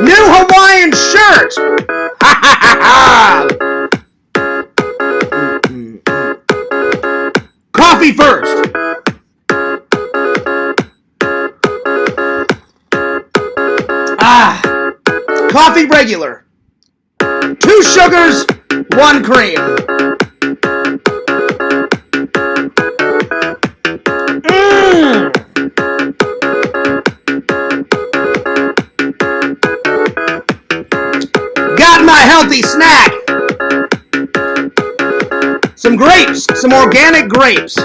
New Hawaiian shirt! Ha ha ha ha! Coffee first! Coffee regular. 2 sugars, 1 cream. Got my healthy snack. Some grapes, some organic grapes.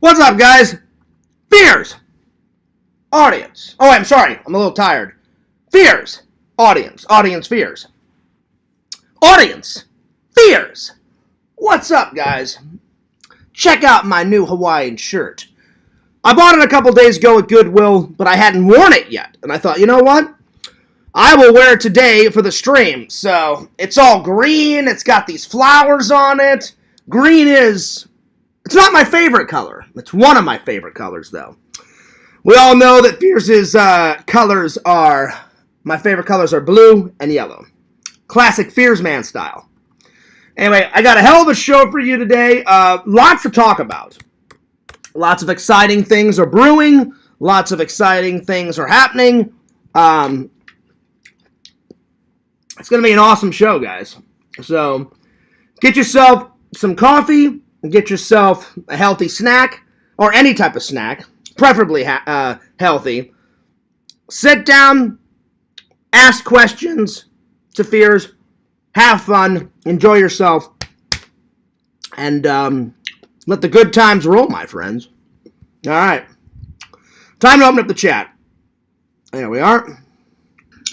What's up, guys? Fears. Audience. Oh, I'm sorry. I'm a little tired. Fears. Audience. Audience fears. Audience. Fears. What's up, guys? Check out my new Hawaiian shirt. I bought it a couple days ago at Goodwill, but I hadn't worn it yet. And I thought, you know what? I will wear it today for the stream. So, it's all green. It's got these flowers on it. Green is... It's not my favorite color. It's one of my favorite colors, though. We all know that Fierce's colors are... My favorite colors are blue and yellow. Classic Fierce Man style. Anyway, I got a hell of a show for you today. Lots to talk about. Lots of exciting things are brewing. Lots of exciting things are happening. It's going to be an awesome show, guys. So, get yourself some coffee. Get yourself a healthy snack, or any type of snack, preferably healthy. Sit down, ask questions to Fears, have fun, enjoy yourself, and let the good times roll, my friends. All right. Time to open up the chat. There we are.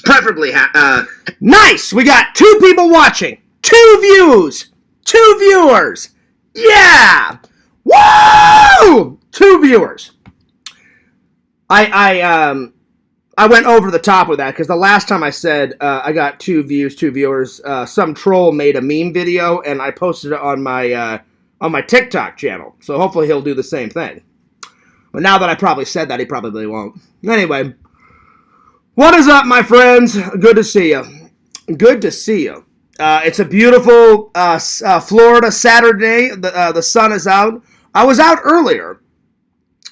Preferably, nice! We got 2 people watching, 2 views, 2 viewers. Yeah! Woo! 2 viewers. I went over the top with that because the last time I said I got 2 views, 2 viewers, some troll made a meme video and I posted it on my TikTok channel. So hopefully he'll do the same thing. But now that I probably said that, he probably won't. Anyway, what is up, my friends? Good to see you. Good to see you. It's a beautiful Florida Saturday. The sun is out. I was out earlier.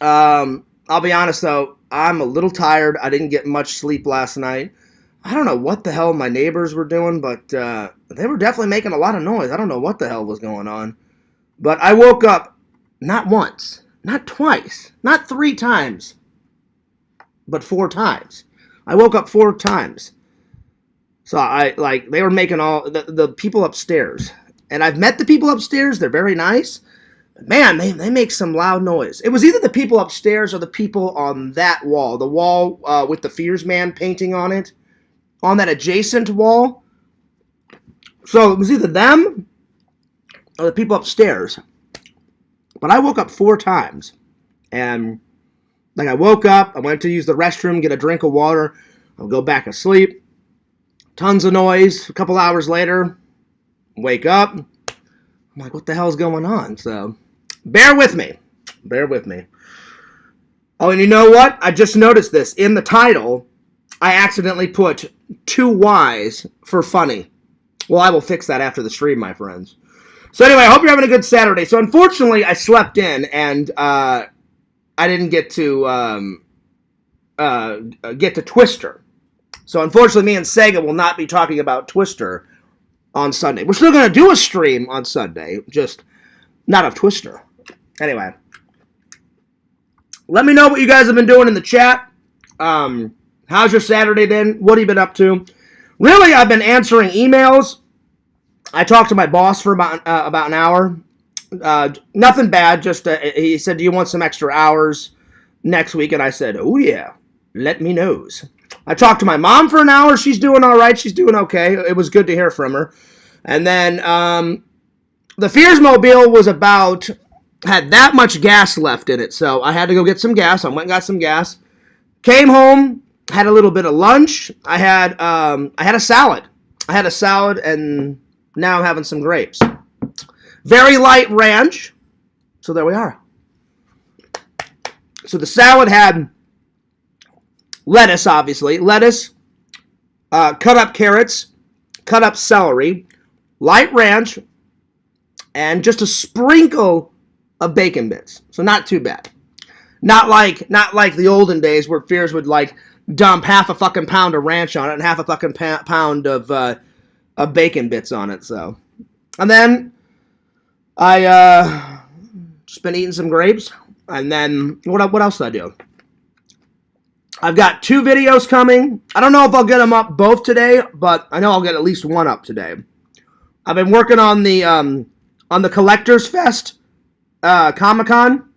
I'll be honest, though. I'm a little tired. I didn't get much sleep last night. I don't know what the hell my neighbors were doing, but they were definitely making a lot of noise. I don't know what the hell was going on. But I woke up not once, not twice, not 3 times, but 4 times. I woke up 4 times. So, they were making all, the people upstairs. And I've met the people upstairs. They're very nice. But man, they make some loud noise. It was either the people upstairs or the people on that wall. The wall with the Fears Man painting on it. On that adjacent wall. So, it was either them or the people upstairs. But I woke up 4 times. And, I woke up. I went to use the restroom, get a drink of water. I'll go back to sleep. Tons of noise. A couple hours later, wake up. I'm like, what the hell's going on? So, bear with me. Bear with me. Oh, and you know what? I just noticed this. In the title, I accidentally put 2 Y's for funny. Well, I will fix that after the stream, my friends. So anyway, I hope you're having a good Saturday. So unfortunately, I slept in, and I didn't get to Twister. So, unfortunately, me and Sega will not be talking about Twister on Sunday. We're still going to do a stream on Sunday, just not of Twister. Anyway, let me know what you guys have been doing in the chat. How's your Saturday been? What have you been up to? Really, I've been answering emails. I talked to my boss for about an hour. Nothing bad, just he said, do you want some extra hours next week? And I said, oh yeah, let me knows. I talked to my mom for an hour. She's doing all right. She's doing okay. It was good to hear from her. And then the Fears Mobile was about had that much gas left in it, so I had to go get some gas. I went and got some gas. Came home, had a little bit of lunch. I had a salad. I had a salad, and now I'm having some grapes. Very light ranch. So there we are. So the salad had lettuce, obviously. Lettuce, cut up carrots, cut up celery, light ranch, and just a sprinkle of bacon bits. So not too bad. Not like the olden days where Fears would like dump half a fucking pound of ranch on it and half a fucking pound of bacon bits on it. So, and then I just been eating some grapes, and then what else did I do? I've got 2 videos coming. I don't know if I'll get them up both today, but I know I'll get at least one up today. I've been working on the Collectors Fest Comic-Con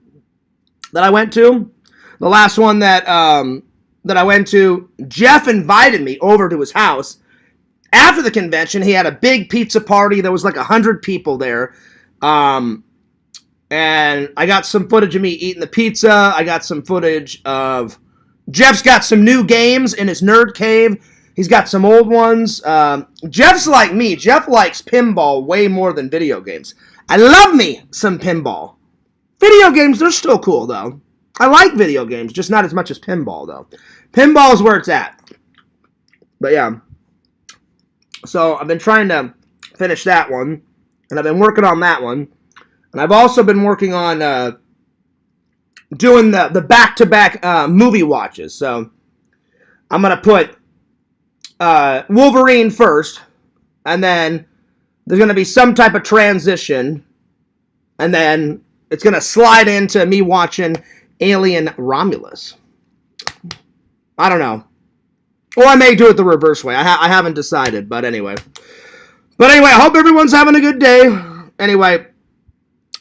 that I went to. The last one that I went to, Jeff invited me over to his house. After the convention, he had a big pizza party. There was like 100 people there. And I got some footage of me eating the pizza. I got some footage of... Jeff's got some new games in his nerd cave. He's got some old ones. Jeff's like me. Jeff likes pinball way more than video games. I love me some pinball. Video games, they're still cool, though. I like video games, just not as much as pinball, though. Pinball is where it's at. But, yeah. So, I've been trying to finish that one. And I've been working on that one. And I've also been working on doing the back-to-back movie watches. So, I'm going to put Wolverine first. And then there's going to be some type of transition. And then it's going to slide into me watching Alien Romulus. I don't know. Or I may do it the reverse way. I haven't decided, but anyway. I hope everyone's having a good day. Anyway,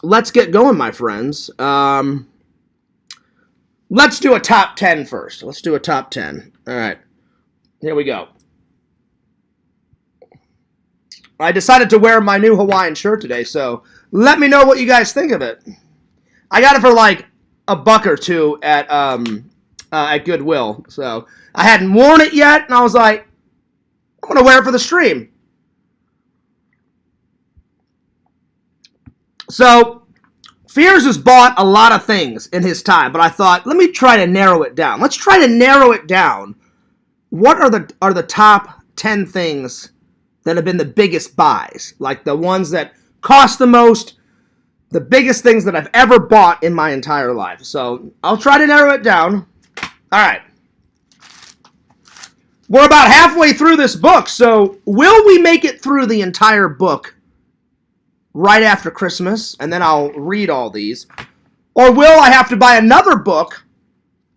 let's get going, my friends. Let's do a top 10 first. Let's do a top 10. All right. Here we go. I decided to wear my new Hawaiian shirt today, so let me know what you guys think of it. I got it for like $1 or $2 at Goodwill. So I hadn't worn it yet, and I was like, I'm gonna wear it for the stream. So Fears has bought a lot of things in his time, but I thought, let me try to narrow it down. Let's try to narrow it down. What are the top 10 things that have been the biggest buys? Like the ones that cost the most, the biggest things that I've ever bought in my entire life. So I'll try to narrow it down. All right. We're about halfway through this book, so will we make it through the entire book right after Christmas, and then I'll read all these? Or will I have to buy another book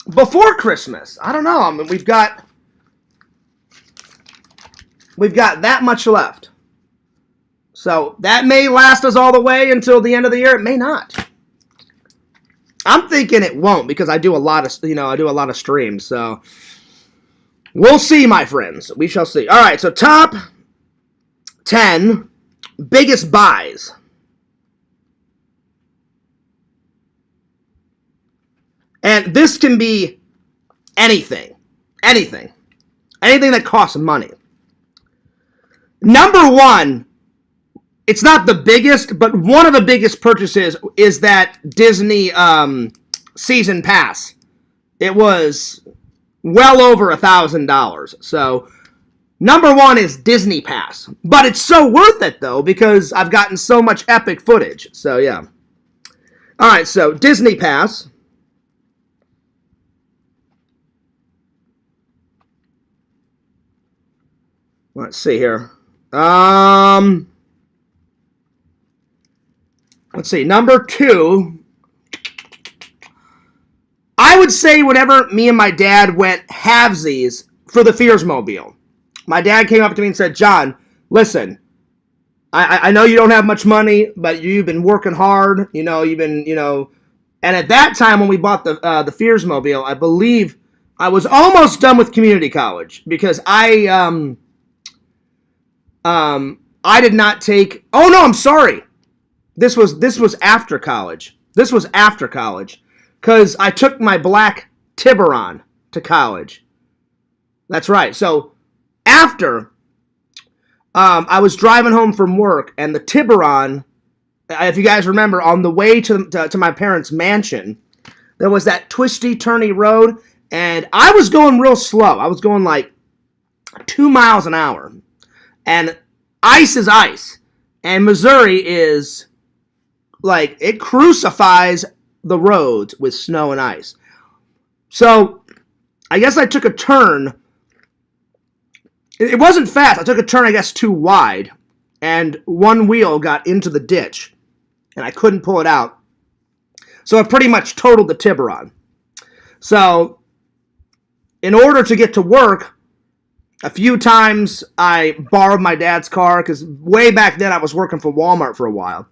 before Christmas? I don't know. I mean, we've got that much left. So that may last us all the way until the end of the year. It may not. I'm thinking it won't, because I do a lot of streams. So we'll see, my friends. We shall see. All right. So top 10 biggest buys. And this can be anything. Anything that costs money. Number 1, it's not the biggest, but one of the biggest purchases is that Disney season pass. It was well over $1,000. So number 1 is Disney Pass. But it's so worth it, though, because I've gotten so much epic footage. So, yeah. All right, so Disney Pass. Let's see here. Let's see. Number 2. I would say whenever me and my dad went halvesies for the Fears Mobile, my dad came up to me and said, John, listen, I know you don't have much money, but you've been working hard. And at that time when we bought the Fears Mobile, I believe I was almost done with community college, because I did not take, oh no, I'm sorry. This was after college. This was after college, because I took my black Tiburon to college. That's right. So after I was driving home from work, and the Tiburon, if you guys remember, on the way to my parents' mansion, there was that twisty, turny road, and I was going real slow. I was going like 2 miles an hour. And ice is ice. And Missouri is, like, it crucifies the roads with snow and ice. So, I guess I took a turn. It wasn't fast. I took a turn, I guess, too wide. And one wheel got into the ditch. And I couldn't pull it out. So I pretty much totaled the Tiburon. So, in order to get to work, a few times I borrowed my dad's car, because way back then I was working for Walmart for a while.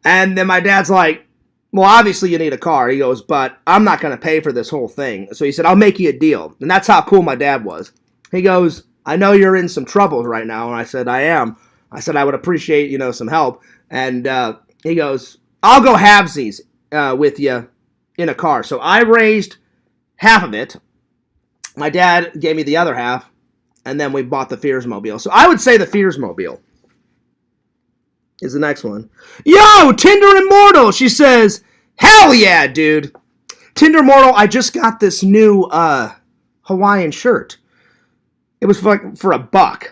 And then my dad's like, well, obviously you need a car. He goes, but I'm not going to pay for this whole thing. So he said, I'll make you a deal. And that's how cool my dad was. He goes, I know you're in some trouble right now. And I said, I am. I said, I would appreciate, some help. And he goes, I'll go halvesies with you in a car. So I raised half of it. My dad gave me the other half. And then we bought the THIIS mobile. So I would say the THIIS mobile is the next one. Yo, Tinder Immortal. She says, hell yeah, dude. Tinder Immortal, I just got this new Hawaiian shirt. It was for $1.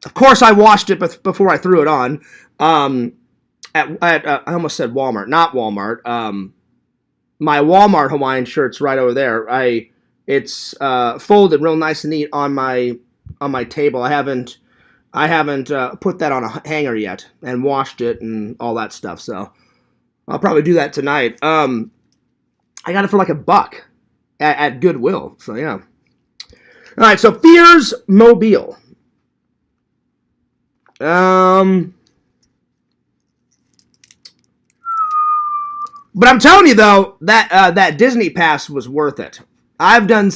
Of course, I washed it before I threw it on. I almost said Walmart, not Walmart. My Walmart Hawaiian shirt's right over there. It's folded real nice and neat on my table. I haven't put that on a hanger yet and washed it and all that stuff. So I'll probably do that tonight. I got it for like $1 at Goodwill. So yeah. All right. So THIIS mobile. But I'm telling you though that Disney Pass was worth it. I've done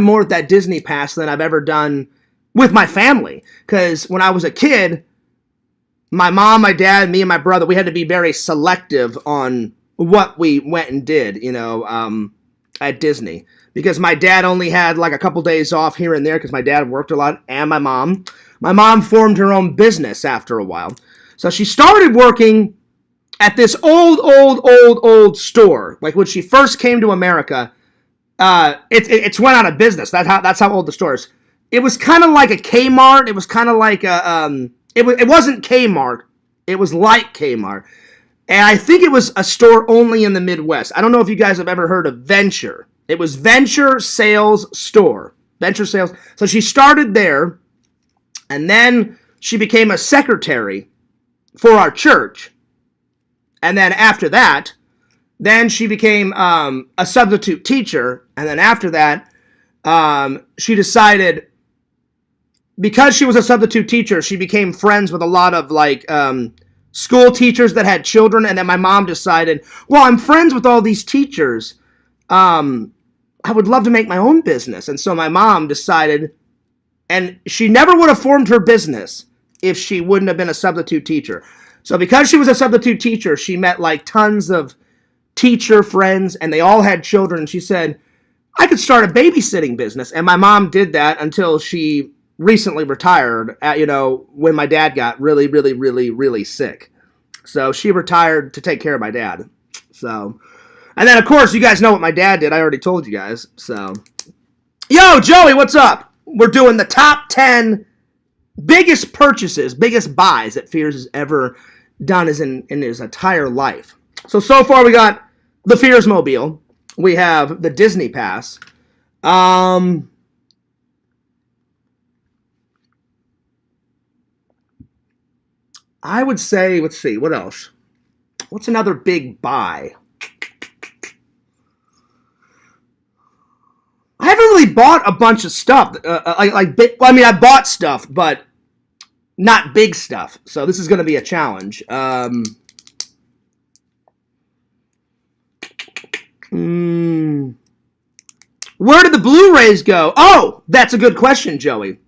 more with that Disney Pass than I've ever done with my family. Because when I was a kid, my mom, my dad, me, and my brother, we had to be very selective on what we went and did, at Disney. Because my dad only had like a couple days off here and there because my dad worked a lot, and my mom. My mom formed her own business after a while. So she started working at this old store. Like when she first came to America, it's went out of business. That's how old the store is. It was kind of like a Kmart. It was kind of like a it wasn't Kmart. It was like Kmart, and I think it was a store only in the Midwest. I don't know if you guys have ever heard of Venture. It was Venture Sales Store. Venture Sales. So she started there, and then she became a secretary for our church, and then after that. Then she became a substitute teacher, and then after that, she decided, because she was a substitute teacher, she became friends with a lot of school teachers that had children, and then my mom decided, well, I'm friends with all these teachers. I would love to make my own business, and so my mom decided, and she never would have formed her business if she wouldn't have been a substitute teacher. So because she was a substitute teacher, she met tons of teacher friends, and they all had children. And she said, I could start a babysitting business. And my mom did that until she recently retired when my dad got really, really, really, really sick. So she retired to take care of my dad. So, and then of course you guys know what my dad did. I already told you guys. So, yo, Joey, what's up? We're doing the top 10 biggest purchases, biggest buys that THIIS has ever done in his entire life. So far we got the THIIS mobile. We have the Disney Pass. I would say, let's see, what else? What's another big buy? I haven't really bought a bunch of stuff. I bought stuff, but not big stuff. So this is going to be a challenge. Where did the Blu-rays go? Oh, that's a good question, Joey.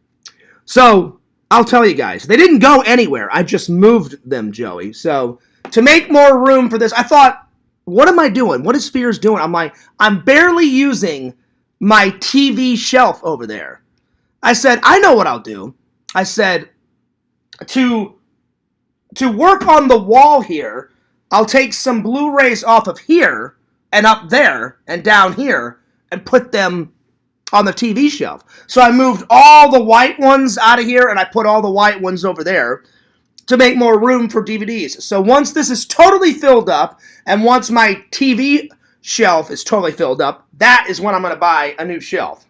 So, I'll tell you guys. They didn't go anywhere. I just moved them, Joey. So, to make more room for this, I thought what am I doing? What is Fears doing? I'm like, I'm barely using my TV shelf over there. I said, I know what I'll do. I said, to work on the wall here, I'll take some Blu-rays off of here and up there and down here and put them on the TV shelf. So I moved all the white ones out of here and I put all the white ones over there to make more room for DVDs. So once this is totally filled up, and once my TV shelf is totally filled up, that is when I'm going to buy a new shelf.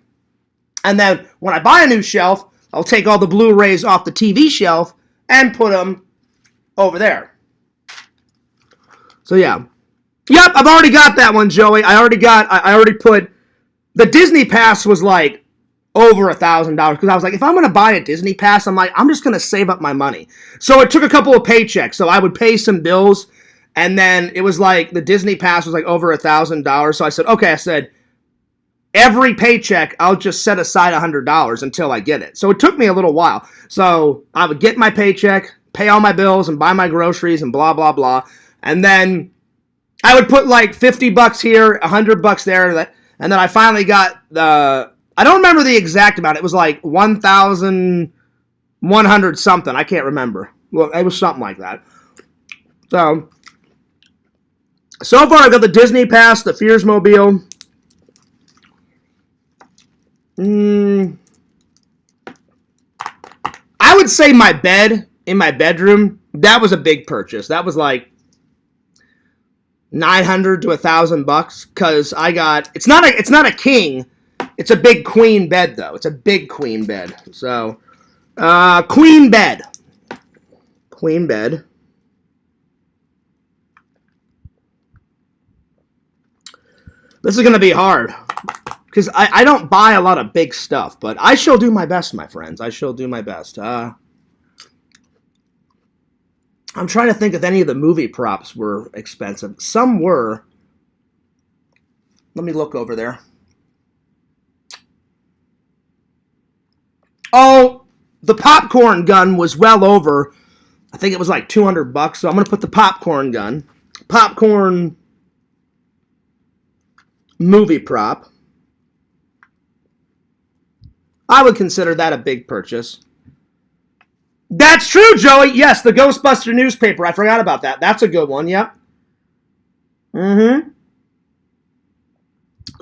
And then when I buy a new shelf, I'll take all the Blu-rays off the TV shelf and put them over there. So yeah. Yep, I've already got that one, Joey. I already put, the Disney Pass was like over $1,000 because I was like, if I'm going to buy a Disney Pass, I'm like, I'm just going to save up my money. So it took a couple of paychecks. So I would pay some bills, and then it was like the Disney Pass was like over $1,000. So I said, okay, every paycheck, I'll just set aside $100 until I get it. So it took me a little while. So I would get my paycheck, pay all my bills, and buy my groceries and blah, blah, blah. And then I would put like $50 here, $100 there, and then I finally got I don't remember the exact amount. It was like 1,100 something. I can't remember. Well, it was something like that. So far I got the Disney Pass, the Fears Mobile. I would say my bed in my bedroom, that was a big purchase. That was like $900 to $1,000 because I got, it's not a king. It's a big queen bed, though. It's a big queen bed. So, queen bed. Queen bed. This is going to be hard. Because I don't buy a lot of big stuff. But I shall do my best, my friends. I shall do my best. I'm trying to think if any of the movie props were expensive. Some were. Let me look over there. Oh, the popcorn gun was well over, I think it was like $200, so I'm going to put the popcorn gun. Popcorn movie prop. I would consider that a big purchase. That's true, Joey. Yes, the Ghostbuster newspaper. I forgot about that. That's a good one, yep. Mm-hmm.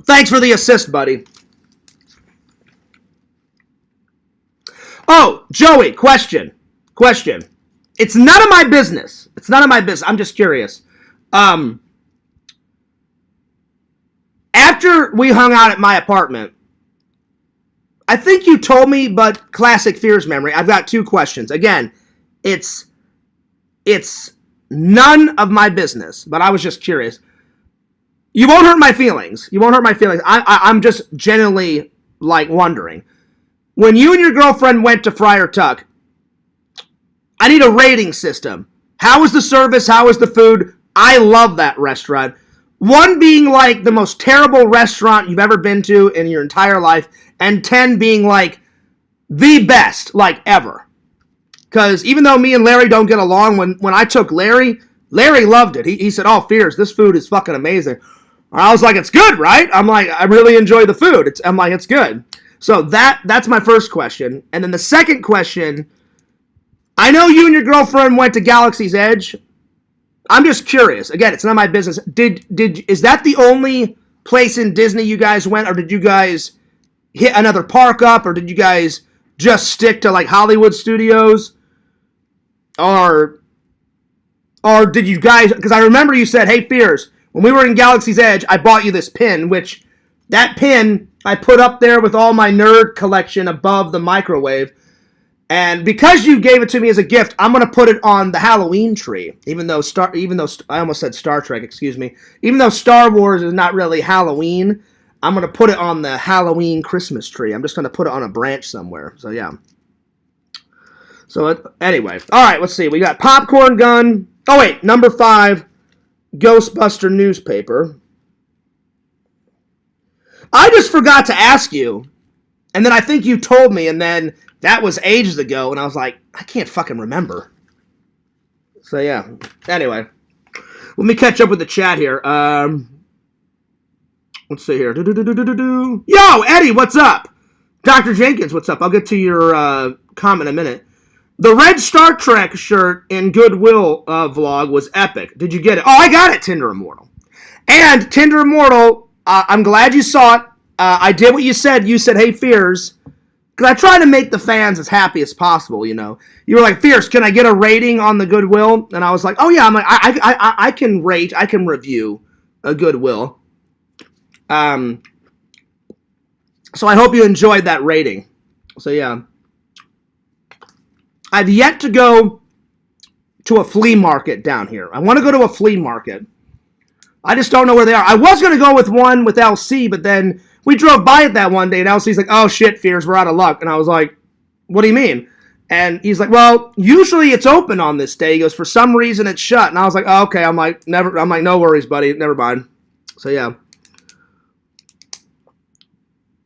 Thanks for the assist, buddy. Oh, Joey, question. It's none of my business. I'm just curious. After we hung out at my apartment, I think you told me, but classic Fears memory, I've got two questions. Again, it's none of my business, but I was just curious. You won't hurt my feelings. I'm just genuinely, like, wondering. When you and your girlfriend went to Friar Tuck, I need a rating system. How was the service? How was the food? I love that restaurant. 1 being like the most terrible restaurant you've ever been to in your entire life, and 10 being like the best, like ever. Because even though me and Larry don't get along, when I took Larry loved it. He said, oh, Fears, this food is fucking amazing. I was like, it's good, right? I'm like, I really enjoy the food. I'm like, it's good. So that's my first question. And then the second question, I know you and your girlfriend went to Galaxy's Edge. I'm just curious. Again, it's not my business. Is that the only place in Disney you guys went, or did you guys hit another park up, or did you guys just stick to like Hollywood Studios? Or did you guys, because I remember you said, hey, Fears, when we were in Galaxy's Edge, I bought you this pin, which that pin I put up there with all my nerd collection above the microwave. And because you gave it to me as a gift, I'm going to put it on the Halloween tree. Even though I almost said Star Trek, excuse me. Even though Star Wars is not really Halloween, I'm going to put it on the Halloween Christmas tree. I'm just going to put it on a branch somewhere. So, yeah. So, anyway. All right, let's see. We got popcorn gun. Oh, wait. Number 5, Ghostbuster newspaper. I just forgot to ask you. And then I think you told me, and then that was ages ago, and I was like, I can't fucking remember. So, yeah. Anyway. Let me catch up with the chat here. Let's see here. Yo, Eddie, what's up? Dr. Jenkins, what's up? I'll get to your comment in a minute. The red Star Trek shirt in Goodwill vlog was epic. Did you get it? Oh, I got it, Tinder Immortal. And Tinder Immortal, I'm glad you saw it. I did what you said. You said, hey, Fears. Because I try to make the fans as happy as possible, you know. You were like, Fierce, can I get a rating on the Goodwill? And I was like, oh, yeah. I'm like, I can rate, I can review a Goodwill. So I hope you enjoyed that rating. So, yeah. I've yet to go to a flea market down here. I want to go to a flea market. I just don't know where they are. I was going to go with one with LC, but then we drove by it that one day, and LC's like, oh, shit, Fears, we're out of luck. And I was like, what do you mean? And he's like, well, usually it's open on this day. He goes, for some reason it's shut. And I was like, oh, okay. I'm like, no worries, buddy. Never mind. So, yeah.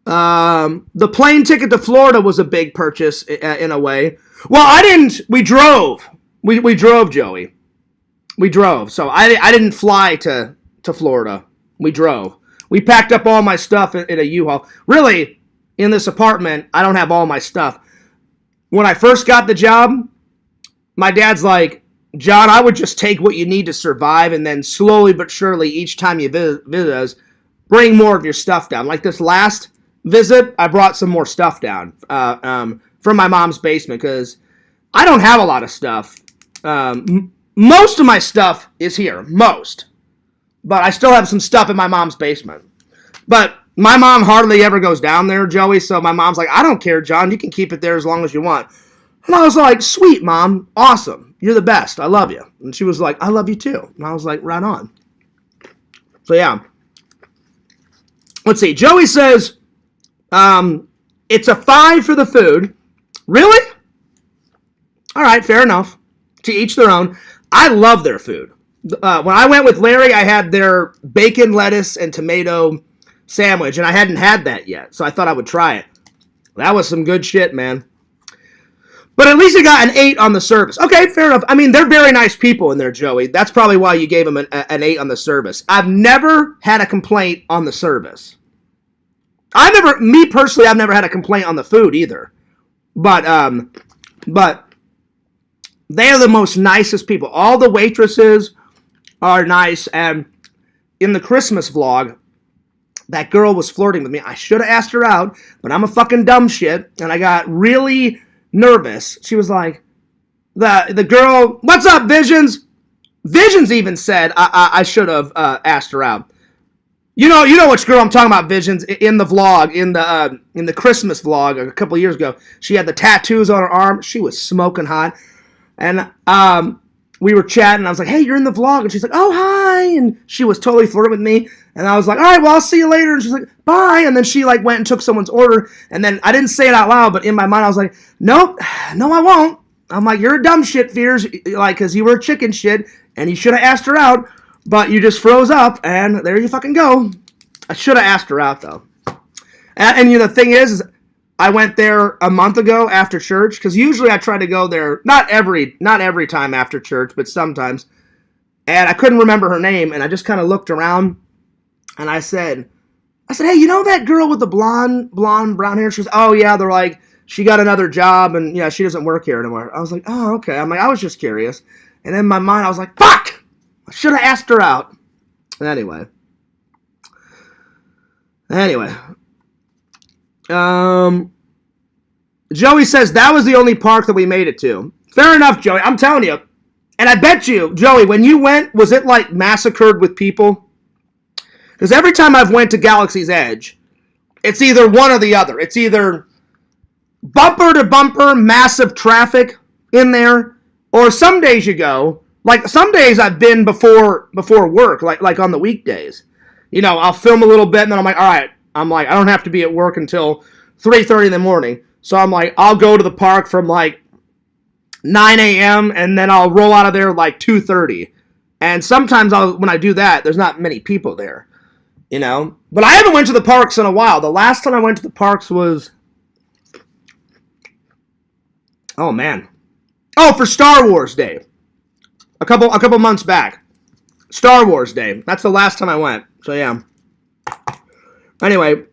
The plane ticket to Florida was a big purchase in a way. Well, we drove. We drove, Joey. We drove. So I didn't fly to Florida. We drove. We packed up all my stuff in a U-Haul. Really, in this apartment, I don't have all my stuff. When I first got the job, my dad's like, John, I would just take what you need to survive, and then slowly but surely, each time you visit us, bring more of your stuff down. Like this last visit, I brought some more stuff down from my mom's basement, because I don't have a lot of stuff. Most of my stuff is here. Most. But I still have some stuff in my mom's basement. But my mom hardly ever goes down there, Joey, so my mom's like, I don't care, John. You can keep it there as long as you want. And I was like, sweet, Mom. Awesome. You're the best. I love you. And she was like, I love you too. And I was like, right on. So, yeah. Let's see. Joey says, it's a 5 for the food. Really? All right, fair enough. To each their own. I love their food. When I went with Larry, I had their bacon, lettuce, and tomato sandwich, and I hadn't had that yet, so I thought I would try it. That was some good shit, man. But at least it got an 8 on the service. Okay, fair enough. I mean, they're very nice people in there, Joey. That's probably why you gave them an 8 on the service. I've never had a complaint on the service. Me personally, I've never had a complaint on the food either. But they are the most nicest people. All the waitresses are nice. And in the Christmas vlog, that girl was flirting with me. I should have asked her out, but I'm a fucking dumb shit. And I got really nervous. She was like, the girl, what's up, Visions? Visions even said I should have asked her out. You know which girl I'm talking about, Visions, in the vlog, in the Christmas vlog a couple years ago. She had the tattoos on her arm. She was smoking hot. And we were chatting. I was like, hey, you're in the vlog. And she's like, oh, hi. And she was totally flirting with me. And I was like, all right, well, I'll see you later. And she's like, bye. And then she like went and took someone's order. And then I didn't say it out loud, but in my mind, I was like, nope, no, I won't. I'm like, you're a dumb shit, Fears, like, because you were a chicken shit, and you should have asked her out, but you just froze up, and there you fucking go. I should have asked her out, though. And the thing is I went there a month ago after church, because usually I try to go there, not every time after church, but sometimes. And I couldn't remember her name, and I just kind of looked around, and I said, hey, you know that girl with the blonde, brown hair? She was, oh, yeah, they're like, she got another job, and, yeah, she doesn't work here anymore. I was like, oh, okay. I'm like, I was just curious. And in my mind, I was like, fuck! I should have asked her out. Anyway. Joey says that was the only park that we made it to. Fair enough, Joey. I'm telling you. And I bet you, Joey, when you went, was it like massacred with people? Because every time I've went to Galaxy's Edge, it's either one or the other. It's either bumper to bumper, massive traffic in there, or some days you go, like some days I've been before work, like on the weekdays. You know, I'll film a little bit, and then I'm like, all right. I'm like, I don't have to be at work until 3:30 in the morning. So I'm like, I'll go to the park from like 9 a.m. and then I'll roll out of there like 2:30. And sometimes when I do that, there's not many people there, you know. But I haven't went to the parks in a while. The last time I went to the parks was, for Star Wars Day, a couple months back. Star Wars Day. That's the last time I went. So, yeah. Anyway,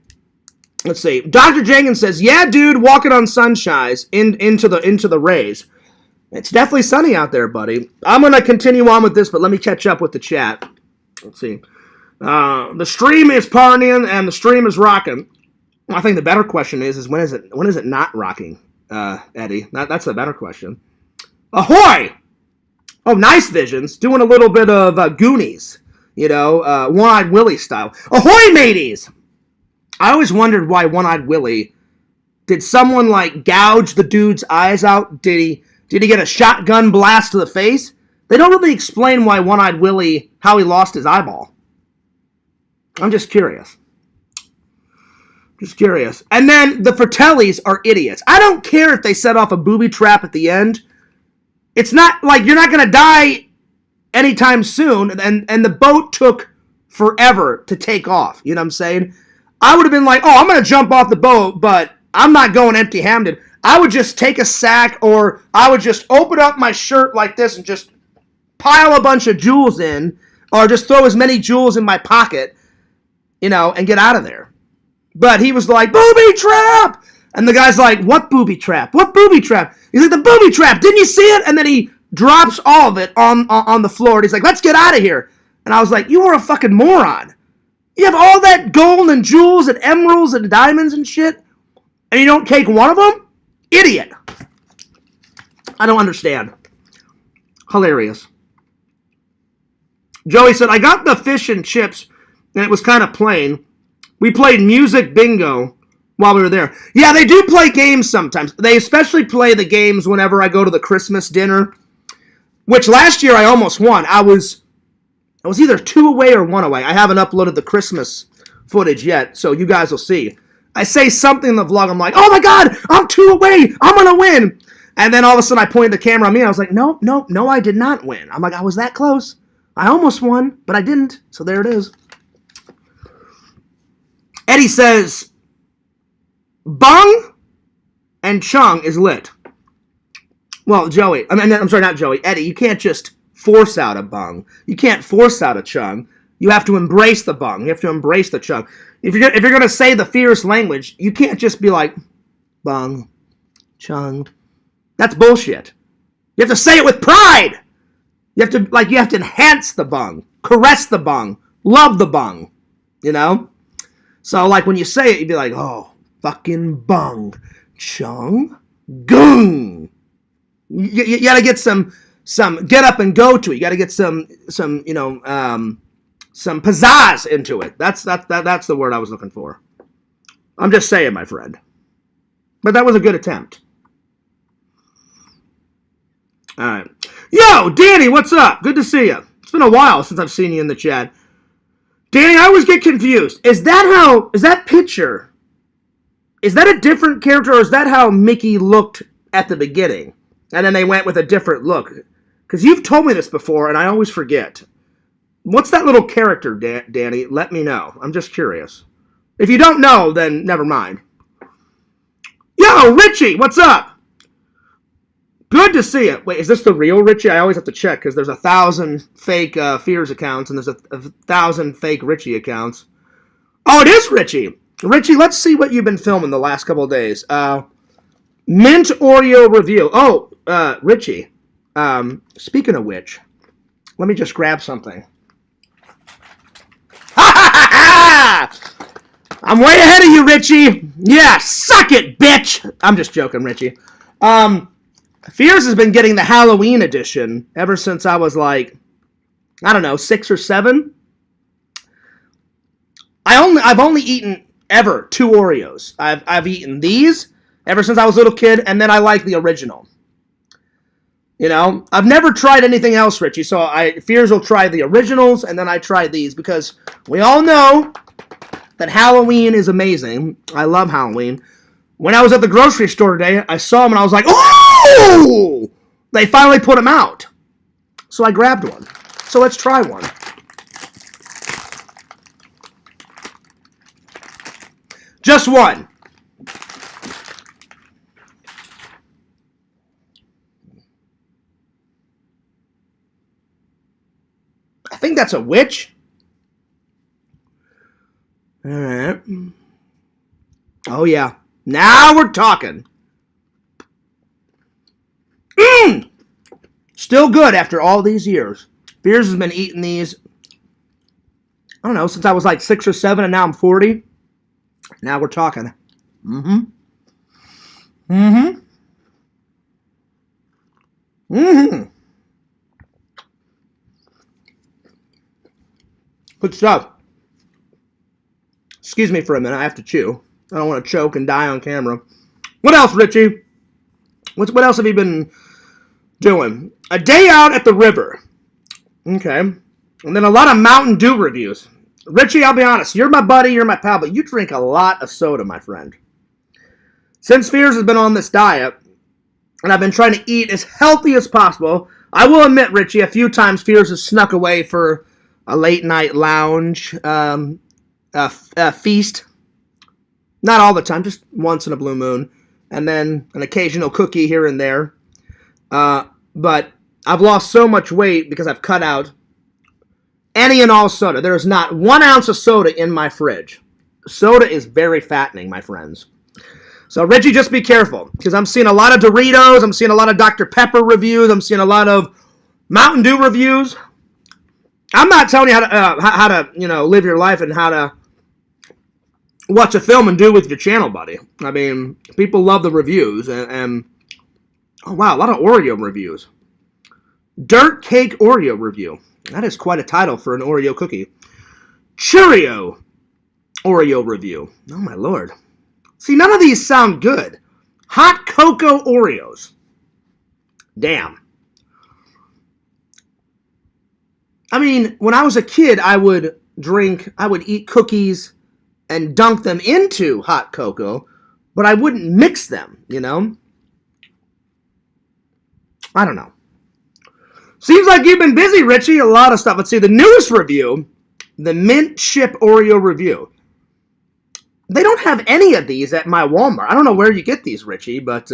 let's see. Dr. Jenkins says, yeah, dude, walking on sunshines into the rays. It's definitely sunny out there, buddy. I'm going to continue on with this, but let me catch up with the chat. Let's see. The stream is partying and the stream is rocking. I think the better question is when is it not rocking, Eddie? That's the better question. Ahoy! Oh, nice visions. Doing a little bit of Goonies, One-Eyed Willie style. Ahoy, mateys! I always wondered why One-Eyed Willie, did someone gouge the dude's eyes out? Did he get a shotgun blast to the face? They don't really explain why One-Eyed Willie, how he lost his eyeball. I'm just curious. And then the Fratellis are idiots. I don't care if they set off a booby trap at the end. It's not like you're not going to die anytime soon, and the boat took forever to take off. You know what I'm saying? I would have been like, oh, I'm going to jump off the boat, but I'm not going empty-handed. I would just take a sack, or I would just open up my shirt like this and just pile a bunch of jewels in, or just throw as many jewels in my pocket, and get out of there. But he was like, booby trap! And the guy's like, what booby trap? What booby trap? He's like, the booby trap! Didn't you see it? And then he drops all of it on the floor. And he's like, let's get out of here. And I was like, you are a fucking moron. You have all that gold and jewels and emeralds and diamonds and shit, and you don't take one of them? Idiot. I don't understand. Hilarious. Joey said, I got the fish and chips, and it was kind of plain. We played music bingo while we were there. Yeah, they do play games sometimes. They especially play the games whenever I go to the Christmas dinner, which last year I almost won. I was either 2 away or 1 away. I haven't uploaded the Christmas footage yet, so you guys will see. I say something in the vlog, I'm like, oh my god, I'm 2 away, I'm going to win. And then all of a sudden I pointed the camera at me, and I was like, no, I did not win. I'm like, I was that close. I almost won, but I didn't, so there it is. Eddie says, Bung and Chung is lit. Well, Joey, I'm sorry, not Joey, Eddie, you can't just force out a Bung. You can't force out a Chung. You have to embrace the Bung. You have to embrace the Chung. If you're going to say the fierce language, you can't just be like, Bung, Chung. That's bullshit. You have to say it with pride. You have to enhance the Bung, caress the Bung, love the Bung, So, when you say it, you'd be like, oh, fucking Bung, Chung, Gung. You got to get some get up and go to it. You got to get some pizzazz into it. That's the word I was looking for. I'm just saying, my friend. But that was a good attempt. All right. Yo, Danny, what's up? Good to see you. It's been a while since I've seen you in the chat. Danny, I always get confused. Is that picture, is that a different character, or is that how Mickey looked at the beginning? And then they went with a different look? Because you've told me this before, and I always forget. What's that little character, Danny? Let me know. I'm just curious. If you don't know, then never mind. Yo, Richie, what's up? Good to see you. Wait, is this the real Richie? I always have to check, because there's 1,000 fake Fears accounts, and there's 1,000 fake Richie accounts. Oh, it is Richie. Richie, let's see what you've been filming the last couple of days. Mint Oreo review. Oh, Richie. Speaking of which, let me just grab something. I'm way ahead of you, Richie. Yeah, suck it, bitch. I'm just joking, Richie. Fears has been getting the Halloween edition ever since I was like, I don't know, 6 or 7. I've only eaten ever 2 Oreos. I've eaten these ever since I was a little kid, and then I like the original. I've never tried anything else, Richie, so Fears will try the originals, and then I try these, because we all know that Halloween is amazing. I love Halloween. When I was at the grocery store today, I saw them, and I was like, oh! They finally put them out. So I grabbed one. So let's try one. Just one. think that's a witch. All right. Oh, yeah. Now we're talking. Still good after all these years. Fears has been eating these, I don't know, since I was like 6 or 7, and now I'm 40. Now we're talking. Good stuff. Excuse me for a minute. I have to chew. I don't want to choke and die on camera. What else, Richie? What else have you been doing? A day out at the river. Okay. And then a lot of Mountain Dew reviews. Richie, I'll be honest. You're my buddy. You're my pal. But you drink a lot of soda, my friend. Since Fears has been on this diet, and I've been trying to eat as healthy as possible, I will admit, Richie, a few times Fears has snuck away for a late-night lounge feast. Not all the time, just once in a blue moon. And then an occasional cookie here and there. But I've lost so much weight because I've cut out any and all soda. There is not 1 ounce of soda in my fridge. Soda is very fattening, my friends. So, Richie, just be careful. Because I'm seeing a lot of Doritos. I'm seeing a lot of Dr. Pepper reviews. I'm seeing a lot of Mountain Dew reviews. I'm not telling you how to live your life and how to watch a film and do with your channel, buddy. I mean, people love the reviews. And oh, wow, a lot of Oreo reviews. Dirt Cake Oreo review. That is quite a title for an Oreo cookie. Cheerio Oreo review. Oh, my Lord. See, none of these sound good. Hot Cocoa Oreos. Damn. I mean, when I was a kid, I would eat cookies and dunk them into hot cocoa, but I wouldn't mix them, you know? I don't know. Seems like you've been busy, Richie. A lot of stuff. Let's see, the newest review, the Mint Chip Oreo review. They don't have any of these at my Walmart. I don't know where you get these, Richie, but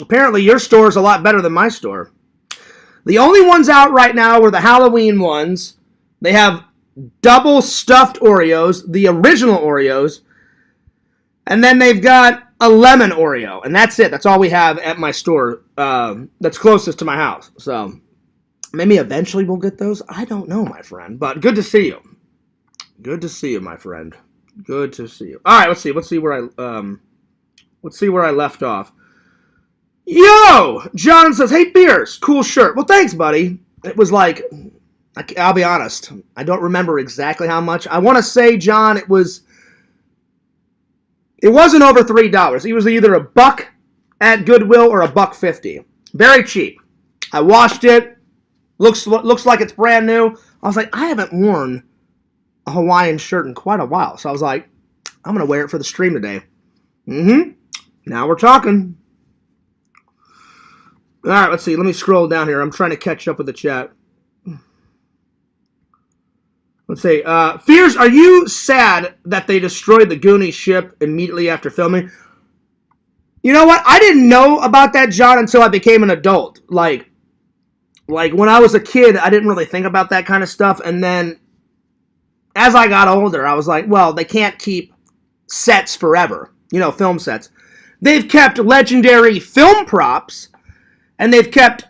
apparently your store is a lot better than my store. The only ones out right now were the Halloween ones. They have double stuffed Oreos, the original Oreos, and then they've got a lemon Oreo, and that's it. That's all we have at my store that's closest to my house. So maybe eventually we'll get those. I don't know, my friend, but good to see you. Good to see you, my friend. Good to see you. All right, let's see where I left off. Yo, John says, "Hey, Fierce, cool shirt." Well, thanks, buddy. It was like, I'll be honest, I don't remember exactly how much. I want to say, John, it wasn't over $3. It was either $1 at Goodwill or $1.50. Very cheap. I washed it. Looks like it's brand new. I was like, I haven't worn a Hawaiian shirt in quite a while. So I was like, I'm going to wear it for the stream today. Now we're talking. All right, let's see. Let me scroll down here. I'm trying to catch up with the chat. Let's see. Fears, are you sad that they destroyed the Goonies ship immediately after filming? You know what? I didn't know about that, John, until I became an adult. Like when I was a kid, I didn't really think about that kind of stuff. And then as I got older, I was like, well, they can't keep sets forever. You know, film sets. They've kept legendary film props, and they've kept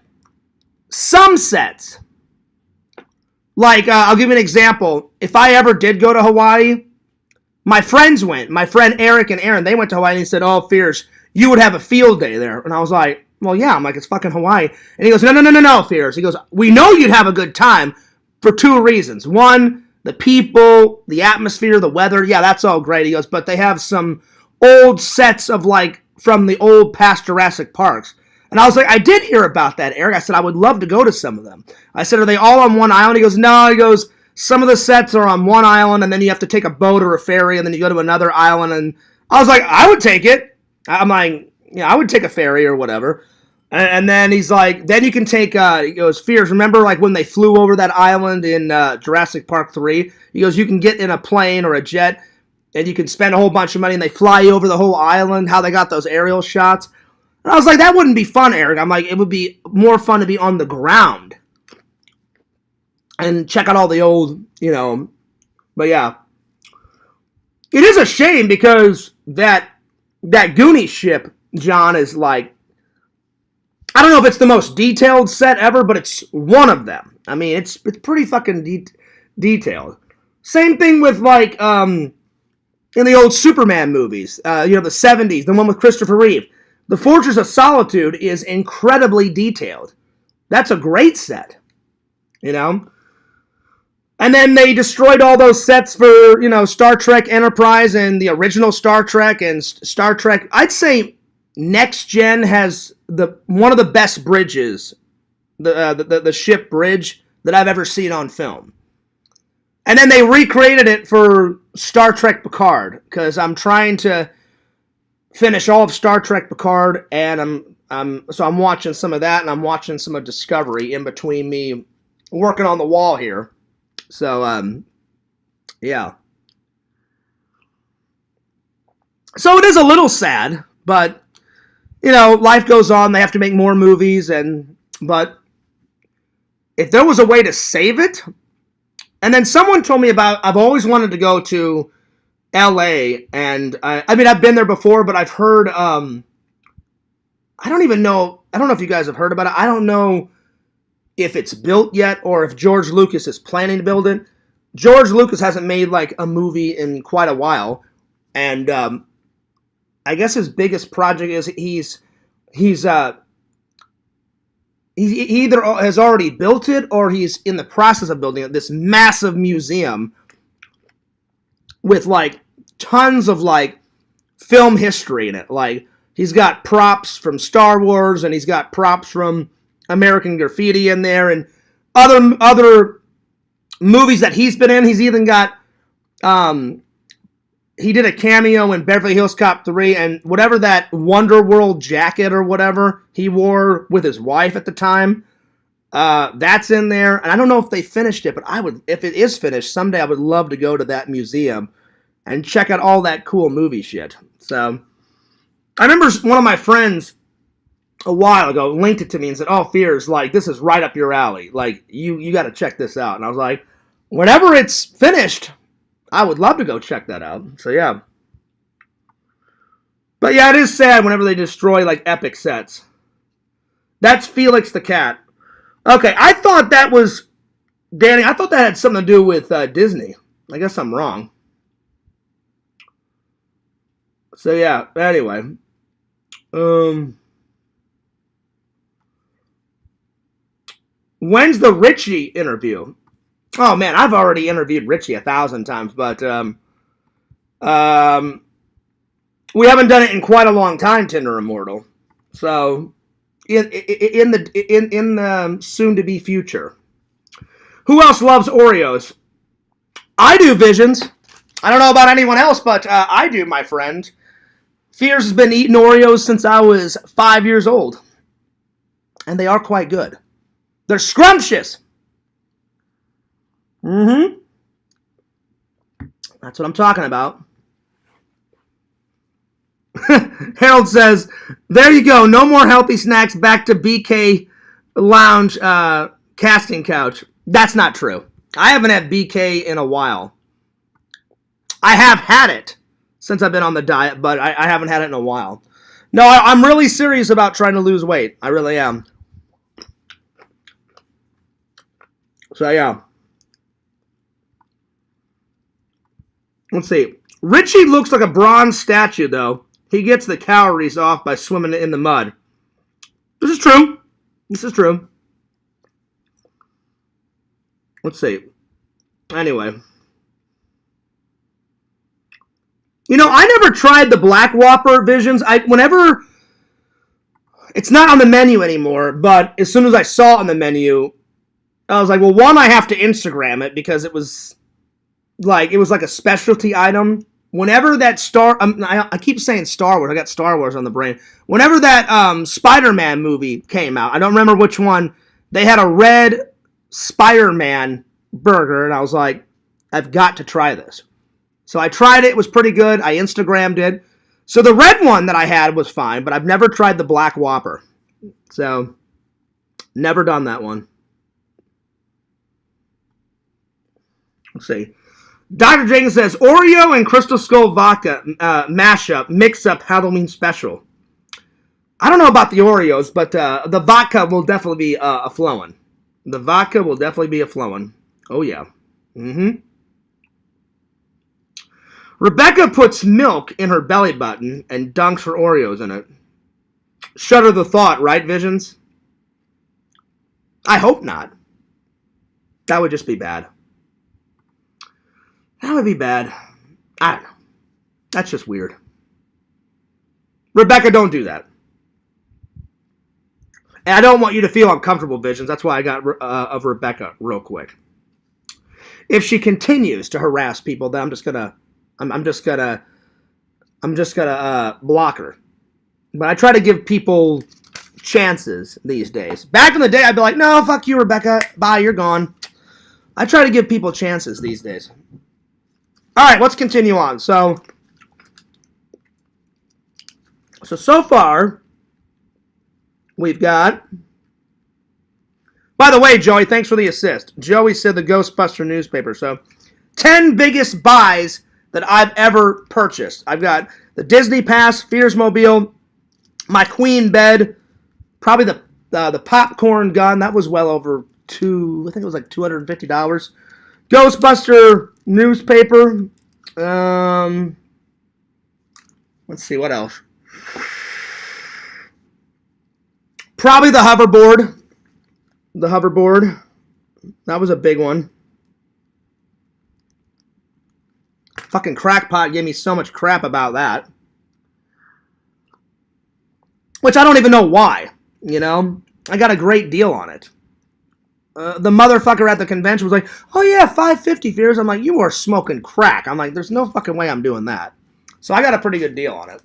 some sets. Like, I'll give you an example. If I ever did go to Hawaii, my friends went. My friend Eric and Aaron, they went to Hawaii, and he said, "Oh, Fierce, you would have a field day there." And I was like, well, yeah. I'm like, it's fucking Hawaii. And he goes, no, Fierce. He goes, we know you'd have a good time for 2 reasons. One, the people, the atmosphere, the weather. Yeah, that's all great. He goes, but they have some old sets of, like, from the old past Jurassic Parks. And I was like, I did hear about that, Eric. I said, I would love to go to some of them. I said, are they all on one island? He goes, no. He goes, some of the sets are on one island, and then you have to take a boat or a ferry, and then you go to another island. And I was like, I would take it. I'm like, yeah, I would take a ferry or whatever. And then he's like, then you can take, he goes, Fears, remember like when they flew over that island in Jurassic Park 3? He goes, you can get in a plane or a jet, and you can spend a whole bunch of money, and they fly you over the whole island, how they got those aerial shots. And I was like, that wouldn't be fun, Eric. I'm like, it would be more fun to be on the ground. and check out all the old, but yeah. It is a shame because that Goonies ship, John, is like, I don't know if it's the most detailed set ever, but it's one of them. I mean, it's pretty fucking detailed. Same thing with like in the old Superman movies, the 70s, the one with Christopher Reeve. The Fortress of Solitude is incredibly detailed. That's a great set, And then they destroyed all those sets for, Star Trek Enterprise and the original Star Trek and Star Trek. I'd say Next Gen has one of the best bridges, the ship bridge that I've ever seen on film. And then they recreated it for Star Trek Picard because I'm trying to finish all of Star Trek Picard, and I'm watching some of that, and I'm watching some of Discovery in between me working on the wall here. So, yeah. So it is a little sad, but, life goes on. They have to make more movies, but if there was a way to save it, and then someone told me I've always wanted to go to LA, and I mean, I've been there before, but I've heard, I don't know if you guys have heard about it. I don't know if it's built yet or if George Lucas is planning to build it. George Lucas hasn't made like a movie in quite a while, and I guess his biggest project is he either has already built it or he's in the process of building it. This massive museum with like tons of like film history in it. Like he's got props from Star Wars and he's got props from American Graffiti in there and other movies that he's been in. He's even got he did a cameo in Beverly Hills Cop 3 and whatever that Wonder World jacket or whatever he wore with his wife at the time. That's in there. And I don't know if they finished it, but if it is finished, someday I would love to go to that museum and check out all that cool movie shit. So I remember one of my friends a while ago linked it to me and said, "Oh, Fears, like this is right up your alley. Like you got to check this out." And I was like, "Whenever it's finished, I would love to go check that out." So yeah. But yeah, it is sad whenever they destroy like epic sets. That's Felix the cat. Okay, I thought that was Danny. I thought that had something to do with Disney. I guess I'm wrong. So yeah. Anyway, when's the Richie interview? Oh man, I've already interviewed Richie 1,000 times, but we haven't done it in quite a long time, Tinder Immortal. So in the soon to be future. Who else loves Oreos? I do, Visions. I don't know about anyone else, but I do, my friend. Fears has been eating Oreos since I was 5 years old, and they are quite good. They're scrumptious. Mm-hmm. That's what I'm talking about. Harold says, there you go. No more healthy snacks. Back to BK Lounge casting couch. That's not true. I haven't had BK in a while. I have had it since I've been on the diet, but I haven't had it in a while. No, I'm really serious about trying to lose weight. I really am. So, yeah. Let's see. Richie looks like a bronze statue, though. He gets the calories off by swimming in the mud. This is true. This is true. Let's see. Anyway. I never tried the Black Whopper, Visions. Whenever... It's not on the menu anymore, but as soon as I saw it on the menu, I was like, well, one, I have to Instagram it because it was like a specialty item. Whenever that I keep saying Star Wars. I got Star Wars on the brain. Whenever that Spider-Man movie came out, I don't remember which one, they had a red Spider-Man burger, and I was like, I've got to try this. So I tried it. It was pretty good. I Instagrammed it. So the red one that I had was fine, but I've never tried the Black Whopper. So, never done that one. Let's see. Dr. Jenkins says, Oreo and Crystal Skull vodka mashup, mix-up Halloween special. I don't know about the Oreos, but the vodka will definitely be a-flowing. The vodka will definitely be a-flowing. Oh, yeah. Mm-hmm. Rebecca puts milk in her belly button and dunks her Oreos in it. Shudder the thought, right, Visions? I hope not. That would just be bad. That would be bad. I don't know. That's just weird. Rebecca, don't do that. And I don't want you to feel uncomfortable, Visions. That's why I got of Rebecca real quick. If she continues to harass people, then I'm just gonna block her. But I try to give people chances these days. Back in the day, I'd be like, no, fuck you, Rebecca. Bye, you're gone. I try to give people chances these days. All right, let's continue on. So far, we've got... By the way, Joey, thanks for the assist. Joey said the Ghostbuster newspaper. So, 10 biggest buys that I've ever purchased. I've got the Disney Pass, Fears Mobile, my Queen bed, probably the popcorn gun. That was well over I think it was like $250. Ghostbuster newspaper. Let's see, what else? Probably the hoverboard. The hoverboard. That was a big one. Fucking Crackpot gave me so much crap about that. Which I don't even know why, you know? I got a great deal on it. The motherfucker at the convention was like, oh yeah, $550 Fears. I'm like, you are smoking crack. I'm like, there's no fucking way I'm doing that. So I got a pretty good deal on it.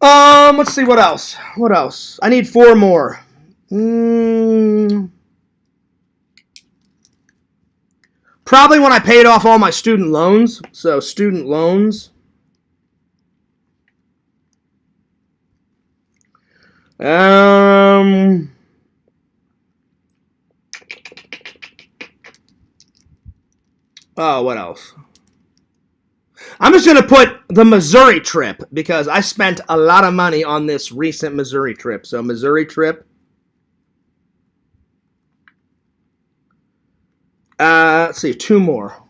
Let's see, what else? What else? I need 4 more. Probably when I paid off all my student loans. So, student loans. Oh, what else? I'm just going to put the Missouri trip because I spent a lot of money on this recent Missouri trip. So, Missouri trip. Let's see, 2 more.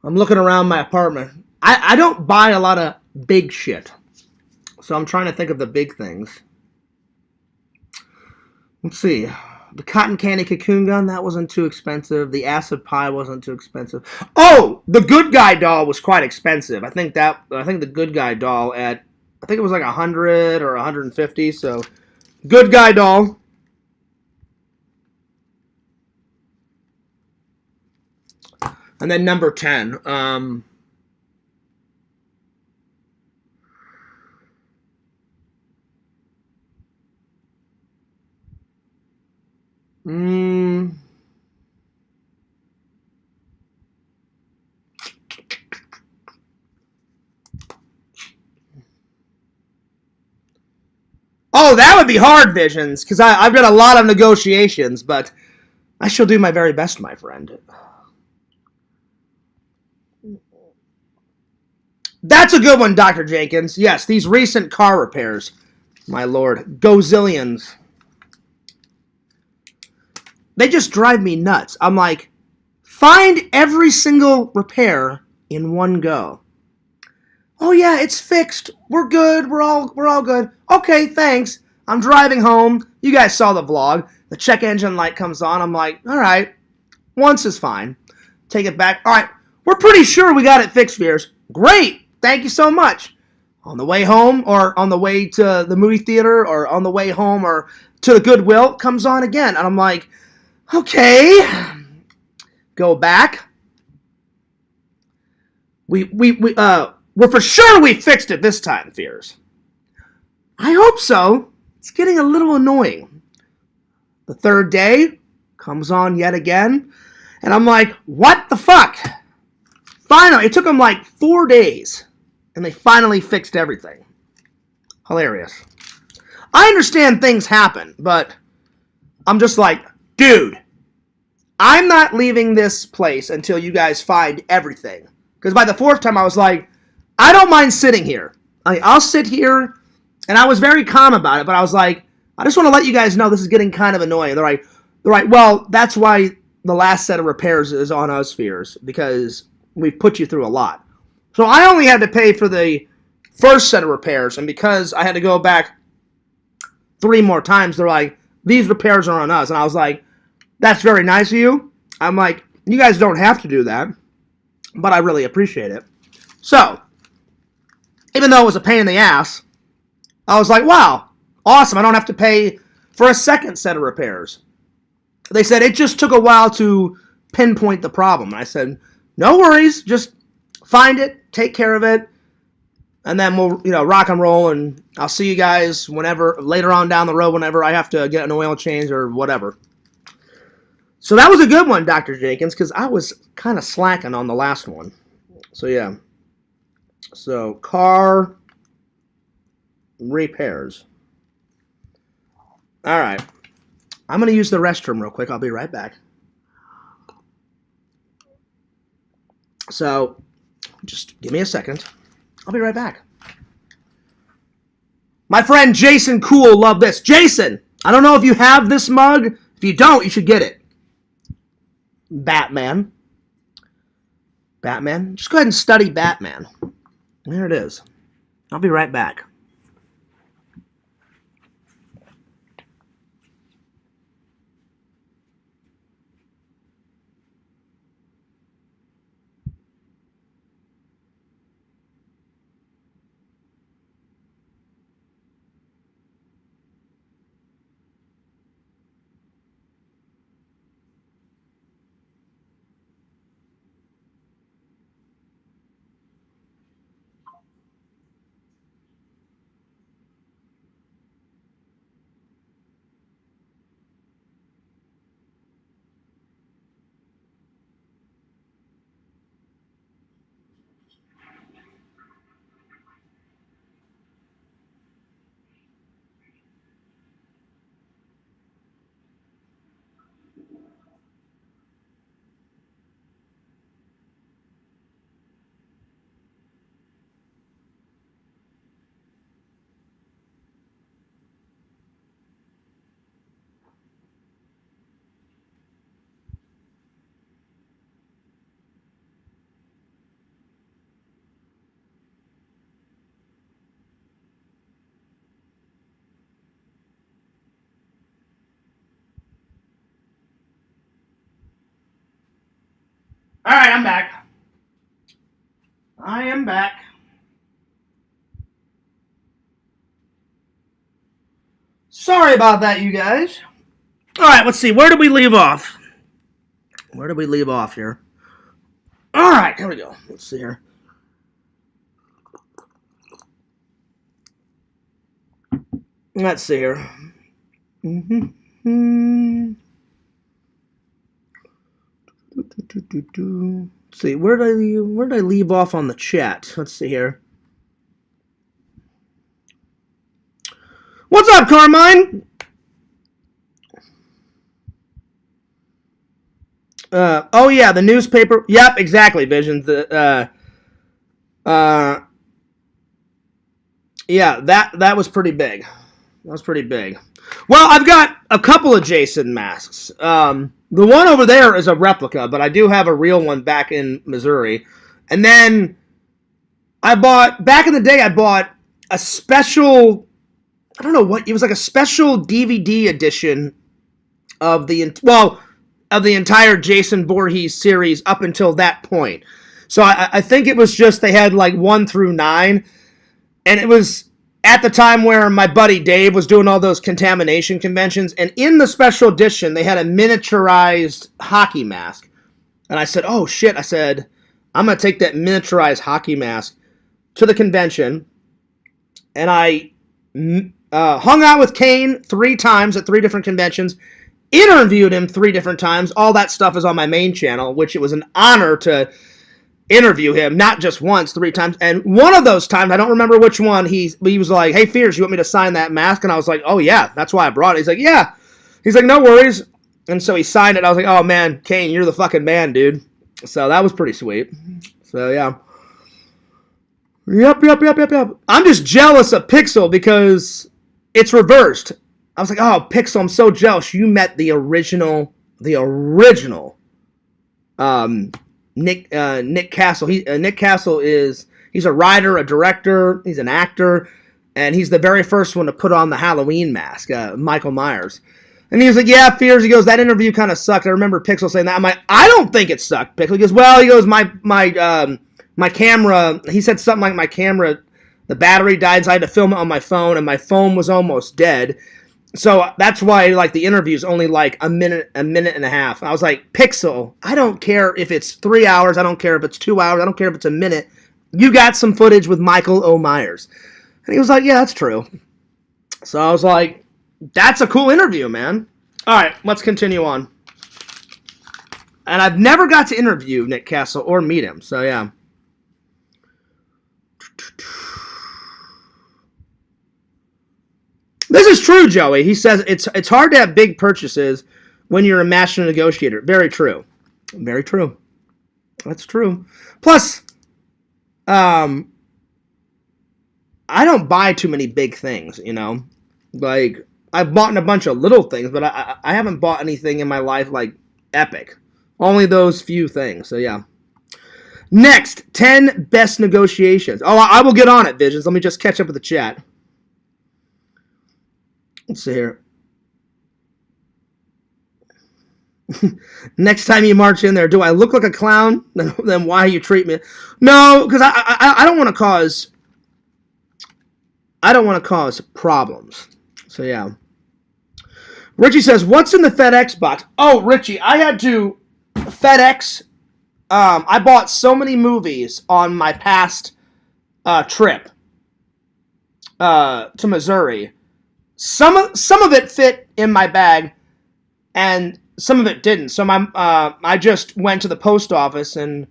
I'm looking around my apartment. I don't buy a lot of big shit. So I'm trying to think of the big things. Let's see. The cotton candy cocoon gun, that wasn't too expensive. The acid pie wasn't too expensive. Oh, the good guy doll was quite expensive. I think the good guy doll I think it was like 100 or 150. So, good guy doll. And then number 10. Oh, that would be hard, Visions, because I've got a lot of negotiations, but I shall do my very best, my friend. That's a good one, Dr. Jenkins. Yes, these recent car repairs, my lord. Gozillions. They just drive me nuts. I'm like, find every single repair in one go. Oh yeah, it's fixed. We're good. We're all good. Okay, thanks. I'm driving home. You guys saw the vlog. The check engine light comes on. I'm like, all right, once is fine. Take it back. All right, we're pretty sure we got it fixed, Fears. Great. Thank you so much. On the way home or on the way to the movie theater or on the way home or to the Goodwill, comes on again. And I'm like, okay. Go back. We're for sure we fixed it this time, Fears. I hope so. It's getting a little annoying. The third day comes on yet again. And I'm like, what the fuck? Finally, it took them like 4 days. And they finally fixed everything. Hilarious. I understand things happen, but I'm just like, dude, I'm not leaving this place until you guys find everything. Because by the fourth time, I was like, I don't mind sitting here. I'll sit here, and I was very calm about it, but I was like, I just want to let you guys know this is getting kind of annoying. They're like, well, that's why the last set of repairs is on us, Fears, because we've put you through a lot. So I only had to pay for the first set of repairs, and because I had to go back 3 more times, they're like, these repairs are on us. And I was like, that's very nice of you. I'm like, you guys don't have to do that, but I really appreciate it. So, even though it was a pain in the ass, I was like, wow, awesome. I don't have to pay for a second set of repairs. They said it just took a while to pinpoint the problem. I said, no worries, just find it, take care of it, and then we'll, rock and roll, and I'll see you guys whenever, later on down the road, whenever I have to get an oil change or whatever. So that was a good one, Dr. Jenkins, because I was kind of slacking on the last one. So, yeah. So, car repairs. All right. I'm going to use the restroom real quick. I'll be right back. So, just give me a second. I'll be right back. My friend Jason Cool loved this. Jason, I don't know if you have this mug. If you don't, you should get it. Batman. Batman. Just go ahead and study Batman. There it is. I'll be right back. All right, I'm back. I am back. Sorry about that, you guys. All right, let's see. Where did we leave off? Where did we leave off here? All right, here we go. Let's see here. Let's see here. Let's see, where did I leave off on the chat? Let's see here. What's up, Carmine? Oh yeah, the newspaper. Yep, exactly, Vision. Yeah, that was pretty big. That was pretty big. Well, I've got a couple of Jason masks. The one over there is a replica, but I do have a real one back in Missouri. And then back in the day, I bought a special, I don't know what, it was like a special DVD edition of the entire Jason Voorhees series up until that point. So I think it was just, they had like 1 through 9, and it was at the time where my buddy Dave was doing all those contamination conventions, and in the special edition, they had a miniaturized hockey mask. And I said, oh shit, I said, I'm going to take that miniaturized hockey mask to the convention, and I hung out with Kane 3 times at 3 different conventions, interviewed him 3 different times. All that stuff is on my main channel, which it was an honor to interview him, not just once, 3 times. And one of those times, I don't remember which one, he was like, hey, Fears, you want me to sign that mask? And I was like, oh, yeah, that's why I brought it. He's like, yeah. He's like, no worries. And so he signed it. I was like, oh, man, Kane, you're the fucking man, dude. So that was pretty sweet. So, yeah. Yep. I'm just jealous of Pixel because it's reversed. I was like, oh, Pixel, I'm so jealous. You met the original Nick Castle. Nick Castle he's a writer, a director, he's an actor, and he's the very first one to put on the Halloween mask, Michael Myers. And he was like, yeah, Fears. He goes, that interview kind of sucked. I remember Pixel saying that. I'm like, I don't think it sucked, Pixel. He goes, well, my camera, he said something like my camera, the battery died, so I had to film it on my phone, and my phone was almost dead. So that's why, like, the interview is only like a minute and a half. I was like, Pixel, I don't care if it's 3 hours. I don't care if it's 2 hours. I don't care if it's a minute. You got some footage with Michael O. Myers. And he was like, yeah, that's true. So I was like, that's a cool interview, man. All right, let's continue on. And I've never got to interview Nick Castle or meet him. So, yeah. This is true, Joey. He says it's hard to have big purchases when you're a master negotiator. Very true. Very true. That's true. Plus, I don't buy too many big things, you know? Like, I've bought a bunch of little things, but I haven't bought anything in my life, like, epic. Only those few things, so yeah. Next, 10 best negotiations. Oh, I will get on it, Visions. Let me just catch up with the chat. Let's see here. Next time you march in there, do I look like a clown? Then why you treat me? No, because I don't want to cause. I don't want to cause problems. So yeah. Richie says, "What's in the FedEx box?" Oh, Richie, I had to FedEx. I bought so many movies on my past trip to Missouri. Some of it fit in my bag, and some of it didn't. So I just went to the post office, and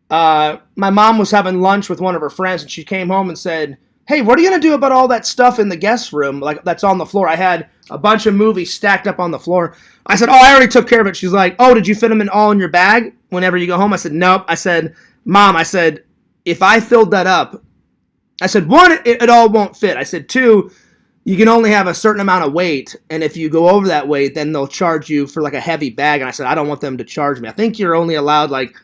my mom was having lunch with one of her friends, and she came home and said, "Hey, what are you gonna do about all that stuff in the guest room, like that's on the floor?" I had a bunch of movies stacked up on the floor. I said, "Oh, I already took care of it." She's like, "Oh, did you fit them all in your bag whenever you go home?" I said, "Nope." I said, "Mom," I said, "if I filled that up," I said, "one, it all won't fit." I said, "Two, you can only have a certain amount of weight, and if you go over that weight, then they'll charge you for like a heavy bag." And I said, "I don't want them to charge me. I think you're only allowed like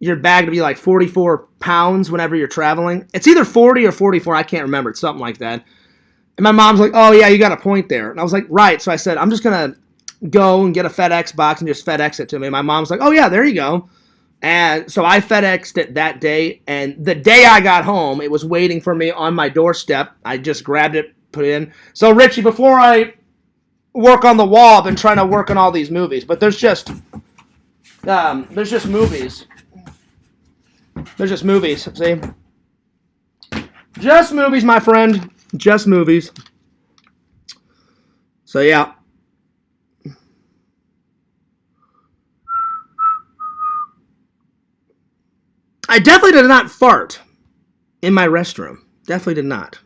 your bag to be like 44 pounds whenever you're traveling. It's either 40 or 44. I can't remember. It's something like that." And my mom's like, "Oh, yeah, you got a point there." And I was like, "Right." So I said, "I'm just going to go and get a FedEx box and just FedEx it to me." And my mom's like, "Oh, yeah, there you go." And so I FedExed it that day. And the day I got home, it was waiting for me on my doorstep. I just grabbed it, put it in. So, Richie, before I work on the wall, I've been trying to work on all these movies. But there's just movies. There's just movies, see? Just movies, my friend. Just movies. So, yeah. I definitely did not fart in my restroom. Definitely did not.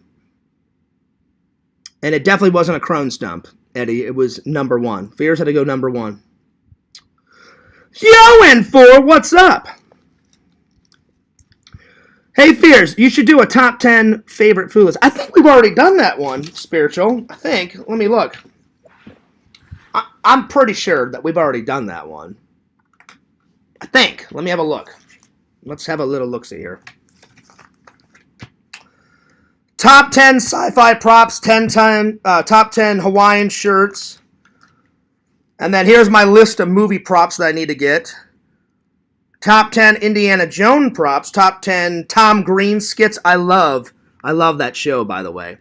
And it definitely wasn't a Crohn's dump, Eddie. It was number one. Fears had to go number one. Yo, N4, what's up? Hey, Fears, you should do a top 10 favorite food list. I think we've already done that one, Spiritual. I think. Let me look. I'm pretty sure that we've already done that one. I think. Let me have a look. Let's have a little look-see here. Top 10 sci-fi props, top 10 Hawaiian shirts. And then here's my list of movie props that I need to get. Top 10 Indiana Jones props. Top 10 Tom Green skits. I love that show, by the way.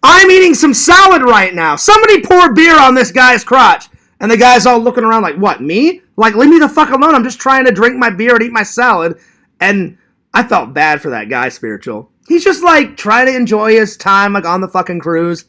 I'm eating some salad right now. Somebody pour beer on this guy's crotch. And the guy's all looking around like, what, me? Like, leave me the fuck alone. I'm just trying to drink my beer and eat my salad. And I felt bad for that guy, Spiritual. He's just like trying to enjoy his time like on the fucking cruise.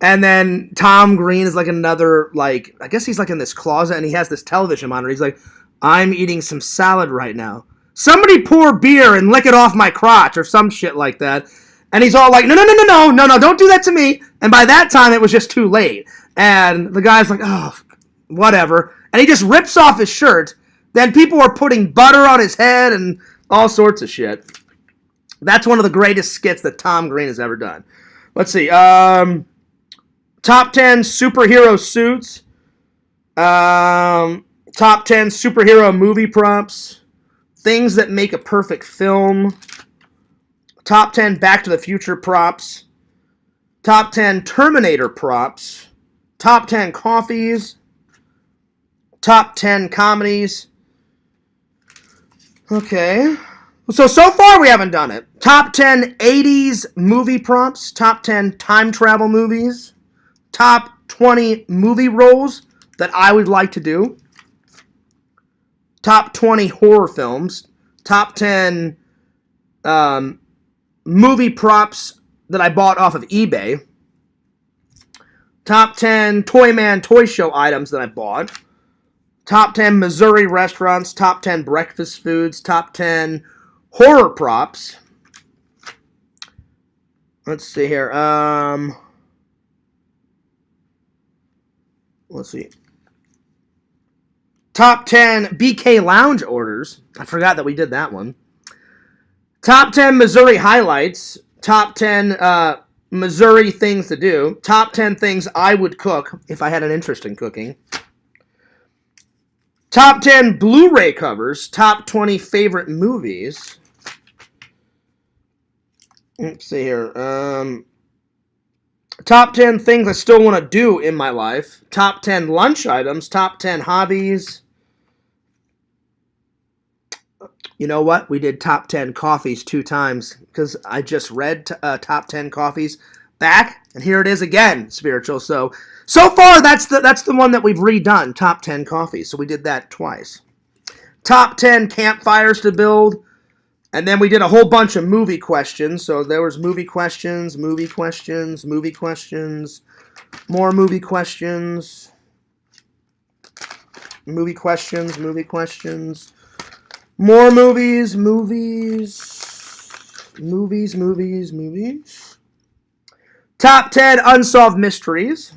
And then Tom Green is like another, like, I guess he's like in this closet and he has this television monitor. He's like, I'm eating some salad right now. Somebody pour beer and lick it off my crotch or some shit like that. And he's all like, no, don't do that to me. And by that time, it was just too late. And the guy's like, oh, whatever, and he just rips off his shirt. Then people are putting butter on his head and all sorts of shit. That's one of the greatest skits that Tom Green has ever done. Let's see. Top 10 superhero suits. Top 10 superhero movie props. Things that make a perfect film. Top 10 Back to the Future props. Top 10 Terminator props. Top 10 coffees. Top 10 comedies. Okay. So far we haven't done it. Top 10 80s movie prompts. Top 10 time travel movies. Top 20 movie roles that I would like to do. Top 20 horror films. Top 10 movie props that I bought off of eBay. Top 10 Toyman Toy Show items that I bought. Top 10 Missouri restaurants. Top 10 breakfast foods. Top 10 horror props. Let's see here. Let's see. Top 10 BK Lounge orders. I forgot that we did that one. Top 10 Missouri highlights. Top 10 Missouri things to do. Top 10 things I would cook if I had an interest in cooking. Top 10 Blu-ray covers. Top 20 favorite movies. Let's see here. Top 10 things I still want to do in my life. Top 10 lunch items. Top 10 hobbies. You know what? We did top 10 coffees 2 times because I just read top 10 coffees back, and here it is again, Spiritual. So far, that's the one that we've redone, top 10 coffees. So we did that twice. Top 10 campfires to build, and then we did a whole bunch of movie questions. So there was movie questions, movie questions, movie questions, more movie questions, movie questions, movie questions. More movies. Top 10 unsolved mysteries.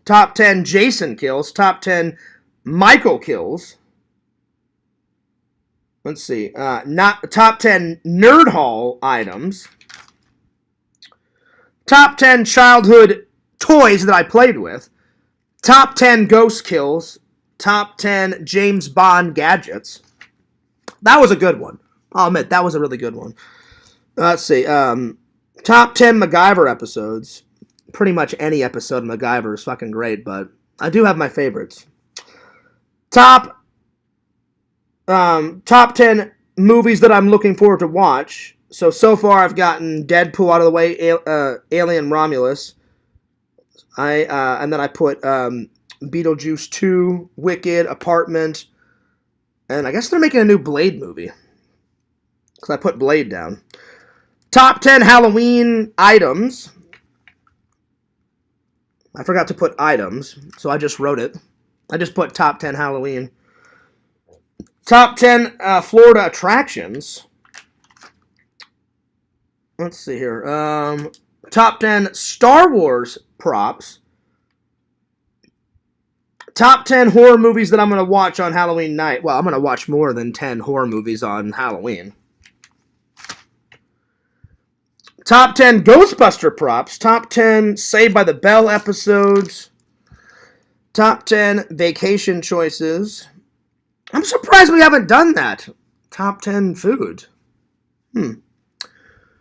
Top 10 Jason kills. Top 10 Michael kills. Let's see. Top 10 Nerd Hall items. Top 10 childhood toys that I played with. Top 10 ghost kills. Top 10 James Bond gadgets. That was a good one. I'll admit, that was a really good one. Let's see. Top 10 MacGyver episodes. Pretty much any episode of MacGyver is fucking great, but I do have my favorites. Top 10 movies that I'm looking forward to watch. So far I've gotten Deadpool out of the way, Alien Romulus. And then I put Beetlejuice 2, Wicked, Apartment, and I guess they're making a new Blade movie. Because I put Blade down. Top 10 Halloween items. I forgot to put items, so I just wrote it. I just put top 10 Halloween. Top 10 Florida attractions. Let's see here. Top 10 Star Wars props. Top 10 horror movies that I'm going to watch on Halloween night. Well, I'm going to watch more than 10 horror movies on Halloween. Top 10 Ghostbuster props. Top 10 Saved by the Bell episodes. Top 10 vacation choices. I'm surprised we haven't done that. Top 10 food.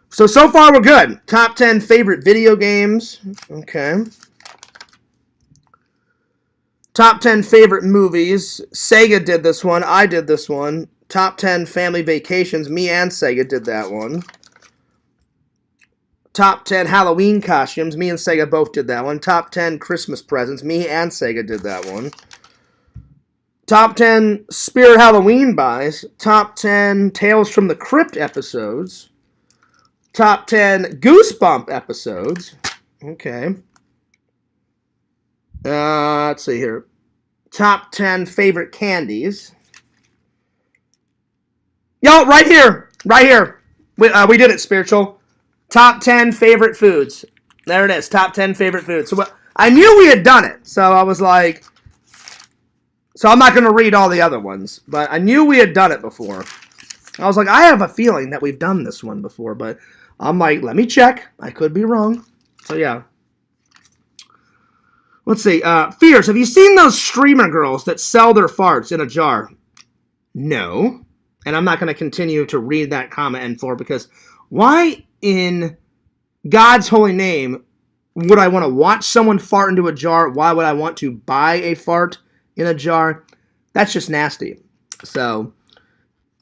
So far we're good. Top 10 favorite video games. Okay. Top 10 favorite movies. Sega did this one. I did this one. Top 10 family vacations. Me and Sega did that one. Top 10 Halloween costumes. Me and Sega both did that one. Top 10 Christmas presents. Me and Sega did that one. Top 10 Spirit Halloween buys. Top 10 Tales from the Crypt episodes. Top 10 Goosebump episodes. Okay. Let's see here. Top 10 favorite candies. Yo, right here. Right here. We did it, Spiritual. Top 10 favorite foods. There it is. Top 10 favorite foods. So I knew we had done it. So I was like, So I'm not going to read all the other ones, but I knew we had done it before. I was like, I have a feeling that we've done this one before, but I'm like, let me check. I could be wrong. So yeah. Let's see. Fierce, have you seen those streamer girls that sell their farts in a jar? No. And I'm not going to continue to read that comment and for because why in God's holy name would I want to watch someone fart into a jar? Why would I want to buy a fart in a jar? That's just nasty. So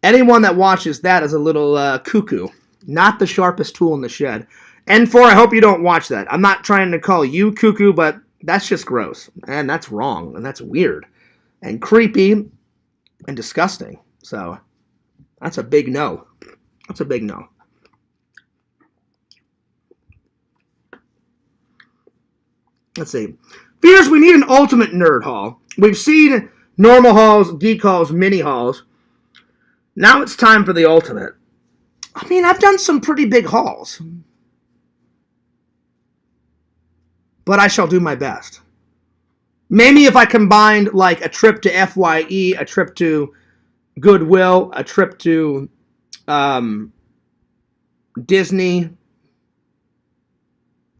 anyone that watches that is a little cuckoo. Not the sharpest tool in the shed. And I hope you don't watch that. I'm not trying to call you cuckoo, but that's just gross. And that's wrong. And that's weird. And creepy. And disgusting. So that's a big no. That's a big no. Let's see. Fears we need an ultimate nerd haul. We've seen normal hauls, geek hauls, mini hauls. Now it's time for the ultimate. I mean, I've done some pretty big hauls. But I shall do my best. Maybe if I combined like a trip to FYE, a trip to Goodwill, a trip to Disney.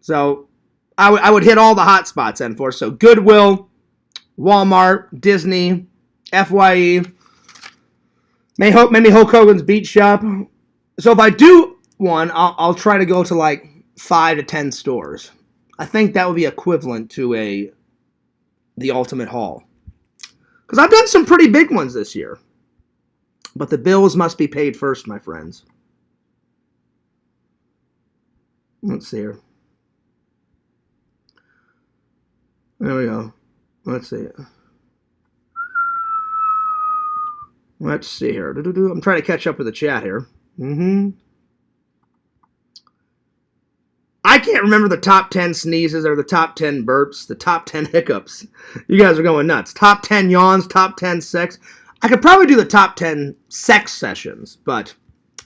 So I would hit all the hot spots then for. So Goodwill, Walmart, Disney, FYE, maybe Hulk Hogan's Beach Shop. So if I do one, I'll try to go to like 5 to 10 stores. I think that would be equivalent to the ultimate haul. Because I've done some pretty big ones this year. But the bills must be paid first, my friends. Let's see here. There we go. Let's see. Let's see here. I'm trying to catch up with the chat here. I can't remember the top 10 sneezes or the top 10 burps, the top 10 hiccups. You guys are going nuts. Top 10 yawns, top 10 sex. I could probably do the top 10 sex sessions, but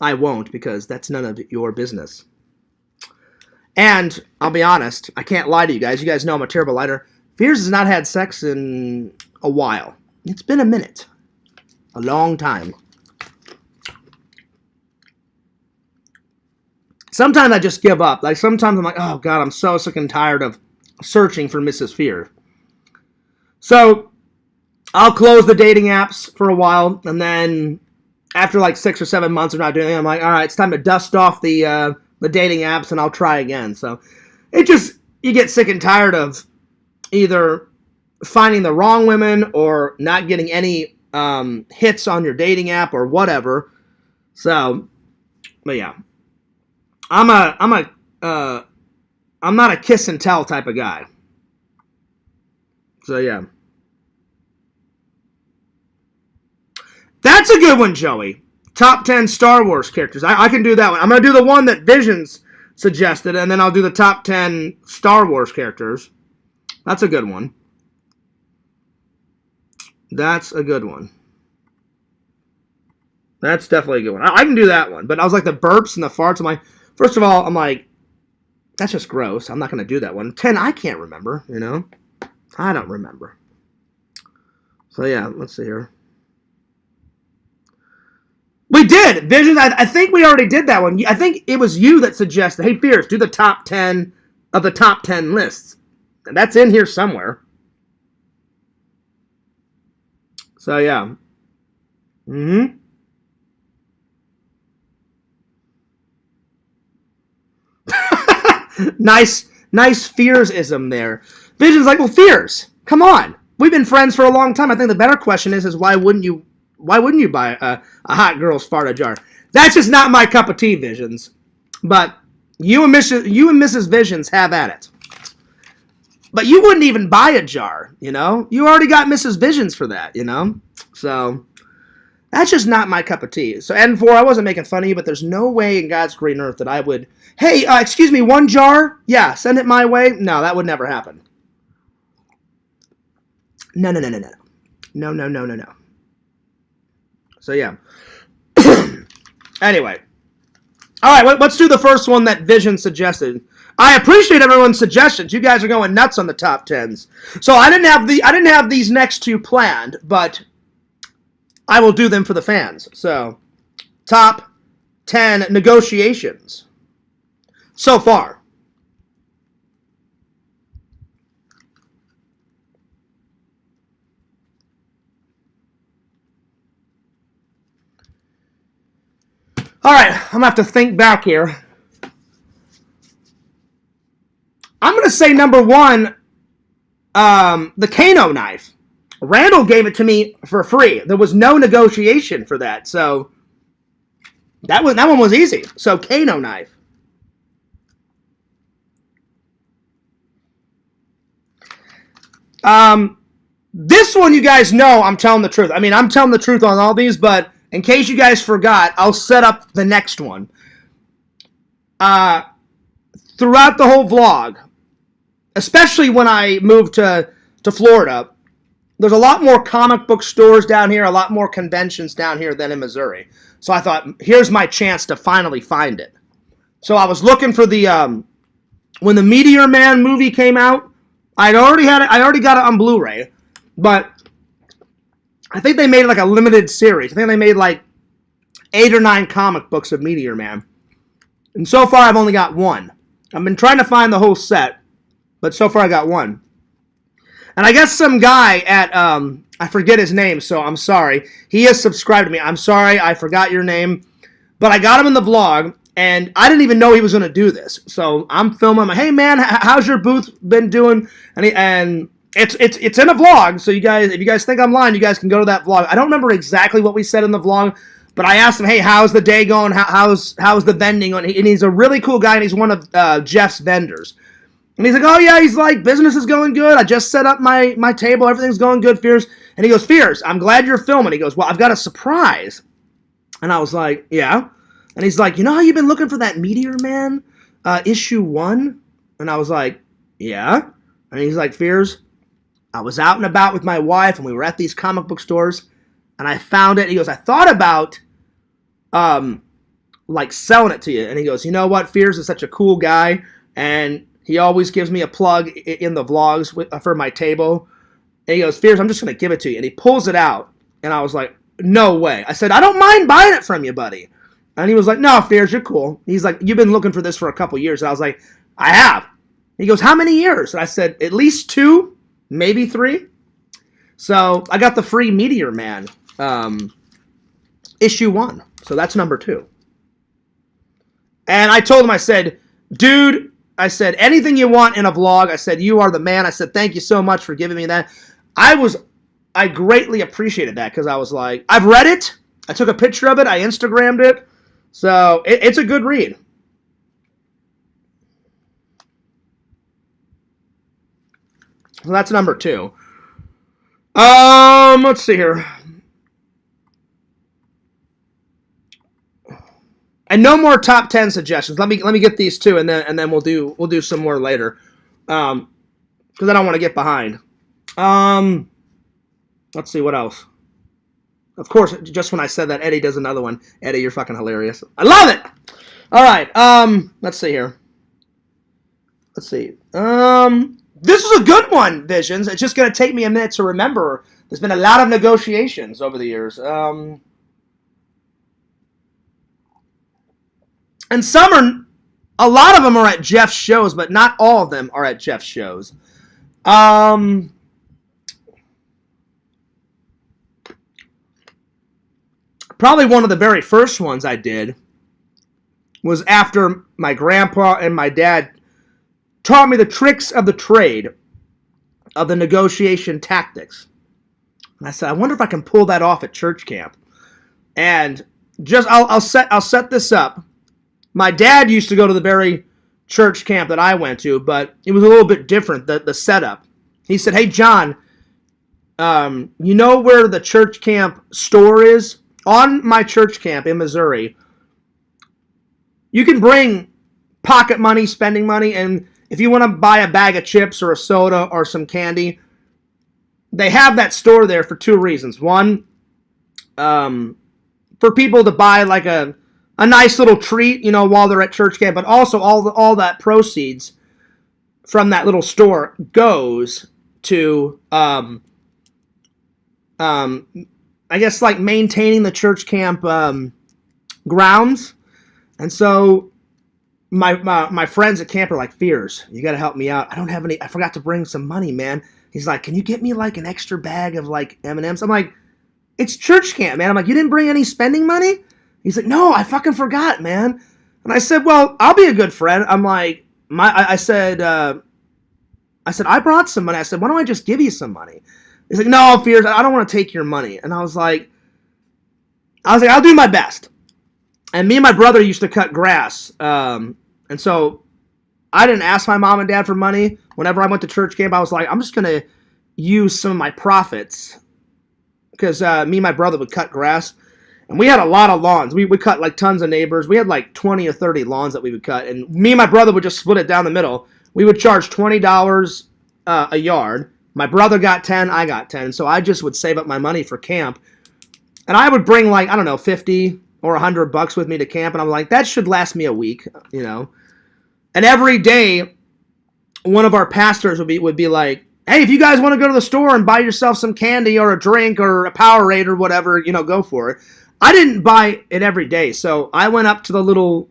I won't because that's none of your business. And I'll be honest, I can't lie to you guys. You guys know I'm a terrible liar. Fears has not had sex in a while. It's been a minute. A long time. Sometimes I just give up. Like sometimes I'm like, oh God, I'm so sick and tired of searching for Mrs. Fear. So I'll close the dating apps for a while, and then after like 6 or 7 months of not doing it, I'm like, all right, it's time to dust off the dating apps, and I'll try again. So you get sick and tired of either finding the wrong women or not getting any hits on your dating app or whatever. So, but yeah, I'm not a kiss and tell type of guy. So yeah. That's a good one, Joey. Top 10 Star Wars characters. I can do that one. I'm going to do the one that Visions suggested, and then I'll do the top 10 Star Wars characters. That's a good one. That's a good one. That's definitely a good one. I can do that one. But I was like, the burps and the farts. I'm like, first of all, I'm like, that's just gross. I'm not going to do that one. 10, I can't remember, you know? I don't remember. So yeah, let's see here. We did! Visions, I think we already did that one. I think it was you that suggested, hey, Fierce, do the top 10 of the top 10 lists. And that's in here somewhere. So, yeah. Nice Fears-ism there. Vision's like, well, Fears, come on. We've been friends for a long time. I think the better question is why wouldn't you buy a hot girl's fart jar? That's just not my cup of tea, Visions. But you and Mrs. Visions have at it. But you wouldn't even buy a jar, you know? You already got Mrs. Visions for that, you know? So, that's just not my cup of tea. So, N4, I wasn't making fun of you, but there's no way in God's green earth that I would, hey, excuse me, 1 jar? Yeah, send it my way? No, that would never happen. No. No. So, yeah. Anyway. All right, let's do the first one that Vision suggested. I appreciate everyone's suggestions. You guys are going nuts on the top 10s. So I didn't have these next two planned, but I will do them for the fans. So, top 10 negotiations so far. All right, I'm going to have to think back here. I'm going to say number one, the Kano knife. Randall gave it to me for free. There was no negotiation for that, so that one was easy. So Kano knife. This one, you guys know I'm telling the truth. I mean, I'm telling the truth on all these, but in case you guys forgot, I'll set up the next one. Throughout the whole vlog, especially when I moved to Florida, there's a lot more comic book stores down here, a lot more conventions down here than in Missouri. So I thought, here's my chance to finally find it. So I was looking for the when the Meteor Man movie came out. I already got it on Blu-ray, but I think they made like a limited series. I think they made like 8 or 9 comic books of Meteor Man. And so far I've only got one. I've been trying to find the whole set, but so far I got one. And I guess some guy at, I forget his name, so I'm sorry. He has subscribed to me. I'm sorry, I forgot your name. But I got him in the vlog, and I didn't even know he was going to do this. So I'm filming. I'm like, hey, man, how's your booth been doing? And it's in a vlog, so you guys, if you guys think I'm lying, you guys can go to that vlog. I don't remember exactly what we said in the vlog, but I asked him, hey, how's the day going? How's the vending going? And he's a really cool guy, and he's one of Jeff's vendors. And he's like, oh, yeah, he's like, business is going good. I just set up my table. Everything's going good, Fierce. And he goes, Fierce, I'm glad you're filming. He goes, well, I've got a surprise. And I was like, yeah. And he's like, you know how you've been looking for that Meteor Man issue 1? And I was like, yeah. And he's like, Fierce, I was out and about with my wife, and we were at these comic book stores, and I found it. He goes, I thought about like selling it to you. And he goes, you know what? Fierce is such a cool guy, and he always gives me a plug in the vlogs for my table. And he goes, Fierce, I'm just going to give it to you. And he pulls it out. And I was like, no way. I said, I don't mind buying it from you, buddy. And he was like, no, Fierce, you're cool. He's like, you've been looking for this for a couple years. And I was like, I have. He goes, how many years? And I said, at least 2, maybe 3. So I got the free Meteor Man issue 1. So that's number 2. And I told him, I said, dude, I said, anything you want in a vlog. I said, you are the man. I said, thank you so much for giving me that. I greatly appreciated that, because I was like, I've read it. I took a picture of it. I Instagrammed it. So it's a good read. So that's number 2. Let's see here. And no more top 10 suggestions. Let me get these 2, and then we'll do some more later, because I don't want to get behind. Let's see what else. Of course, just when I said that, Eddie does another one. Eddie, you're fucking hilarious. I love it. All right. Let's see here. Let's see. This is a good one, Visions. It's just gonna take me a minute to remember. There's been a lot of negotiations over the years. And a lot of them are at Jeff's shows, but not all of them are at Jeff's shows. Probably one of the very first ones I did was after my grandpa and my dad taught me the tricks of the trade, of the negotiation tactics. And I said, I wonder if I can pull that off at church camp. And just I'll set this up. My dad used to go to the very church camp that I went to, but it was a little bit different, the setup. He said, hey, John, you know where the church camp store is? On my church camp in Missouri, you can bring pocket money, spending money, and if you want to buy a bag of chips or a soda or some candy, they have that store there for 2 reasons. One, for people to buy like a a nice little treat, while they're at church camp. But also all that proceeds from that little store goes to I guess like maintaining the church camp grounds. And so my friends at camp are like, Fears, you got to help me out. I don't have any. I forgot to bring some money, man. He's like, can you get me like an extra bag of like M&Ms? I'm like, it's church camp, man. I'm like, you didn't bring any spending money? He's like, no, I fucking forgot, man. And I said, well, I'll be a good friend. I'm like, I said, I brought some money. I said, why don't I just give you some money? He's like, no, Fears, I don't want to take your money. And I was like, I'll do my best. And me and my brother used to cut grass. And so I didn't ask my mom and dad for money. Whenever I went to church camp, I was like, I'm just going to use some of my profits. Because me and my brother would cut grass. And we had a lot of lawns. We would cut like tons of neighbors. We had like 20 or 30 lawns that we would cut. And me and my brother would just split it down the middle. We would charge $20 a yard. My brother got 10, I got 10. So I just would save up my money for camp. And I would bring like, I don't know, 50 or $100 with me to camp. And I'm like, that should last me a week, And every day, one of our pastors would be like, hey, if you guys want to go to the store and buy yourself some candy or a drink or a Powerade or whatever, go for it. I didn't buy it every day. So I went up to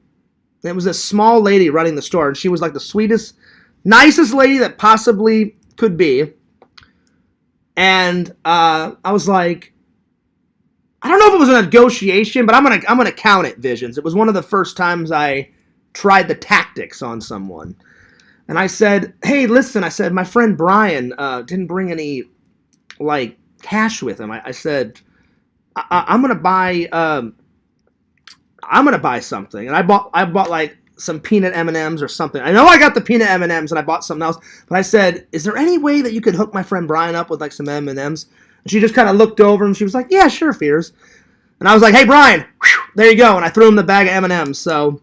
it was a small lady running the store. And she was like the sweetest, nicest lady that possibly could be. And I was like, I don't know if it was a negotiation, but I'm gonna count it, Visions. It was one of the first times I tried the tactics on someone. And I said, hey, listen, I said, my friend Brian didn't bring any, like, cash with him. I said, I'm gonna buy something. And I bought like some peanut M&Ms or something. I know I got the peanut M&Ms and I bought something else. But I said, is there any way that you could hook my friend Brian up with like some M&Ms? And she just kind of looked over and she was like, yeah, sure, Fears. And I was like, hey, Brian, whew, there you go. And I threw him the bag of M&Ms. So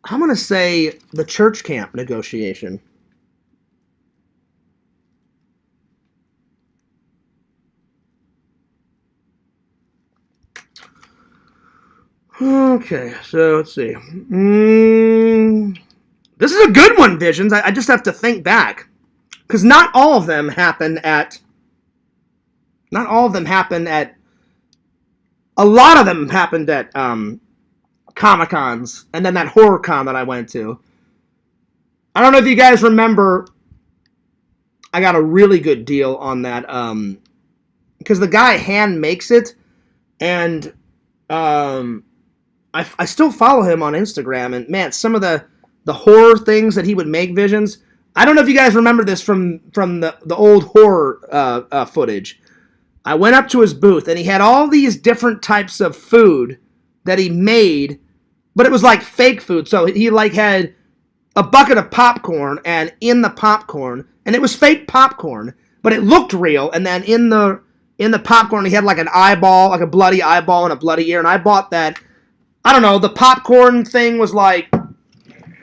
I'm going to say the church camp negotiation. Okay, so let's see. This is a good one, Visions. I just have to think back. Because not all of them happen at... A lot of them happened at Comic-Cons. And then that horror con that I went to. I don't know if you guys remember... I got a really good deal on that. Because the guy hand makes it. And... I still follow him on Instagram, and man, some of the horror things that he would make, Visions. I don't know if you guys remember this from the old horror footage. I went up to his booth, and he had all these different types of food that he made, but it was like fake food. So he like had a bucket of popcorn, and in the popcorn, and it was fake popcorn, but it looked real. And then in the popcorn, he had like an eyeball, like a bloody eyeball and a bloody ear. And I bought that. I don't know, the popcorn thing was like,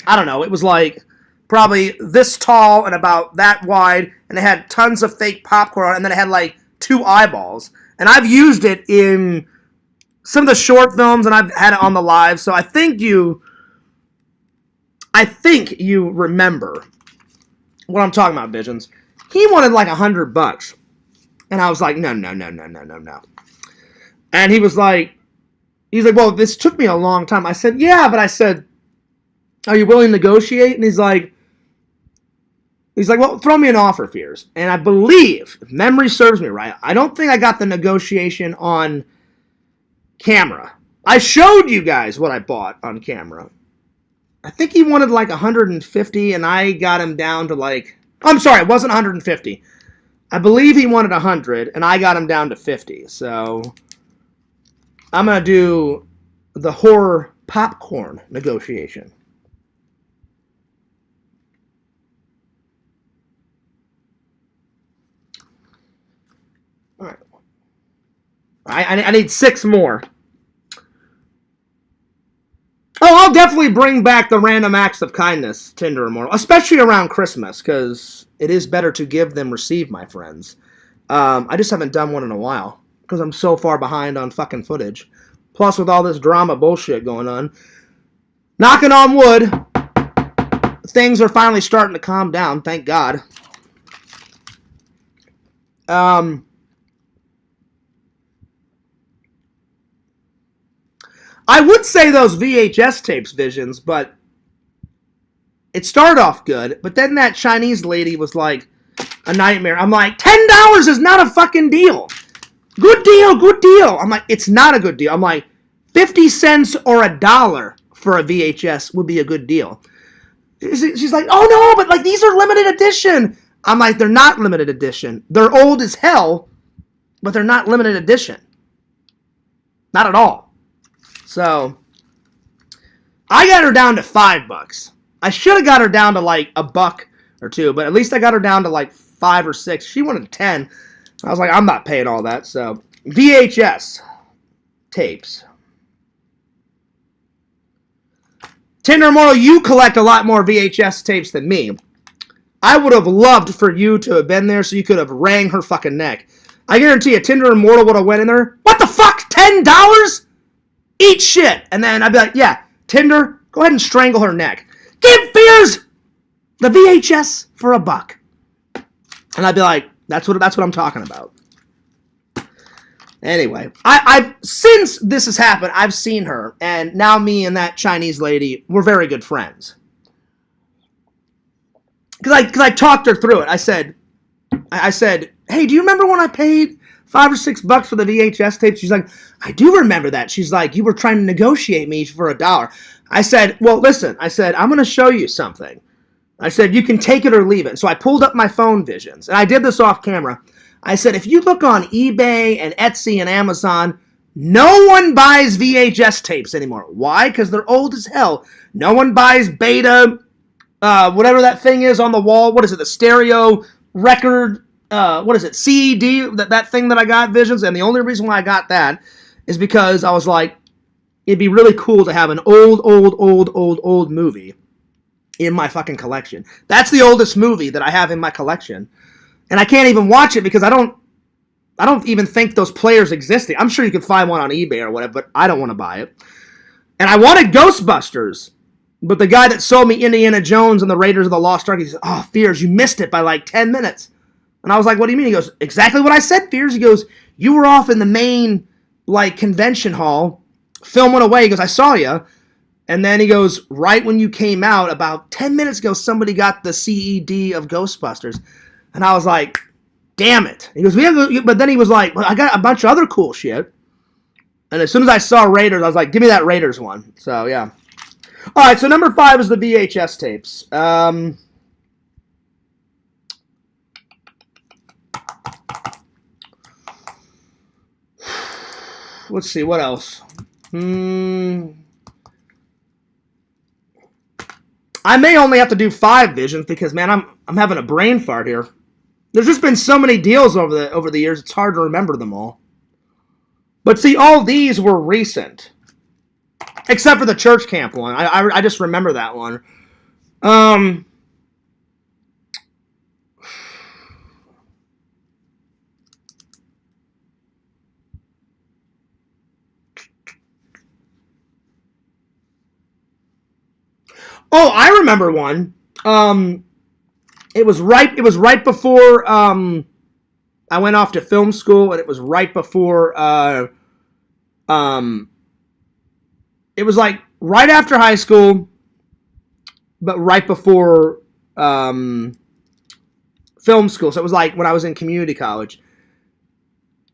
I don't know, it was like probably this tall and about that wide, and it had tons of fake popcorn, and then it had like 2 eyeballs. And I've used it in some of the short films, and I've had it on the live, so I think you remember what I'm talking about, Visions. He wanted like $100. And I was like, no. And he's like, well, this took me a long time. I said, yeah, but I said, are you willing to negotiate? And he's like, well, throw me an offer, Fears. And I believe, if memory serves me right, I don't think I got the negotiation on camera. I showed you guys what I bought on camera. I think he wanted like 150, and I got him down to like, I'm sorry, it wasn't 150. I believe he wanted 100, and I got him down to 50. So I'm going to do the horror popcorn negotiation. All right. I need 6 more. Oh, I'll definitely bring back the random acts of kindness, Tinder Immortal, especially around Christmas, because it is better to give than receive, my friends. I just haven't done one in a while, because I'm so far behind on fucking footage. Plus, with all this drama bullshit going on, knocking on wood, things are finally starting to calm down, thank God. I would say those VHS tapes, Visions, but it started off good, but then that Chinese lady was like a nightmare. I'm like, $10 is not a fucking deal. Good deal, good deal. I'm like, it's not a good deal. I'm like, 50 cents or $1 for a VHS would be a good deal. She's like, oh no, but like these are limited edition. I'm like, they're not limited edition. They're old as hell, but they're not limited edition. Not at all. So, I got her down to $5. I should have got her down to like $1 or $2, but at least I got her down to like 5 or 6. She wanted 10. I was like, I'm not paying all that. So, VHS tapes. Tinder Immortal, you collect a lot more VHS tapes than me. I would have loved for you to have been there so you could have rang her fucking neck. I guarantee you, Tinder Immortal would have went in there. What the fuck? $10? Eat shit. And then I'd be like, yeah, Tinder, go ahead and strangle her neck. Give Fears the VHS for $1. And I'd be like, that's what I'm talking about. Anyway, I've since this has happened, I've seen her, and now me and that Chinese lady, we're very good friends. Because I talked her through it. I said, hey, do you remember when I paid $5 or $6 for the VHS tape? She's like, I do remember that. She's like, you were trying to negotiate me for $1. I said, well, listen. I said, I'm going to show you something. I said, you can take it or leave it. So I pulled up my phone, Visions, and I did this off camera. I said, if you look on eBay and Etsy and Amazon, no one buys VHS tapes anymore. Why? Because they're old as hell. No one buys Beta, whatever that thing is on the wall. What is it? The stereo record, what is it? CED, that thing that I got, Visions. And the only reason why I got that is because I was like, it'd be really cool to have an old movie in my fucking collection. That's the oldest movie that I have in my collection. And I can't even watch it because I don't even think those players existed. I'm sure you could find one on eBay or whatever, but I don't want to buy it. And I wanted Ghostbusters, but the guy that sold me Indiana Jones and the Raiders of the Lost Ark, he said, oh, Fears, you missed it by like 10 minutes. And I was like, what do you mean? He goes, exactly what I said, Fears. He goes, you were off in the main like convention hall filming away. He goes, I saw you. And then he goes, right when you came out, about 10 minutes ago, somebody got the CED of Ghostbusters. And I was like, damn it. He goes, but then he was like, well, I got a bunch of other cool shit. And as soon as I saw Raiders, I was like, give me that Raiders one. So, yeah. All right, so number 5 is the VHS tapes. Let's see, what else? I may only have to do 5 Visions because, man, I'm having a brain fart here. There's just been so many deals over the years, it's hard to remember them all. But see, all these were recent. Except for the church camp one. I just remember that one. Oh, I remember one. It was right before I went off to film school, and it was right before it was like right after high school, but right before film school. So it was like when I was in community college.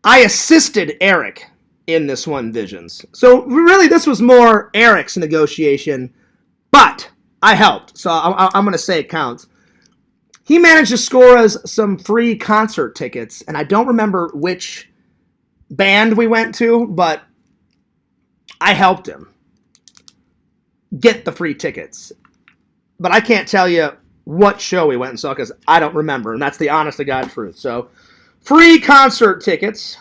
I assisted Eric in this one, Visions. So really, this was more Eric's negotiation, but I helped. So I'm going to say it counts. He managed to score us some free concert tickets, and I don't remember which band we went to, but I helped him get the free tickets. But I can't tell you what show we went and saw because I don't remember, and that's the honest to God truth. So, free concert tickets.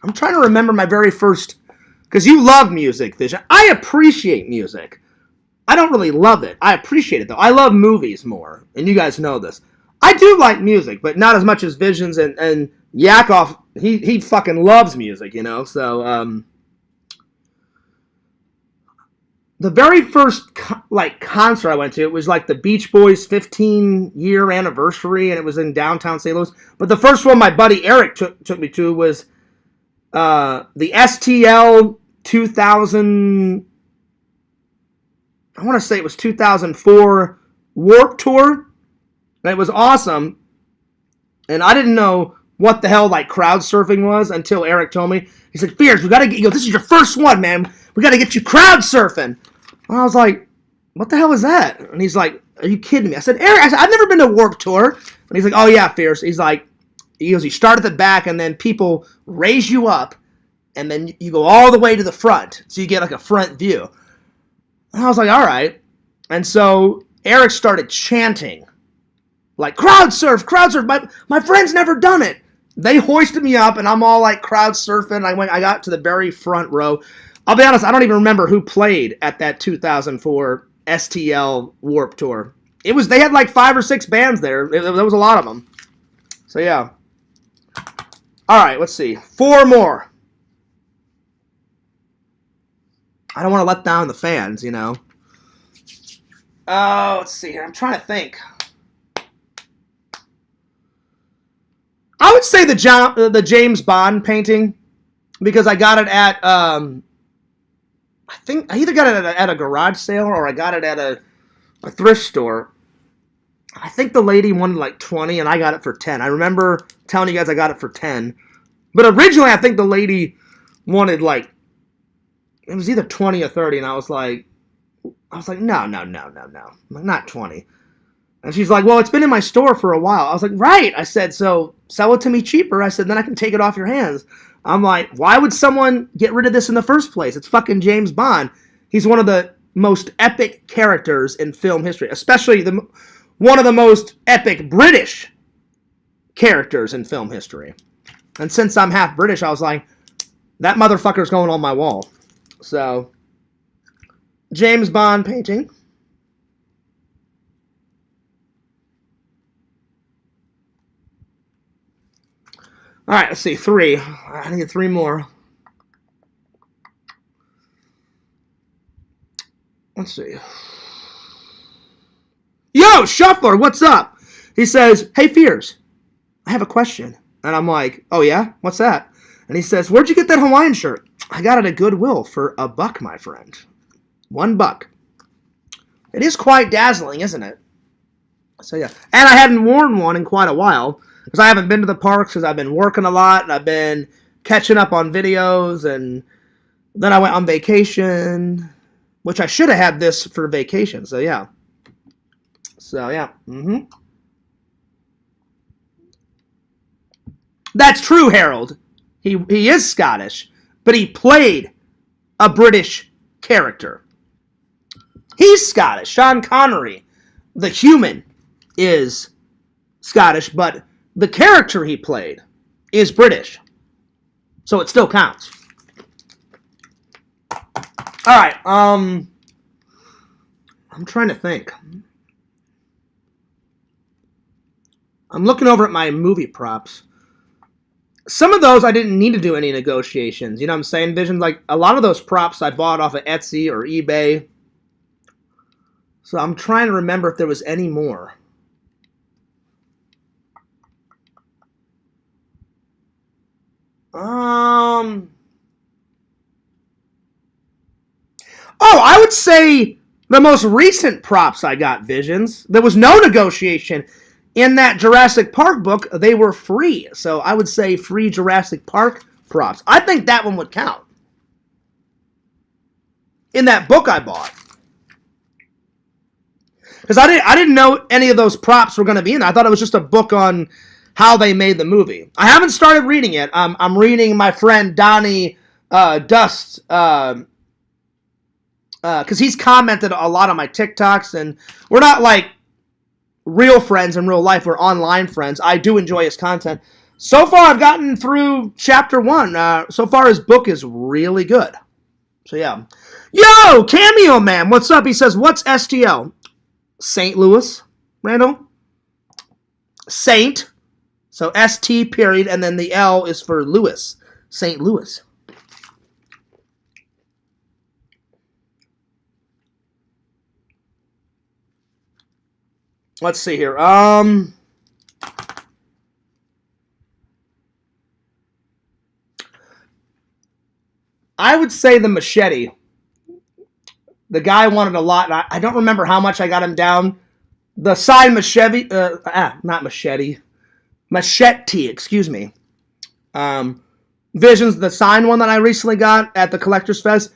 I'm trying to remember my very first, because you love music, Vision. I appreciate music. I don't really love it. I appreciate it, though. I love movies more, and you guys know this. I do like music, but not as much as Visions and Yakov. He fucking loves music, you know? So, the very first concert I went to, it was like the Beach Boys 15-year anniversary, and it was in downtown St. Louis. But the first one my buddy Eric took me to was the STL 2000. I want to say it was 2004 Warped Tour. And it was awesome. And I didn't know what the hell like crowd surfing was until Eric told me. He's like, Fears, we gotta get you. This is your first one, man. We gotta get you crowd surfing. And I was like, what the hell is that? And he's like, are you kidding me? I said, Eric, I've never been to Warped Tour. And he's like, oh yeah, Fierce. He's like, you start at the back and then people raise you up and then you go all the way to the front. So you get like a front view. And I was like, all right. And so Eric started chanting, like, crowd surf. My friend's never done it. They hoisted me up and I'm all like crowd surfing. I got to the very front row. I'll be honest, I don't even remember who played at that 2004 STL Warped Tour. They had like 5 or 6 bands there. There was a lot of them. So yeah. All right, let's see. 4 more. I don't want to let down the fans, you know. Oh, let's see here. I'm trying to think. I would say the James Bond painting, because I got it at I think I either got it at a garage sale or I got it at a thrift store. I think the lady wanted like 20 and I got it for 10. I remember telling you guys I got it for 10. But originally I think the lady wanted like, it was either 20 or 30, and I was like, no. I'm like, not 20. And she's like, well, it's been in my store for a while. I was like, right. I said, so sell it to me cheaper. I said, then I can take it off your hands. I'm like, why would someone get rid of this in the first place? It's fucking James Bond. He's one of the most epic characters in film history, especially one of the most epic British characters in film history. And since I'm half British, I was like, that motherfucker's going on my wall. So, James Bond painting. All right, let's see. 3. I need 3 more. Let's see. Yo, Shuffler, what's up? He says, hey, Fears, I have a question. And I'm like, oh, yeah? What's that? And he says, where'd you get that Hawaiian shirt? I got it at Goodwill for $1, my friend. $1. It is quite dazzling, isn't it? So, yeah. And I hadn't worn one in quite a while, because I haven't been to the parks because I've been working a lot, and I've been catching up on videos, and then I went on vacation, which I should have had this for vacation, so yeah. So, yeah. That's true, Harold. He is Scottish, but he played a British character. He's Scottish. Sean Connery, the human, is Scottish, but the character he played is British. So it still counts. All right. I'm trying to think. I'm looking over at my movie props. Some of those I didn't need to do any negotiations. You know what I'm saying? Vision, like a lot of those props I bought off of Etsy or eBay. So I'm trying to remember if there was any more. Oh, I would say the most recent props I got, Visions. There was no negotiation. In that Jurassic Park book, they were free. So I would say free Jurassic Park props. I think that one would count. In that book I bought. Because I didn't know any of those props were going to be in there. I thought it was just a book on how they made the movie. I haven't started reading it. I'm reading my friend Donnie Dust, because he's commented a lot on my TikToks, and we're not like real friends in real life. We're online friends. I do enjoy his content. So far, I've gotten through chapter 1. So far, his book is really good. So yeah. Yo, Cameo Man, what's up? He says, what's STL? St. Louis, Randall. Saint. So ST period, and then the L is for Louis. St. Louis. Let's see here. I would say the machete. The guy wanted a lot, and I don't remember how much I got him down. The signed machete, not machete. Machete, excuse me. Visions, the signed one that I recently got at the Collectors Fest.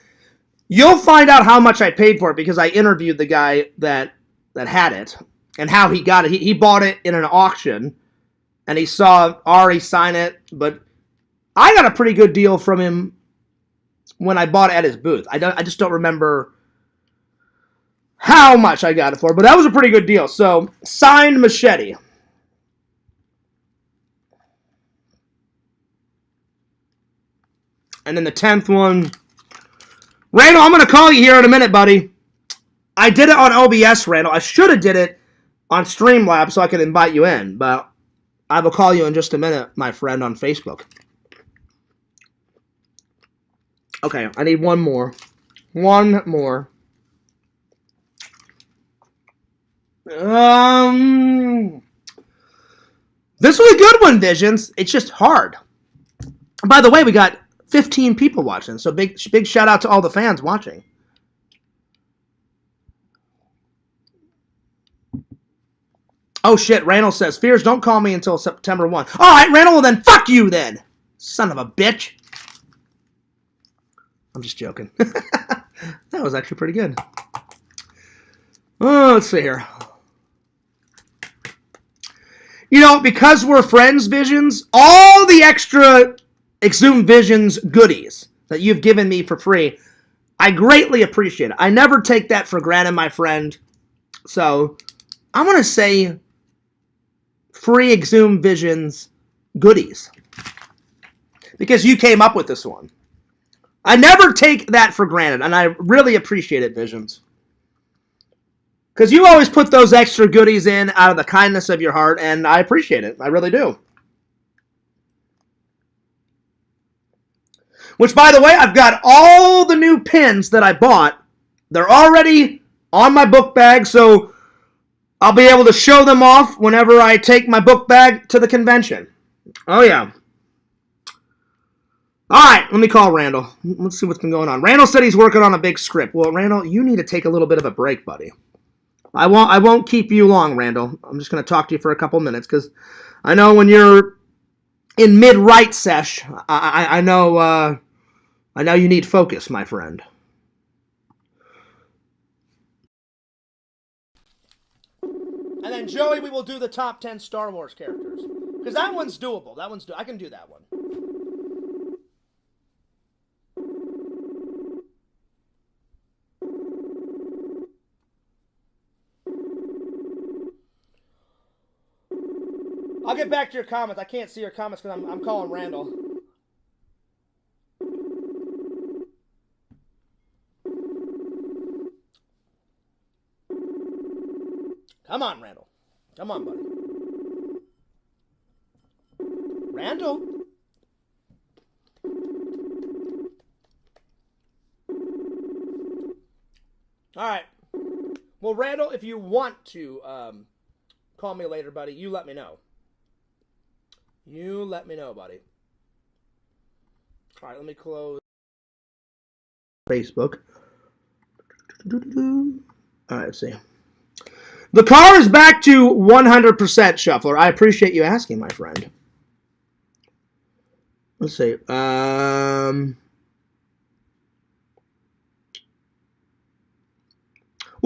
You'll find out how much I paid for it because I interviewed the guy that had it and how he got it. He bought it in an auction, and he saw Ari sign it, but I got a pretty good deal from him when I bought it at his booth. I just don't remember how much I got it for, but that was a pretty good deal. So, signed machete. And then the 10th one. Randall, I'm going to call you here in a minute, buddy. I did it on OBS, Randall. I should have did it on Streamlabs so I could invite you in, but I will call you in just a minute, my friend, on Facebook. Okay, I need one more. One more. This was a good one, Visions. It's just hard. By the way, we got 15 people watching, so big shout out to all the fans watching. Oh shit, Randall says, Fears, don't call me until September 1. Alright, Randall, well then, fuck you then! Son of a bitch. I'm just joking. That was actually pretty good. Oh, let's see here. You know, because we're friends, Visions, all the extra Exhumed Visions goodies that you've given me for free, I greatly appreciate it. I never take that for granted, my friend. So, I'm going to say free Exhumed Visions goodies. Because you came up with this one. I never take that for granted, and I really appreciate it, Visions. Because you always put those extra goodies in out of the kindness of your heart, and I appreciate it. I really do. Which, by the way, I've got all the new pins that I bought. They're already on my book bag, so I'll be able to show them off whenever I take my book bag to the convention. Oh, yeah. All right, let me call Randall. Let's see what's been going on. Randall said he's working on a big script. Well, Randall, you need to take a little bit of a break, buddy. I won't keep you long, Randall. I'm just going to talk to you for a couple minutes because I know when you're in mid-write sesh, I know you need focus, my friend. And then, Joey, we will do the top 10 Star Wars characters. Because that one's doable. I can do that one. I'll get back to your comments. I can't see your comments because I'm calling Randall. Come on, Randall. Come on, buddy. Randall? All right. Well, Randall, if you want to call me later, buddy, you let me know. You let me know, buddy. All right, let me close Facebook. All right, let's see. The car is back to 100%, Shuffler. I appreciate you asking, my friend. Let's see. Well,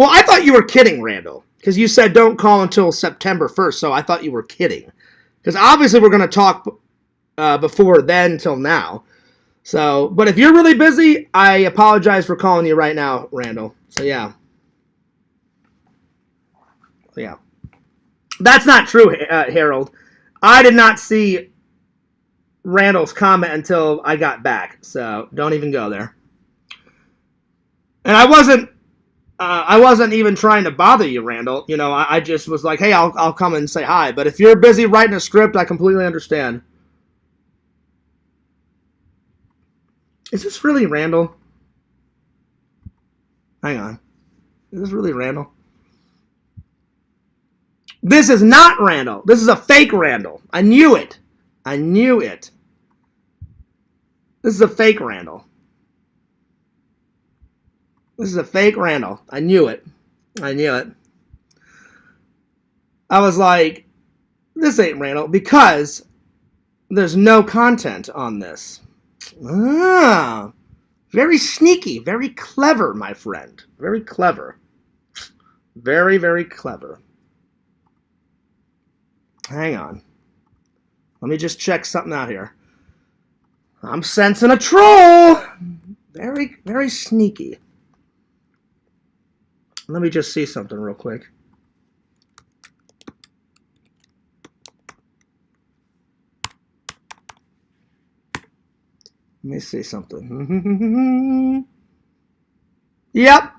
I thought you were kidding, Randall, because you said don't call until September 1st, so I thought you were kidding. Because obviously we're going to talk before then till now. So, but if you're really busy, I apologize for calling you right now, Randall. So, yeah. Yeah. That's not true, Harold. I did not see Randall's comment until I got back. So, don't even go there. And I wasn't even trying to bother you, Randall. You know, I just was like, hey, I'll come and say hi. But if you're busy writing a script, I completely understand. Is this really Randall? Hang on. Is this really Randall? This is not Randall. This is a fake Randall. I knew it. I knew it. This is a fake Randall. This is a fake Randall. I knew it. I knew it. I was like, this ain't Randall because there's no content on this. Ah, very sneaky, very clever, my friend. Very clever. Very, very clever. Hang on. Let me just check something out here. I'm sensing a troll. Very, very sneaky. Let me just see something real quick. Let me see something. Yep.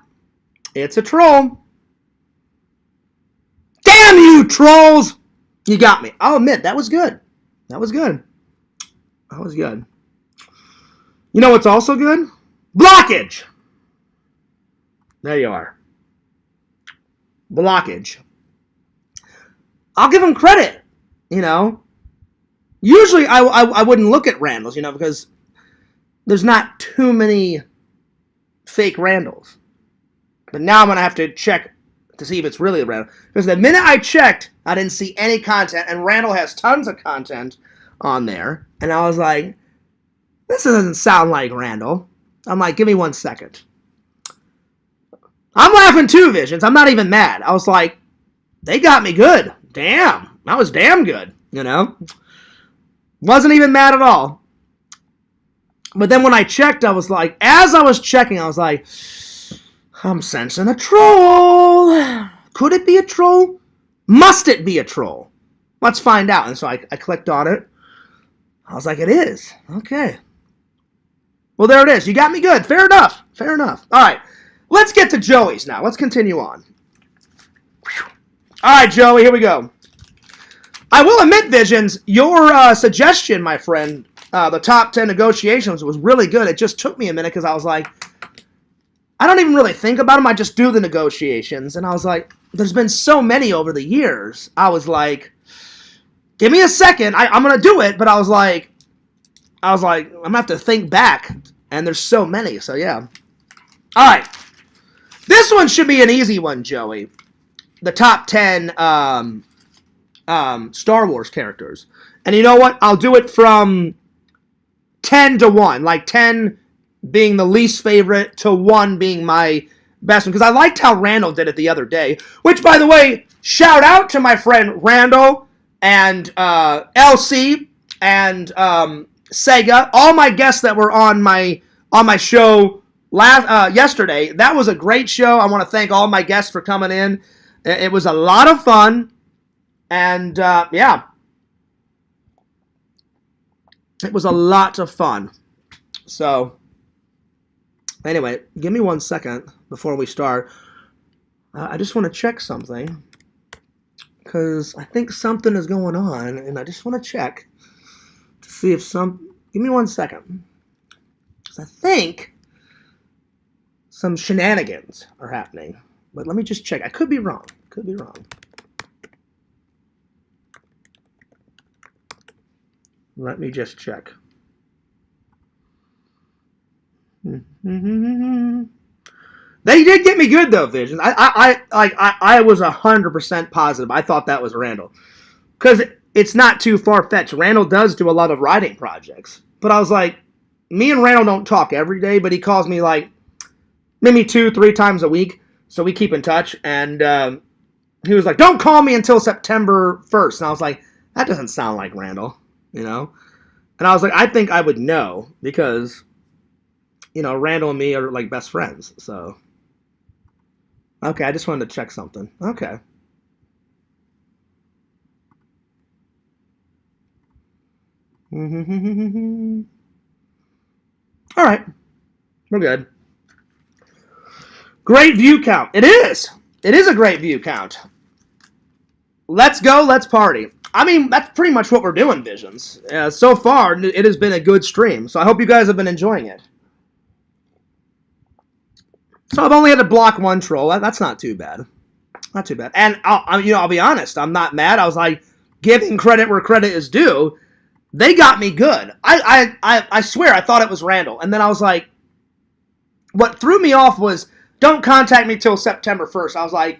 It's a troll. Damn you, trolls! You got me. I'll admit, that was good. That was good. That was good. You know what's also good? Blockage! There you are. Blockage. I'll give him credit, you know. Usually I wouldn't look at Randalls, you know, because there's not too many fake Randalls. But now I'm going to have to check to see if it's really a Randall. Because the minute I checked, I didn't see any content, and Randall has tons of content on there. And I was like, this doesn't sound like Randall. I'm like, give me 1 second. I'm laughing too, Visions. I'm not even mad. I was like, they got me good. Damn. That was damn good, you know? Wasn't even mad at all. But then when I checked, I was like, as I was checking, I was like, I'm sensing a troll. Could it be a troll? Must it be a troll? Let's find out. And so I clicked on it. I was like, it is. Okay. Well, there it is. You got me good. Fair enough. Fair enough. All right. Let's get to Joey's now. Let's continue on. All right, Joey, here we go. I will admit, Visions, your suggestion, my friend, the top 10 negotiations was really good. It just took me a minute because I was like, I don't even really think about them. I just do the negotiations. And I was like, there's been so many over the years. I was like, give me a second. I'm going to do it. But I was like, I'm going to have to think back. And there's so many. So, yeah. All right. This one should be an easy one, Joey. The top 10 Star Wars characters. And you know what? I'll do it from 10 to 1. Like 10 being the least favorite to 1 being my best one. Because I liked how Randall did it the other day. Which, by the way, shout out to my friend Randall and LC and Sega. All my guests that were on my show yesterday. That was a great show. I want to thank all my guests for coming in. It was a lot of fun. And, yeah. It was a lot of fun. So, anyway, give me 1 second before we start. I just want to check something. Because I think something is going on. And I just want to check to see if give me 1 second. Because I think some shenanigans are happening. But let me just check. I could be wrong. Could be wrong. Let me just check. They did get me good though, Visions. I was 100% positive. I thought that was Randall, because it's not too far fetched. Randall does do a lot of writing projects, but I was like, me and Randall don't talk every day, but he calls me like maybe 2-3 times a week, so we keep in touch. And he was like, "Don't call me until September 1st," and I was like, that doesn't sound like Randall, you know. And I was like, I think I would know because, you know, Randall and me are like best friends. So, okay, I just wanted to check something. Okay. All right, we're good. Great view count. It is. It is a great view count. Let's go. Let's party. I mean, that's pretty much what we're doing, Visions. So far, it has been a good stream. So I hope you guys have been enjoying it. So I've only had to block one troll. That's not too bad. Not too bad. And I'll be honest. I'm not mad. I was like, giving credit where credit is due. They got me good. I swear I thought it was Randall. And then I was like, what threw me off was, don't contact me till September 1st. I was like,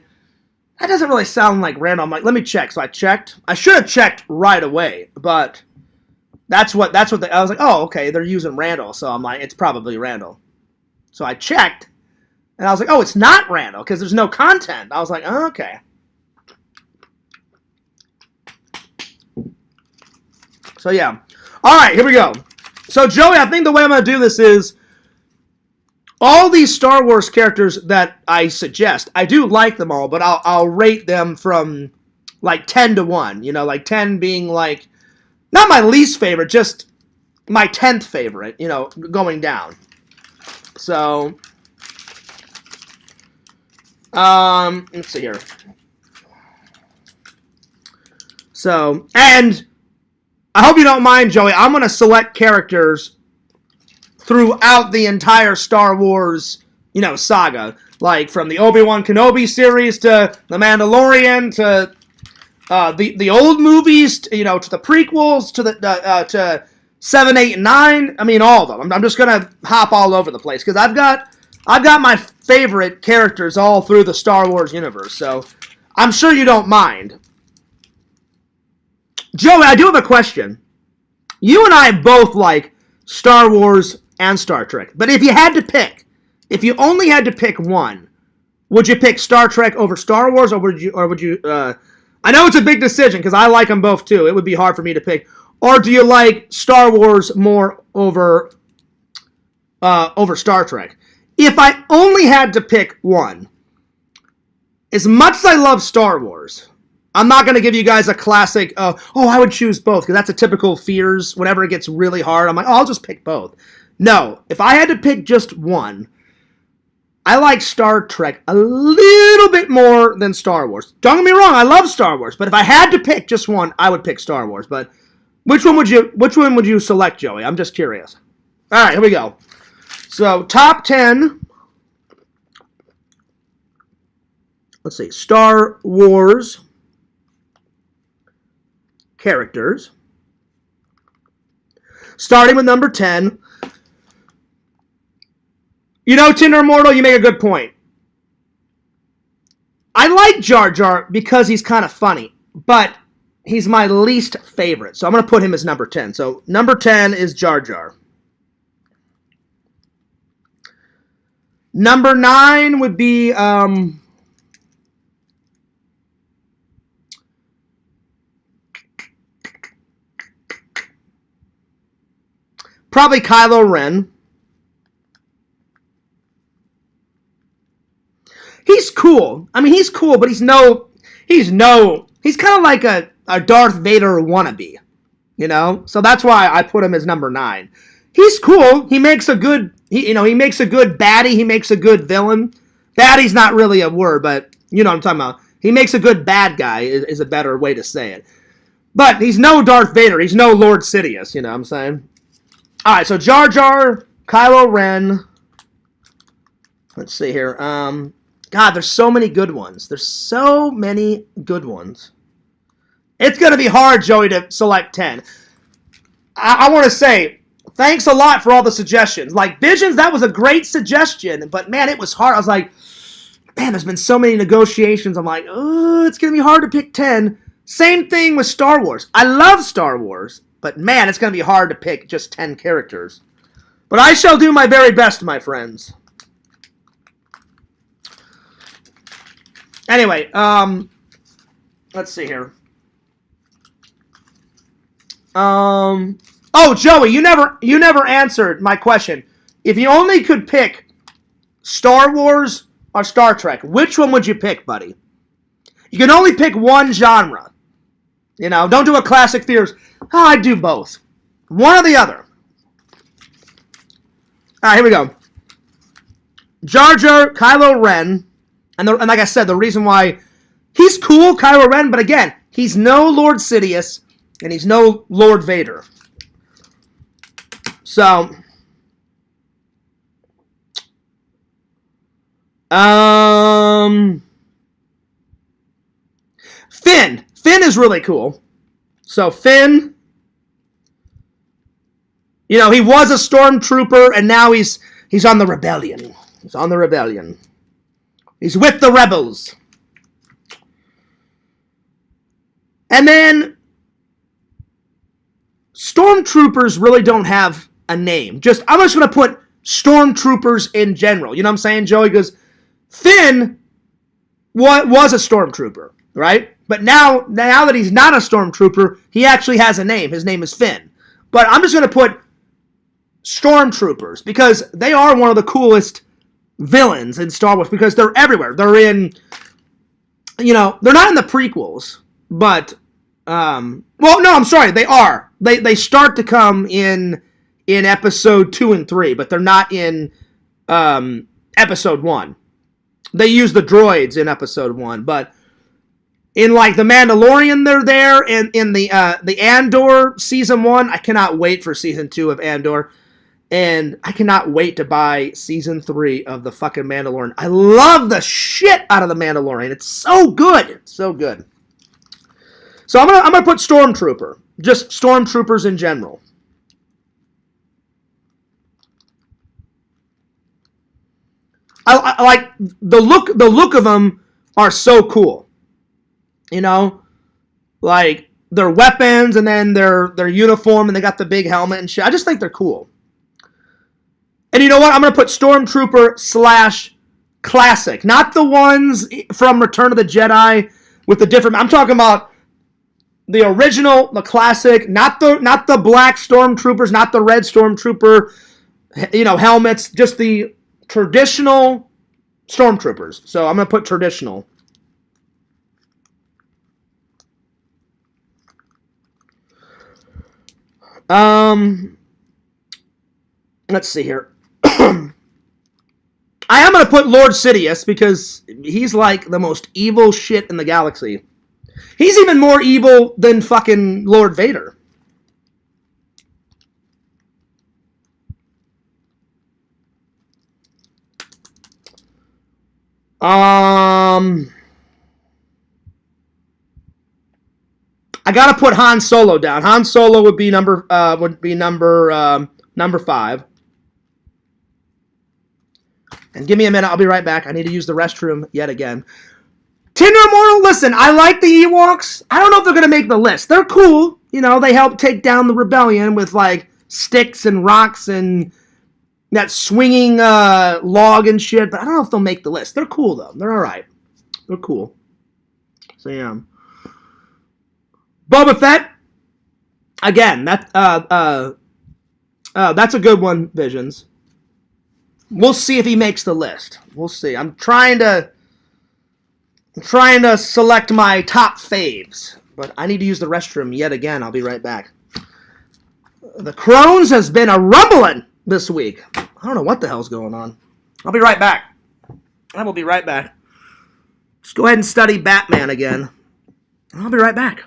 that doesn't really sound like Randall. I'm like, let me check. So I checked. I should have checked right away, but I was like, oh, okay, they're using Randall. So I'm like, it's probably Randall. So I checked, and I was like, oh, it's not Randall because there's no content. I was like, oh, okay. So yeah. All right, here we go. So Joey, I think the way I'm going to do this is all these Star Wars characters that I suggest, I do like them all, but I'll rate them from like 10 to 1. You know, like 10 being like, not my least favorite, just my 10th favorite, you know, going down. So, let's see here. So, and I hope you don't mind, Joey, I'm going to select characters throughout the entire Star Wars, you know, saga. Like, from the Obi-Wan Kenobi series to The Mandalorian to the old movies, to, you know, to the prequels, to to 7, 8, and 9. I mean, all of them. I'm just going to hop all over the place, because I've got my favorite characters all through the Star Wars universe, so I'm sure you don't mind. Joey, I do have a question. You and I both like Star Wars and Star Trek. But if you had to pick, if you only had to pick one, would you pick Star Trek over Star Wars, or would you I know it's a big decision because I like them both too. It would be hard for me to pick. Or do you like Star Wars more over Star Trek? If I only had to pick one, as much as I love Star Wars, I'm not going to give you guys a classic, I would choose both, because that's a typical fears. Whenever it gets really hard, I'm like, I'll just pick both. No, if I had to pick just one, I like Star Trek a little bit more than Star Wars. Don't get me wrong, I love Star Wars, but if I had to pick just one, I would pick Star Wars. But which one would you select, Joey? I'm just curious. All right, here we go. So, top 10. Let's see, Star Wars characters. Starting with number 10. You know, Tinder Immortal, you make a good point. I like Jar Jar because he's kind of funny, but he's my least favorite. So I'm going to put him as number 10. So number 10 is Jar Jar. Number 9 would be probably Kylo Ren. He's cool. I mean, he's cool, but he's kind of like a Darth Vader wannabe, you know? So that's why I put him as number 9. He's cool. He makes a good, he makes a good baddie. He makes a good villain. Baddie's not really a word, but you know what I'm talking about. He makes a good bad guy is a better way to say it. But he's no Darth Vader. He's no Lord Sidious, you know what I'm saying? All right, so Jar Jar, Kylo Ren. Let's see here. God, there's so many good ones. There's so many good ones. It's going to be hard, Joey, to select 10. I want to say, thanks a lot for all the suggestions. Like, Visions, that was a great suggestion, but, man, it was hard. I was like, man, there's been so many negotiations. I'm like, oh, it's going to be hard to pick 10. Same thing with Star Wars. I love Star Wars, but, man, it's going to be hard to pick just 10 characters. But I shall do my very best, my friends. Anyway, let's see here. Oh, Joey, you never answered my question. If you only could pick Star Wars or Star Trek, which one would you pick, buddy? You can only pick one genre. You know, don't do a classic fears. Oh, I'd do both. One or the other. All right, here we go. Jar Jar, Kylo Ren, and like I said, the reason why he's cool, Kylo Ren, but again, he's no Lord Sidious, and he's no Lord Vader. So, Finn. Finn is really cool. So Finn, you know, he was a stormtrooper, and now he's on the rebellion. He's on the rebellion. He's with the rebels. And then stormtroopers really don't have a name. I'm just going to put stormtroopers in general. You know what I'm saying, Joey? Because Finn was a stormtrooper, right? But now that he's not a stormtrooper, he actually has a name. His name is Finn. But I'm just going to put stormtroopers because they are one of the coolest villains in Star Wars because they're everywhere. They're in, you know, they're not in the prequels, but, well, no, I'm sorry, they are. They start to come in episode 2 and 3, but they're not in episode 1. They use the droids in episode 1, but in like the Mandalorian, they're there, and in the Andor season 1, I cannot wait for season 2 of Andor, and I cannot wait to buy season 3 of the fucking Mandalorian. I love the shit out of the Mandalorian. It's so good. It's so good. So I'm gonna put Stormtrooper, just Stormtroopers in general. I like the look of them are so cool. You know, like their weapons and then their uniform and they got the big helmet and shit. I just think they're cool. And you know what? I'm gonna put Stormtrooper / classic, not the ones from Return of the Jedi with the different. I'm talking about the original, the classic, not the black Stormtroopers, not the red Stormtrooper, you know, helmets, just the traditional Stormtroopers. So I'm going to put traditional. Let's see here. I am going to put Lord Sidious because he's like the most evil shit in the galaxy. He's even more evil than fucking Lord Vader. I gotta put Han Solo down. Han Solo would be number 5. And give me a minute, I'll be right back. I need to use the restroom yet again. Tinder Immortal, listen, I like the Ewoks. I don't know if they're gonna make the list. They're cool. You know, they help take down the rebellion with like sticks and rocks and that swinging log and shit, but I don't know if they'll make the list. They're cool though. They're alright. They're cool. So yeah. Boba Fett. Again, that's a good one, Visions. We'll see if he makes the list. We'll see. I'm trying to select my top faves, but I need to use the restroom yet again. I'll be right back. The Crohn's has been a rumbling this week. I don't know what the hell's going on. I'll be right back. I will be right back. Let's go ahead and study Batman again. I'll be right back.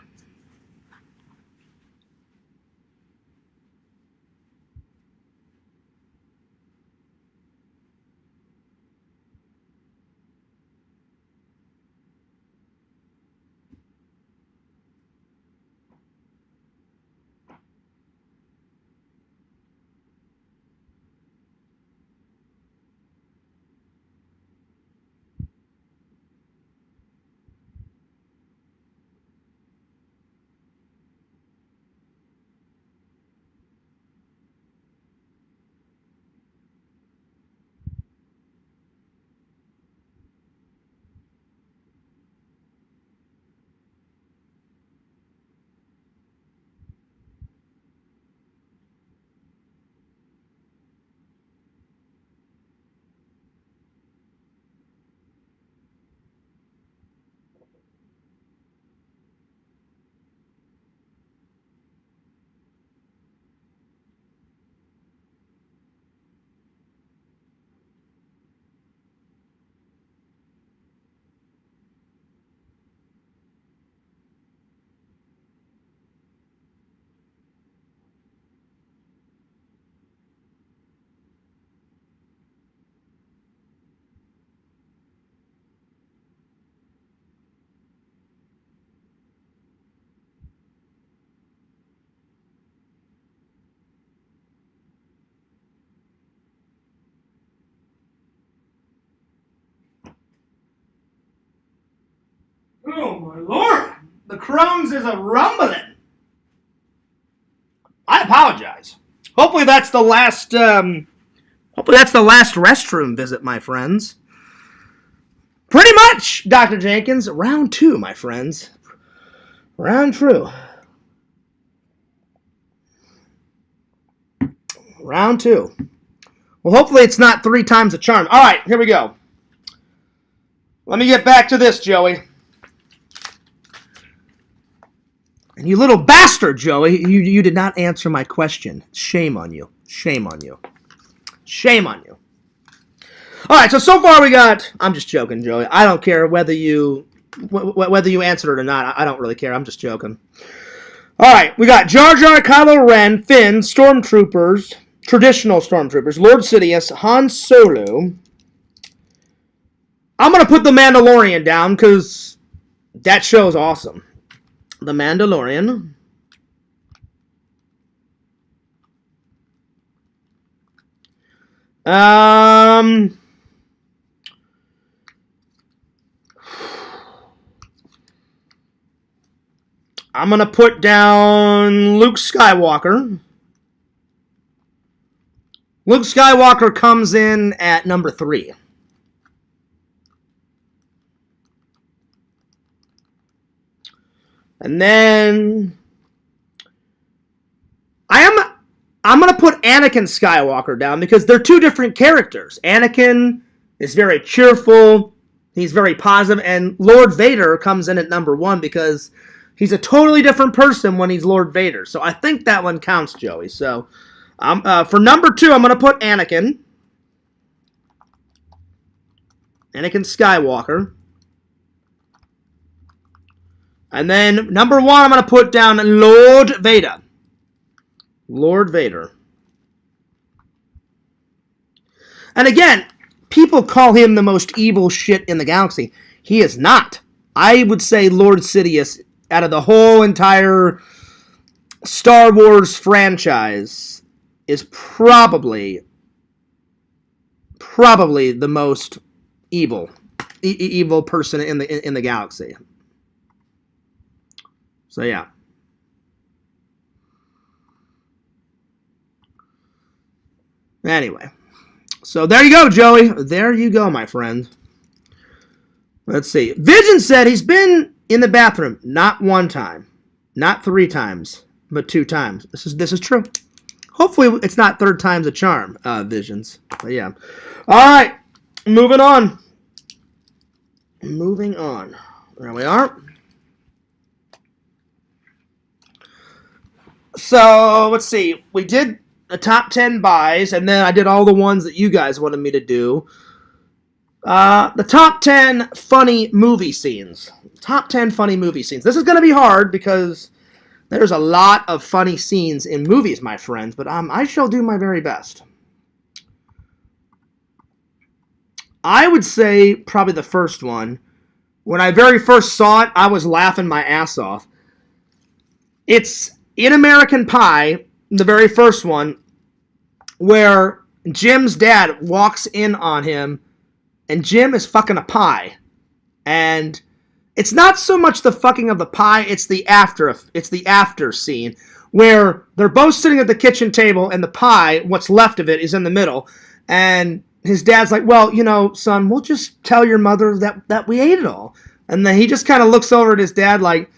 Oh, my Lord. The Crohn's is a rumbling. I apologize. Hopefully that's the last, restroom visit, my friends. Pretty much, Dr. Jenkins. Round 2, my friends. Round 2. Round 2. Well, hopefully it's not 3 times the charm. All right, here we go. Let me get back to this, Joey. And you little bastard, Joey, you did not answer my question. Shame on you. Shame on you. Shame on you. All right, so far we got... I'm just joking, Joey. I don't care whether you answered it or not. I don't really care. I'm just joking. All right, we got Jar Jar, Kylo Ren, Finn, Stormtroopers, traditional Stormtroopers, Lord Sidious, Han Solo. I'm going to put The Mandalorian down because that show is awesome. The Mandalorian. I'm going to put down Luke Skywalker. Luke Skywalker comes in at number 3. And then I'm going to put Anakin Skywalker down because they're 2 different characters. Anakin is very cheerful, he's very positive, and Lord Vader comes in at number 1 because he's a totally different person when he's Lord Vader. So I think that one counts, Joey. So for number 2, I'm going to put Anakin. Anakin Skywalker. And then number 1, I'm going to put down Lord Vader. Lord Vader. And again, people call him the most evil shit in the galaxy. He is not. I would say Lord Sidious, out of the whole entire Star Wars franchise, is probably the most evil person in the galaxy. So yeah. Anyway. So there you go, Joey. There you go, my friend. Let's see. Vision said he's been in the bathroom not 1 time, not 3 times, but 2 times. This is true. Hopefully it's not 3rd time's a charm, Visions. But yeah. All right. Moving on. Moving on. There we are. So, let's see. We did the top 10 buys, and then I did all the ones that you guys wanted me to do. The top 10 funny movie scenes. Top 10 funny movie scenes. This is going to be hard because there's a lot of funny scenes in movies, my friends, but I shall do my very best. I would say probably the first one. When I very first saw it, I was laughing my ass off. It's in American Pie, the very first one, where Jim's dad walks in on him, and Jim is fucking a pie. And it's not so much the fucking of the pie, it's the after scene, where they're both sitting at the kitchen table, and the pie, what's left of it, is in the middle. And his dad's like, well, you know, son, we'll just tell your mother that we ate it all. And then he just kind of looks over at his dad like,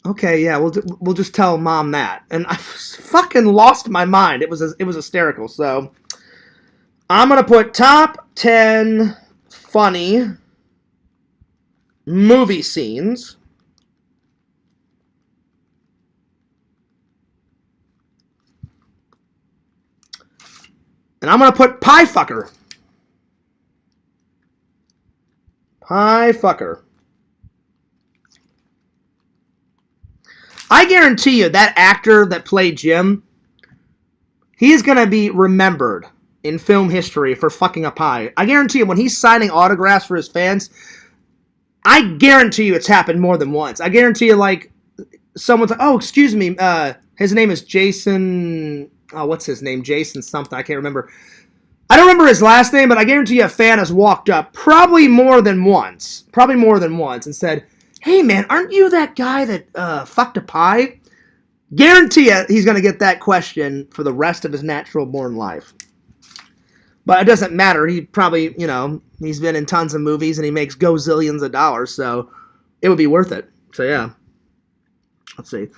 okay, yeah, we'll just tell mom that. And I fucking lost my mind. It was hysterical. So I'm gonna put top 10 funny movie scenes. And I'm gonna put Pie Fucker. Pie Fucker. I guarantee you that actor that played Jim, he is going to be remembered in film history for fucking a pie. I guarantee you when he's signing autographs for his fans, I guarantee you it's happened more than once. I guarantee you, like, someone's like, oh, excuse me, his name is Jason, oh, what's his name? Jason something, I can't remember. I don't remember his last name, but I guarantee you a fan has walked up probably more than once and said, hey man, aren't you that guy that fucked a pie? Guarantee you he's going to get that question for the rest of his natural born life. But it doesn't matter. He probably, he's been in tons of movies and he makes gazillions of dollars, so it would be worth it. So yeah. Let's see.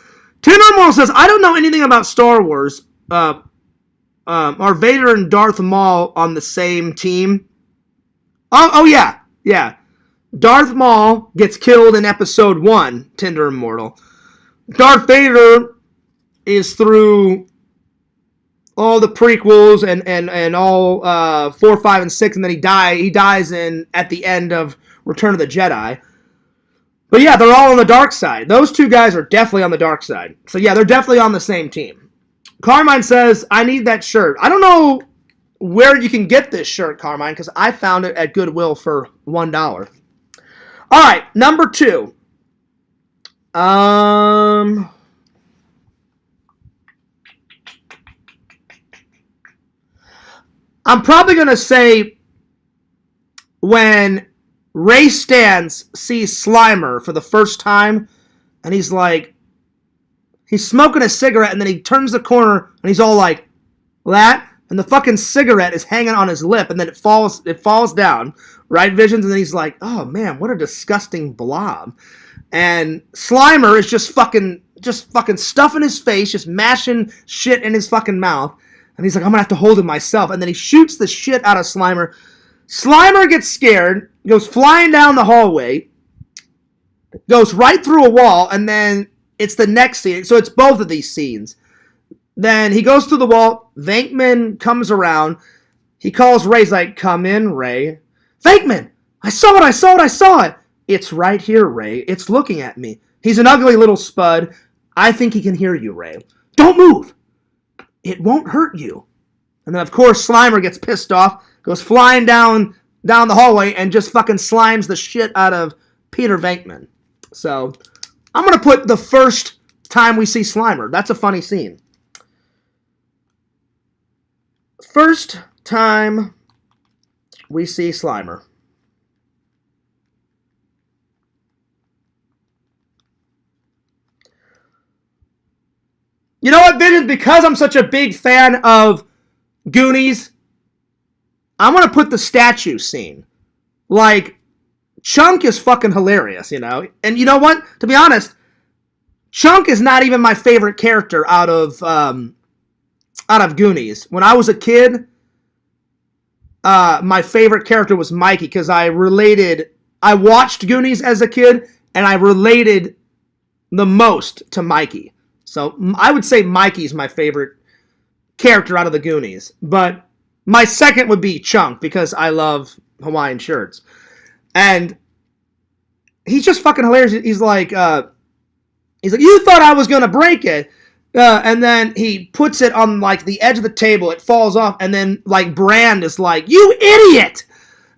Tindermore says, I don't know anything about Star Wars. Are Vader and Darth Maul on the same team? Oh yeah. Yeah. Darth Maul gets killed in episode 1, Tinder Immortal. Darth Vader is through all the prequels and all 4, 5, and 6, and then he dies at the end of Return of the Jedi. But yeah, they're all on the dark side. Those two guys are definitely on the dark side. So yeah, they're definitely on the same team. Carmine says, I need that shirt. I don't know where you can get this shirt, Carmine, because I found it at Goodwill for $1. All right, number 2. I'm probably going to say when Ray Stantz sees Slimer for the first time, and he's smoking a cigarette, and then he turns the corner, and he's all like, that, and the fucking cigarette is hanging on his lip, and then it falls down, right, Visions, and then he's like, oh man, what a disgusting blob. And Slimer is just fucking stuffing his face, just mashing shit in his fucking mouth, and he's like, I'm gonna have to hold it myself, and then he shoots the shit out of Slimer. Slimer gets scared, goes flying down the hallway, goes right through a wall, and then it's the next scene. So it's both of these scenes. Then he goes through the wall. Venkman comes around. He calls Ray. He's like, come in, Ray. Venkman, I saw it. It's right here, Ray. It's looking at me. He's an ugly little spud. I think he can hear you, Ray. Don't move. It won't hurt you. And then, of course, Slimer gets pissed off, goes flying down the hallway, and just fucking slimes the shit out of Peter Venkman. So, I'm going to put the first time we see Slimer. That's a funny scene. First time we see Slimer. You know what, Visions? Because I'm such a big fan of Goonies, I'm going to put the statue scene. Like, Chunk is fucking hilarious, And you know what? To be honest, Chunk is not even my favorite character out of Goonies. When I was a kid, my favorite character was Mikey because I watched Goonies as a kid, and I related the most to Mikey. So I would say Mikey's my favorite character out of the Goonies. But my second would be Chunk because I love Hawaiian shirts. And he's just fucking hilarious. He's like, you thought I was going to break it. And then he puts it on like the edge of the table. It falls off. And then like Brand is like, you idiot.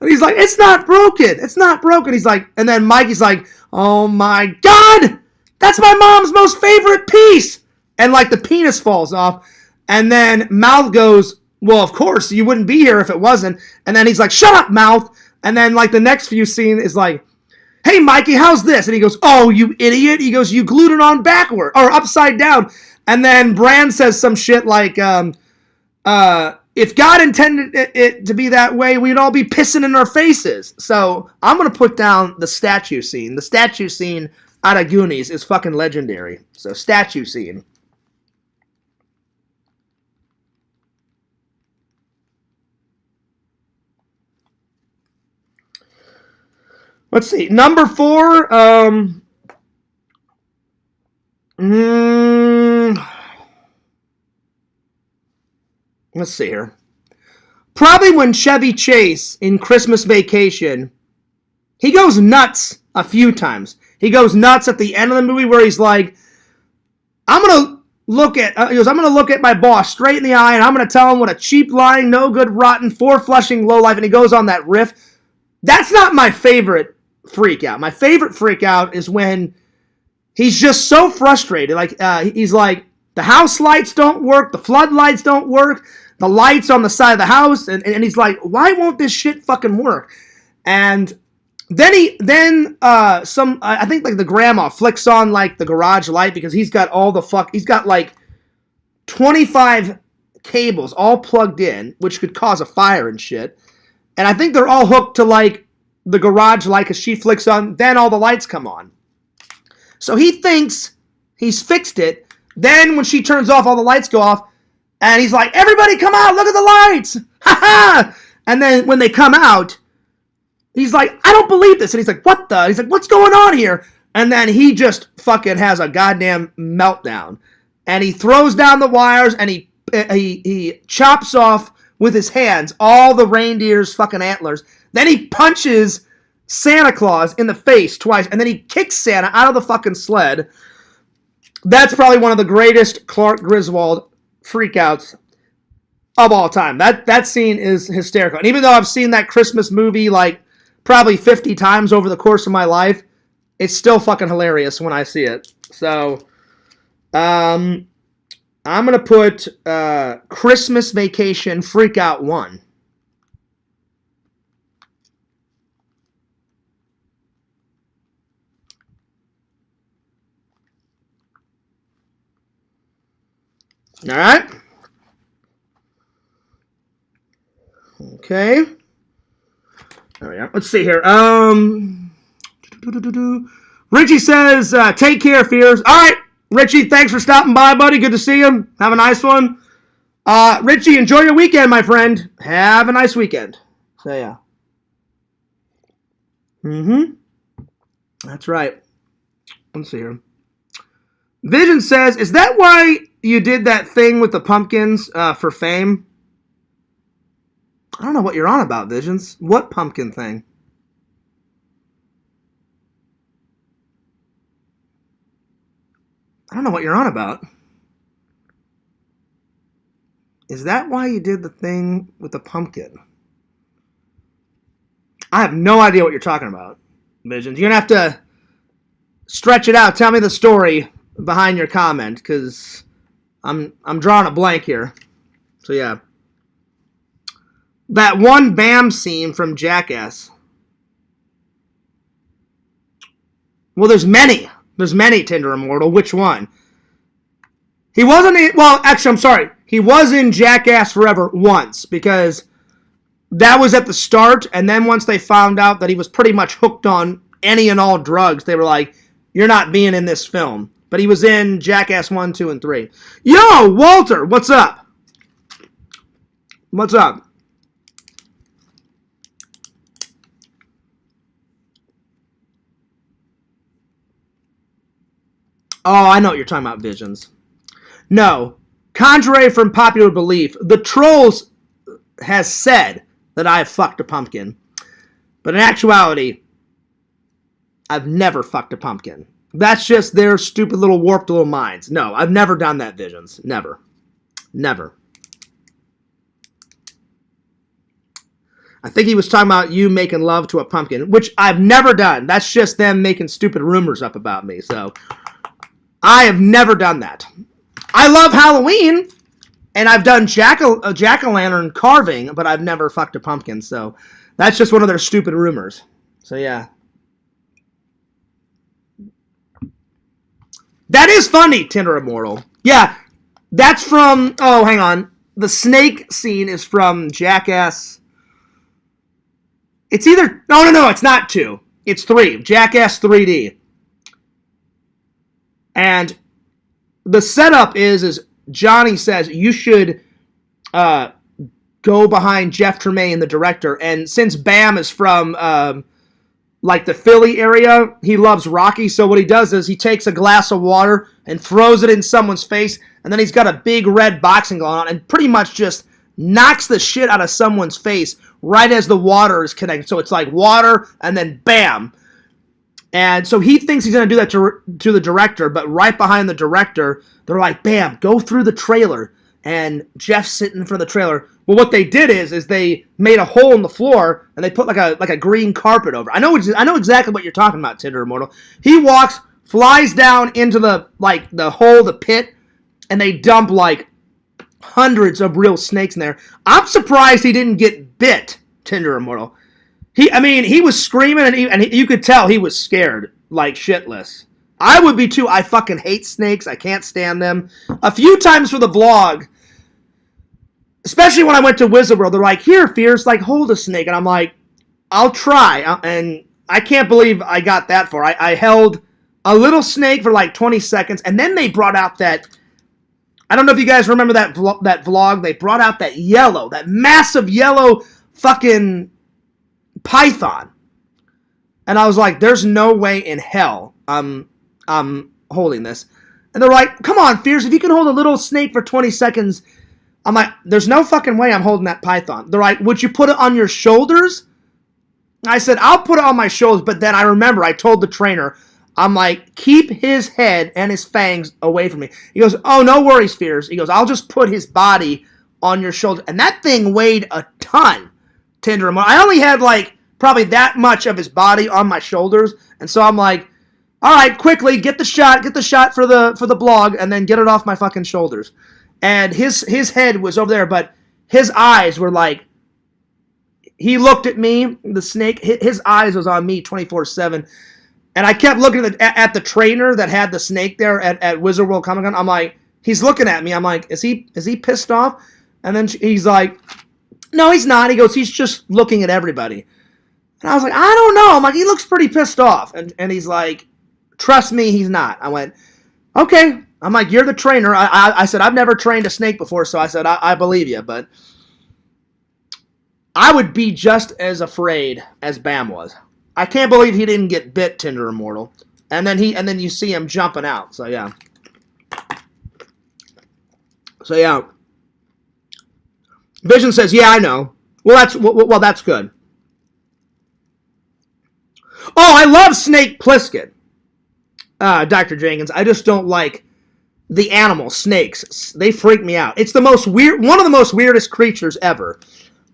And he's like, it's not broken. It's not broken. He's like, and then Mikey's like, oh my God. That's my mom's most favorite piece. And like the penis falls off. And then Mouth goes, well, of course, you wouldn't be here if it wasn't. And then he's like, shut up, Mouth. And then like the next few scene is like, hey, Mikey, how's this? And he goes, oh, you idiot. He goes, you glued it on backward or upside down. And then Brand says some shit like, if God intended it to be that way, we'd all be pissing in our faces. So I'm going to put down the statue scene. The statue scene out of Goonies is fucking legendary. So statue scene. Let's see. Number 4. Let's see here. Probably when Chevy Chase in Christmas Vacation, he goes nuts a few times. He goes nuts at the end of the movie where he's like, I'm gonna look at my boss straight in the eye and I'm gonna tell him what a cheap, lying, no good, rotten, four-flushing lowlife, and he goes on that riff. That's not my favorite freak out. My favorite freak out is when he's just so frustrated. Like he's like, the house lights don't work, the floodlights don't work, the lights on the side of the house, and he's like, why won't this shit fucking work? And I think like the grandma flicks on like the garage light because he's got he's got like 25 cables all plugged in, which could cause a fire and shit. And I think they're all hooked to like the garage light because she flicks on, then all the lights come on. So he thinks he's fixed it. Then when she turns off, all the lights go off. And he's like, everybody come out, look at the lights. Ha ha! And then when they come out, he's like, I don't believe this. And he's like, what the? He's like, what's going on here? And then he just fucking has a goddamn meltdown. And he throws down the wires and he chops off with his hands all the reindeer's fucking antlers. Then he punches Santa Claus in the face twice. And then he kicks Santa out of the fucking sled. That's probably one of the greatest Clark Griswold freakouts of all time. That scene is hysterical. And even though I've seen that Christmas movie like probably 50 times over the course of my life, it's still fucking hilarious when I see it. So, I'm going to put Christmas Vacation Freakout 1. All right. Okay. There we go. Let's see here. Richie says, take care, Fears. All right, Richie, thanks for stopping by, buddy. Good to see you. Have a nice one. Richie, enjoy your weekend, my friend. Have a nice weekend. So, yeah. That's right. Let's see here. Vision says, is that why you did that thing with the pumpkins for fame? I don't know what you're on about, Visions. What pumpkin thing? I don't know what you're on about. Is that why you did the thing with the pumpkin? I have no idea what you're talking about, Visions. You're going to have to stretch it out. Tell me the story behind your comment, because I'm drawing a blank here. So, yeah. That one Bam scene from Jackass. Well, there's many. There's many, Tinder Immortal. Which one? He wasn't in... Well, actually, I'm sorry. He was in Jackass Forever once, because that was at the start, and then once they found out that he was pretty much hooked on any and all drugs, they were like, you're not being in this film. But he was in Jackass 1, 2, and 3. Yo, Walter, what's up? What's up? Oh, I know what you're talking about, Visions. No. Contrary from popular belief, the Trolls has said that I have fucked a pumpkin. But in actuality, I've never fucked a pumpkin. That's just their stupid little warped little minds. No, I've never done that, Visions. Never. Never. I think he was talking about you making love to a pumpkin, which I've never done. That's just them making stupid rumors up about me, so... I have never done that. I love Halloween, and I've done jack-o'-lantern carving, but I've never fucked a pumpkin, so that's just one of their stupid rumors. So, yeah. That is funny, Tinder Immortal. Yeah, that's from... Oh, hang on. The snake scene is from Jackass... It's either... No, it's not 2. It's 3. Jackass 3D. And the setup is Johnny says you should go behind Jeff Tremaine, the director. And since Bam is from like the Philly area, he loves Rocky. So what he does is he takes a glass of water and throws it in someone's face. And then he's got a big red boxing glove on and pretty much just knocks the shit out of someone's face right as the water is connected. So it's like water and then bam. And so he thinks he's going to do that to the director, but right behind the director, they're like, bam, go through the trailer. And Jeff's sitting for the trailer. Well, what they did is they made a hole in the floor, and they put like a green carpet over. I know exactly what you're talking about, Tinder Immortal. He walks, flies down into the hole, the pit, and they dump like hundreds of real snakes in there. I'm surprised he didn't get bit, Tinder Immortal. I mean, he was screaming, and you could tell he was scared, like shitless. I would be too. I fucking hate snakes. I can't stand them. A few times for the vlog, especially when I went to Wizard World, they're like, here, Fierce, like, hold a snake. And I'm like, I'll try. And I can't believe I got that far. I held a little snake for like 20 seconds, and then they brought out that, I don't know if you guys remember that vlog, they brought out that massive yellow fucking python. And I was like, there's no way in hell I'm holding this. And they're like, come on, Fierce, if you can hold a little snake for 20 seconds. I'm like, there's no fucking way I'm holding that python. They're like, would you put it on your shoulders? I said, I'll put it on my shoulders. But then I remember I told the trainer, I'm like, keep his head and his fangs away from me. He goes, oh, no worries, Fierce. He goes, I'll just put his body on your shoulder. And that thing weighed a ton, Tinder. I only had like probably that much of his body on my shoulders. And so I'm like, all right, quickly, get the shot for the blog, and then get it off my fucking shoulders. And his head was over there, but his eyes were like, he looked at me, the snake, his eyes was on me 24/7. And I kept looking at the trainer that had the snake there at Wizard World Comic Con. I'm like, he's looking at me. I'm like, is he pissed off? And then he's like, no, he's not. He goes, he's just looking at everybody. And I was like, I don't know. I'm like, he looks pretty pissed off. And he's like, trust me, he's not. I went, okay. I'm like, you're the trainer. I said, I've never trained a snake before, so I said, I believe you. But I would be just as afraid as Bam was. I can't believe he didn't get bit, Tinder Immortal. And then you see him jumping out. So yeah. Vision says, yeah, I know. Well, that's good. Oh, I love Snake Plissken, Dr. Jenkins. I just don't like the animal snakes. They freak me out. It's one of the most weirdest creatures ever.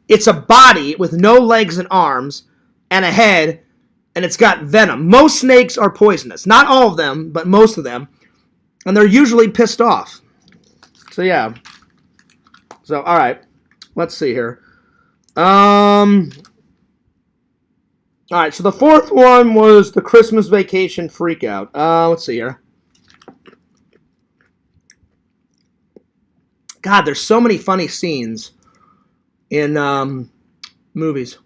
It's a body with no legs and arms and a head, and it's got venom. Most snakes are poisonous. Not all of them, but most of them. And they're usually pissed off. So yeah. So all right. Let's see here. All right, so the fourth one was the Christmas Vacation Freakout. Let's see here. God, there's so many funny scenes in movies.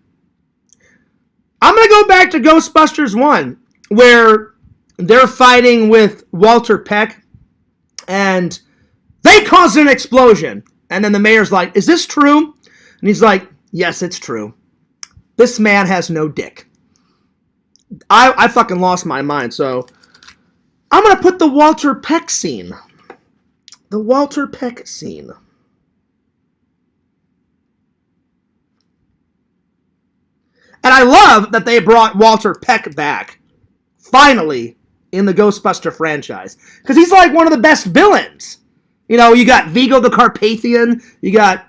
I'm going to go back to Ghostbusters 1, where they're fighting with Walter Peck, and they cause an explosion. And then the mayor's like, is this true? And he's like, yes, it's true. This man has no dick. I fucking lost my mind, so I'm going to put the Walter Peck scene. The Walter Peck scene. And I love that they brought Walter Peck back, finally, in the Ghostbuster franchise. Because he's like one of the best villains. You know, you got Vigo the Carpathian, you got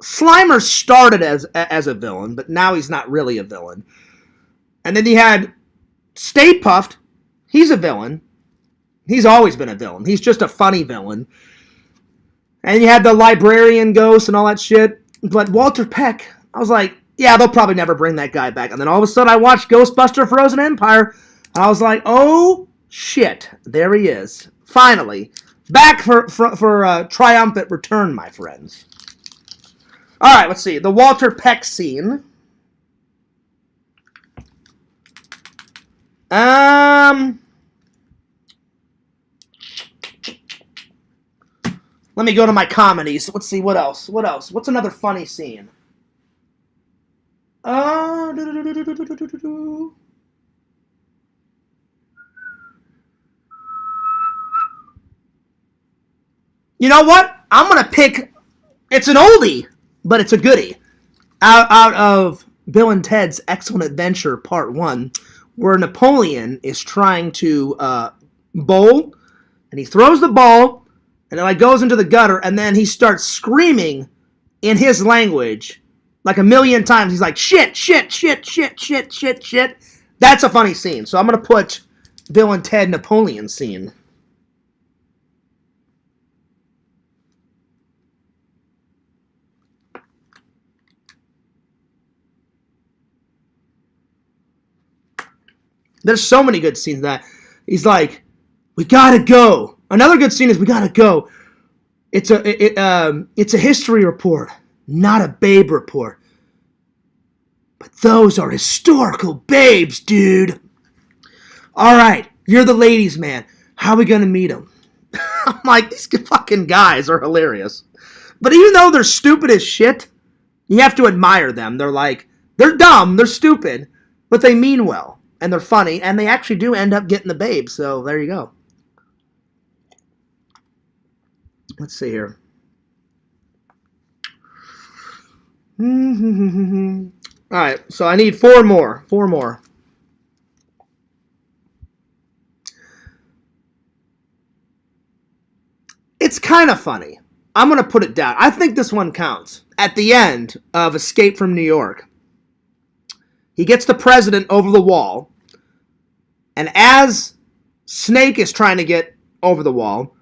Slimer started as a villain, but now he's not really a villain. And then you had Stay Puft. He's a villain. He's always been a villain. He's just a funny villain. And you had the librarian ghost and all that shit. But Walter Peck, I was like, yeah, they'll probably never bring that guy back. And then all of a sudden I watched Ghostbuster Frozen Empire. And I was like, oh, shit. There he is. Finally. Back for a triumphant return, my friends. All right, let's see. The Walter Peck scene. Let me go to my comedies. Let's see, what else? What's another funny scene? You know what? I'm going to pick... It's an oldie, but it's a goodie. Out of Bill and Ted's Excellent Adventure Part 1, where Napoleon is trying to bowl, and he throws the ball, and it like goes into the gutter, and then he starts screaming in his language like a million times. He's like, shit, shit, shit, shit, shit, shit, shit. That's a funny scene. So I'm going to put Bill and Ted Napoleon scene. There's so many good scenes that he's like, we gotta go. Another good scene is we gotta go. It's a history report, not a babe report. But those are historical babes, dude. All right, you're the ladies' man. How are we gonna meet them? I'm like, these fucking guys are hilarious. But even though they're stupid as shit, you have to admire them. They're dumb, they're stupid, but they mean well, and they're funny, and they actually do end up getting the babe, so there you go. Let's see here. Alright, so I need four more. It's kind of funny. I'm going to put it down. I think this one counts. At the end of Escape from New York, he gets the president over the wall, and as Snake is trying to get over the wall,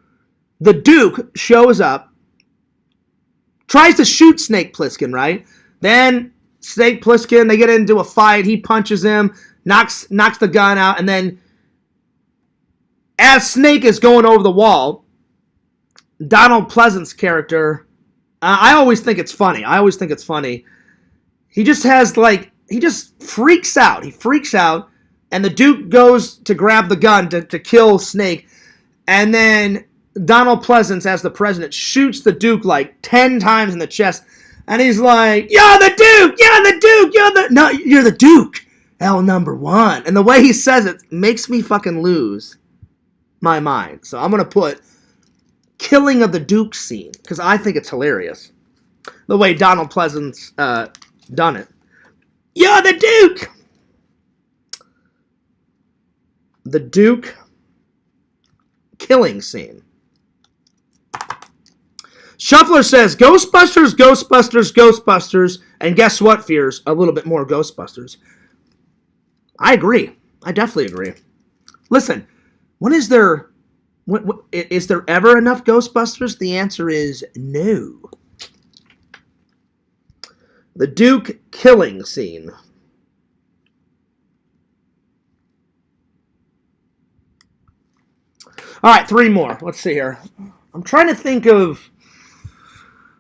the Duke shows up, tries to shoot Snake Plissken, right? Then Snake Plissken, they get into a fight, he punches him, knocks the gun out, and then as Snake is going over the wall, Donald Pleasance's character, I always think it's funny. He just he just freaks out. He freaks out, and the Duke goes to grab the gun to kill Snake, and then Donald Pleasance, as the president, shoots the Duke like 10 times in the chest, and he's like, "You're the Duke! You're the Duke! You're the Duke! L #1." And the way he says it makes me fucking lose my mind. So I'm gonna put killing of the Duke scene, because I think it's hilarious. The way Donald Pleasance done it. You're the Duke! The Duke killing scene. Shuffler says, Ghostbusters, Ghostbusters, Ghostbusters, and guess what, Fears? A little bit more Ghostbusters. I agree. I definitely agree. Listen, is there ever enough Ghostbusters? The answer is no. The Duke killing scene. All right, 3 more. Let's see here. I'm trying to think of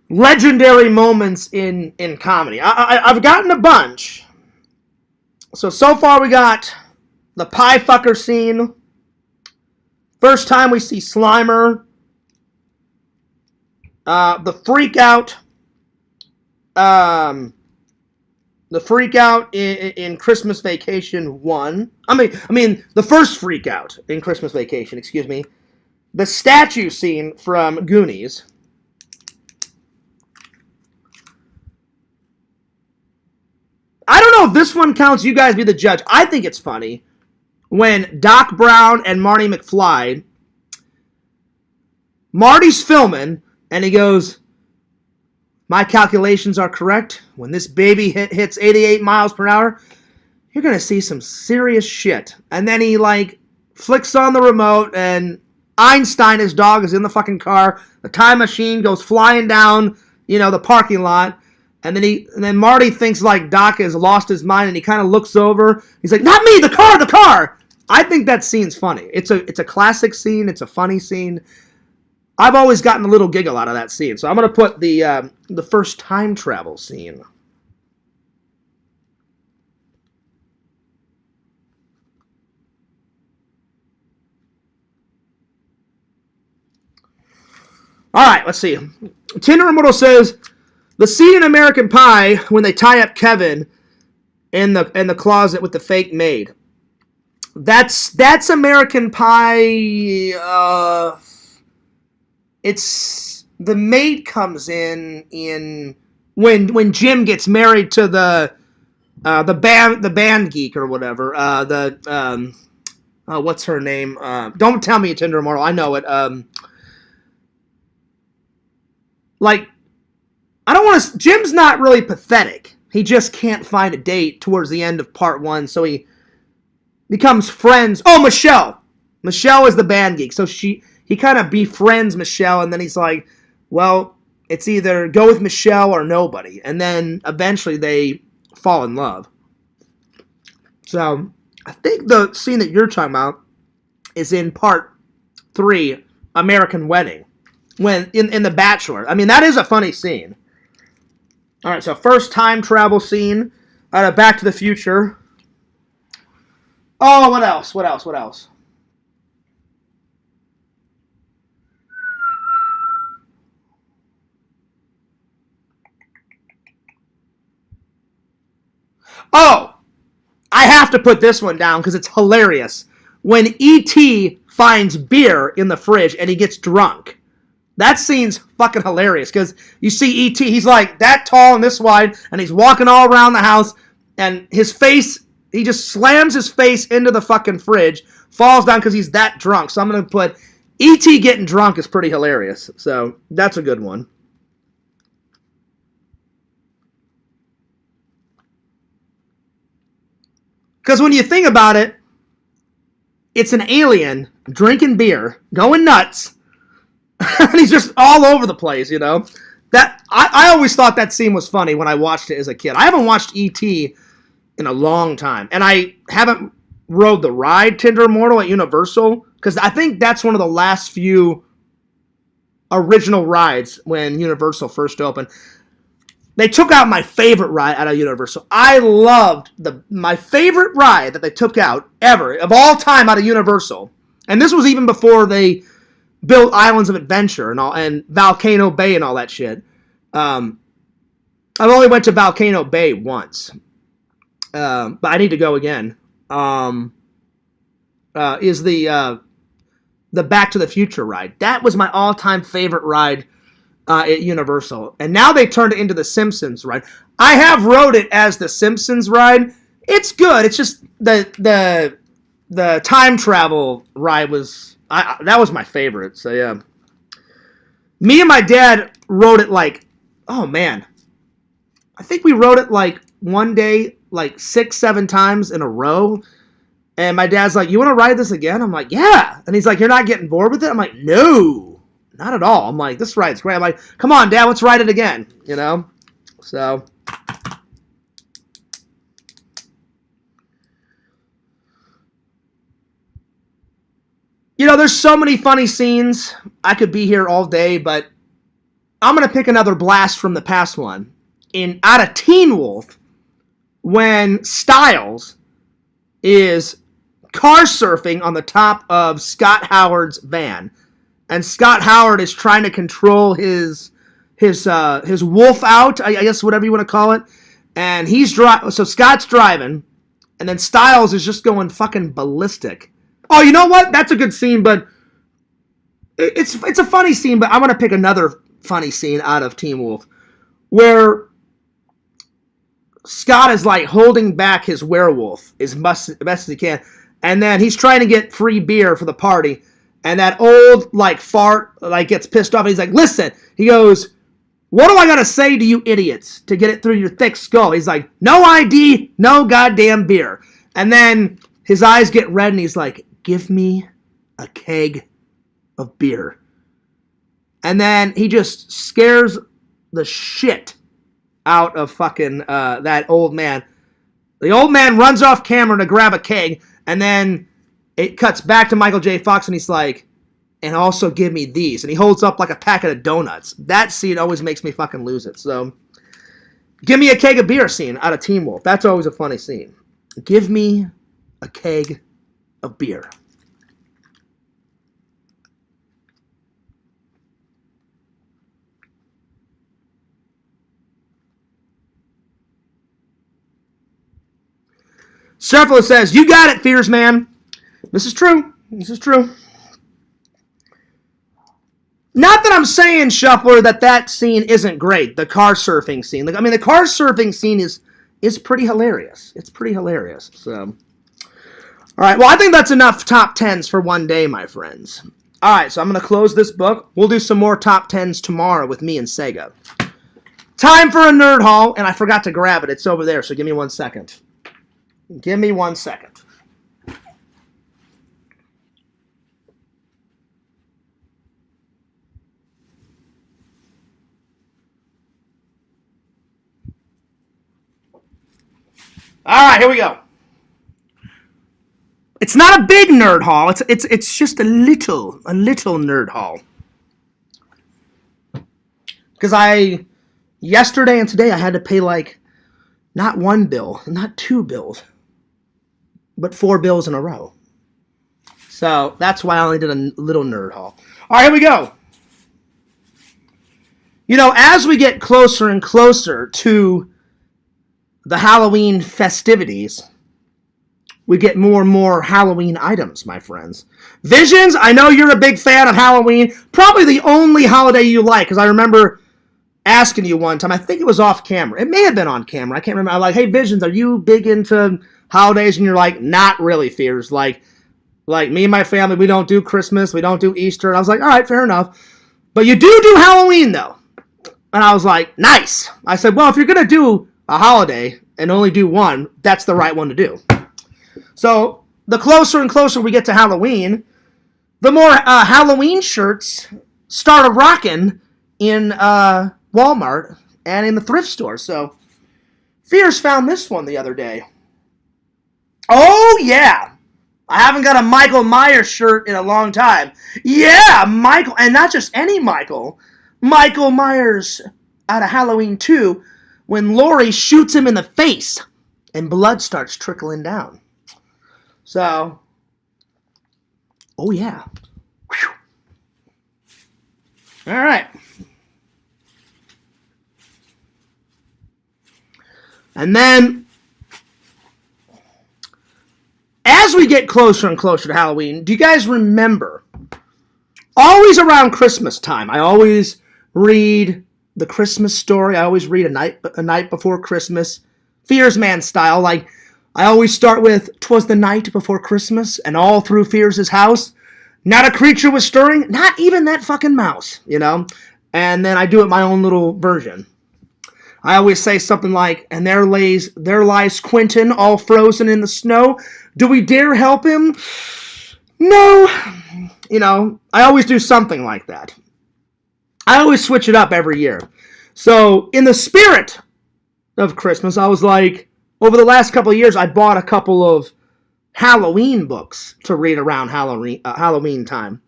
legendary moments in comedy. I've gotten a bunch. So far we got the pie fucker scene. First time we see Slimer. The freak out. The freak out in Christmas Vacation 1. I mean the first freak out in Christmas Vacation, excuse me. The statue scene from Goonies. I don't know if this one counts. You guys be the judge. I think it's funny when Doc Brown and Marty McFly, Marty's filming, and he goes, my calculations are correct. When this baby hits 88 miles per hour, you're going to see some serious shit. And then he, flicks on the remote, and Einstein, his dog, is in the fucking car. The time machine goes flying down, the parking lot. And then Marty thinks Doc has lost his mind, and he kind of looks over. He's like, "Not me, the car!" I think that scene's funny. It's a classic scene. It's a funny scene. I've always gotten a little giggle out of that scene. So I'm gonna put the first time travel scene. All right, let's see. Tinder Immortal says, the scene in American Pie when they tie up Kevin in the closet with the fake maid. That's American Pie. It's the maid comes in when Jim gets married to the band geek or whatever. What's her name? Don't tell me, Tinder Immortal. I know it. I don't want to... Jim's not really pathetic. He just can't find a date towards the end of part 1, so he becomes friends... Oh, Michelle! Michelle is the band geek, so he kind of befriends Michelle, and then he's like, well, it's either go with Michelle or nobody. And then eventually they fall in love. So, I think the scene that you're talking about is in part 3, American Wedding, when in The Bachelor. I mean, that is a funny scene. All right, so first time travel scene out of Back to the Future. Oh, what else? What else? What else? Oh, I have to put this one down because it's hilarious. When E.T. finds beer in the fridge and he gets drunk. That scene's fucking hilarious because you see E.T., he's like that tall and this wide, and he's walking all around the house, and his face, he just slams his face into the fucking fridge, falls down because he's that drunk. So I'm going to put E.T. getting drunk is pretty hilarious. So that's a good one. Because when you think about it, it's an alien drinking beer, going nuts, and he's just all over the place, you know? That I always thought that scene was funny when I watched it as a kid. I haven't watched E.T. in a long time, and I haven't rode the ride Tinder Immortal at Universal, because I think that's one of the last few original rides when Universal first opened. They took out my favorite ride out of Universal. I loved my favorite ride that they took out ever, of all time, out of Universal. And this was even before they built Islands of Adventure and Volcano Bay and all that shit. I've only went to Volcano Bay once. But I need to go again. Is the Back to the Future ride. That was my all-time favorite ride at Universal. And now they turned it into the Simpsons ride. I have rode it as the Simpsons ride. It's good. It's just the time travel ride was that was my favorite. So yeah. Me and my dad rode it like, oh man. I think we rode it like one day like 6-7 times in a row. And my dad's like, you want to ride this again? I'm like, yeah. And he's like, you're not getting bored with it? I'm like, no. Not at all. I'm like, this ride's great. I'm like, come on, Dad, let's ride it again. You know? So. You know, there's so many funny scenes. I could be here all day, but I'm going to pick another blast from the past one. Out of Teen Wolf, when Styles is car surfing on the top of Scott Howard's van. And Scott Howard is trying to control his wolf out, I guess, whatever you want to call it. And so Scott's driving, and then Styles is just going fucking ballistic. Oh, you know what? That's a good scene, but it's a funny scene, but I want to pick another funny scene out of Teen Wolf where Scott is like holding back his werewolf as best as he can, and then he's trying to get free beer for the party. And that old, like, fart, like, gets pissed off. And he's like, listen. He goes, what do I got to say to you idiots to get it through your thick skull? He's like, no ID, no goddamn beer. And then his eyes get red and he's like, give me a keg of beer. And then he just scares the shit out of fucking that old man. The old man runs off camera to grab a keg, and then it cuts back to Michael J. Fox, and he's like, and also give me these. And he holds up like a packet of donuts. That scene always makes me fucking lose it. So, give me a keg of beer scene out of Teen Wolf. That's always a funny scene. Give me a keg of beer. Surfler says, you got it, Fears Man. This is true. This is true. Not that I'm saying, Shuffler, that scene isn't great. The car surfing scene. I mean, the car surfing scene is pretty hilarious. It's pretty hilarious. So, all right. Well, I think that's enough top 10s for one day, my friends. All right. So I'm going to close this book. We'll do some more top 10s tomorrow with me and Sega. Time for a nerd haul, and I forgot to grab it. It's over there. So give me 1 second. Give me 1 second. All right, here we go. It's not a big nerd haul. It's just a little nerd haul. Because yesterday and today I had to pay like not one bill, not two bills, but 4 bills in a row. So that's why I only did a little nerd haul. All right, here we go. You know, as we get closer and closer to the Halloween festivities, we get more and more Halloween items, my friends. Visions, I know you're a big fan of Halloween. Probably the only holiday you like, because I remember asking you one time, I think it was off camera. It may have been on camera. I can't remember. I was like, hey, Visions, are you big into holidays? And you're like, not really, Fears. Like me and my family, we don't do Christmas. We don't do Easter. And I was like, all right, fair enough. But you do Halloween, though. And I was like, nice. I said, well, if you're going to do a holiday and only do one, that's the right one to do. So the closer and closer we get to Halloween, the more Halloween shirts start rocking in Walmart and in the thrift store. So Fears found this one the other day. Oh, yeah. I haven't got a Michael Myers shirt in a long time. Yeah, Michael, and not just any Michael. Michael Myers out of Halloween 2 when Laurie shoots him in the face and blood starts trickling down. So, oh yeah. Whew. All right. And then, as we get closer and closer to Halloween, do you guys remember, always around Christmas time, I always read the Christmas story. I always read a night before Christmas, Fears Man style. Like, I always start with, 'twas the night before Christmas, and all through Fears' house, not a creature was stirring, not even that fucking mouse, you know? And then I do it my own little version. I always say something like, and there lies Quentin, all frozen in the snow. Do we dare help him? No. You know, I always do something like that. I always switch it up every year. So, in the spirit of Christmas, I was like, over the last couple of years, I bought a couple of Halloween books to read around Halloween time.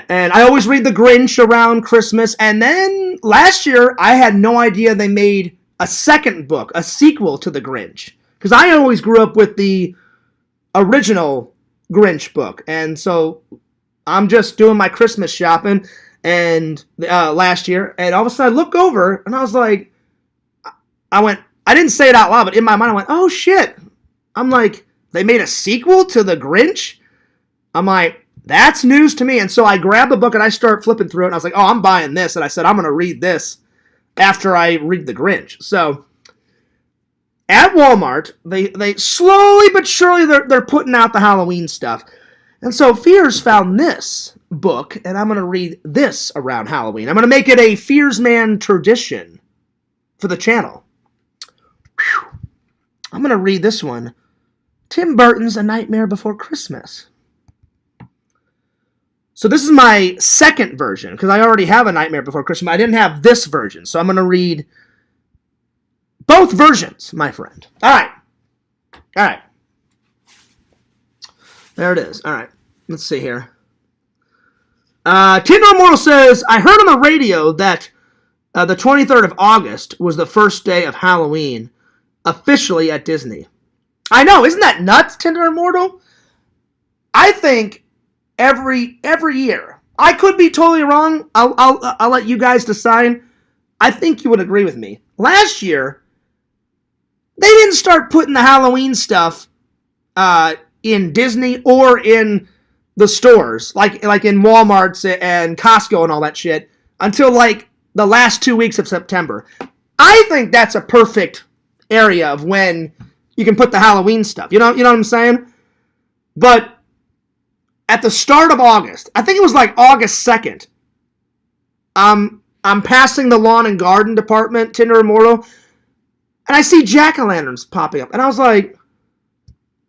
And I always read The Grinch around Christmas. And then last year, I had no idea they made a second book, a sequel to The Grinch. Because I always grew up with the original Grinch book. And so I'm just doing my Christmas shopping and last year. And all of a sudden I look over and I was like, I didn't say it out loud, but in my mind I went, oh shit. I'm like, they made a sequel to The Grinch? I'm like, that's news to me. And so I grabbed the book and I start flipping through it. And I was like, oh, I'm buying this. And I said, I'm going to read this after I read The Grinch. So at Walmart, they slowly but surely they're putting out the Halloween stuff. And so Fears found this book, and I'm going to read this around Halloween. I'm going to make it a Fears Man tradition for the channel. Whew. I'm going to read this one. Tim Burton's A Nightmare Before Christmas. So this is my second version, because I already have A Nightmare Before Christmas. I didn't have this version, so I'm going to read both versions, my friend. All right. There it is. All right. Let's see here. Tinder Immortal says, I heard on the radio that the 23rd of August was the first day of Halloween officially at Disney. I know. Isn't that nuts, Tinder Immortal? I think every year. I could be totally wrong. I'll let you guys decide. I think you would agree with me. Last year, they didn't start putting the Halloween stuff in Disney or in the stores, like in Walmart's and Costco and all that shit, until like the last 2 weeks of September. I think that's a perfect area of when you can put the Halloween stuff. You know what I'm saying? But at the start of August, I think it was like August 2nd, I'm passing the lawn and garden department, Tinder Immortal, and I see jack-o'-lanterns popping up. And I was like,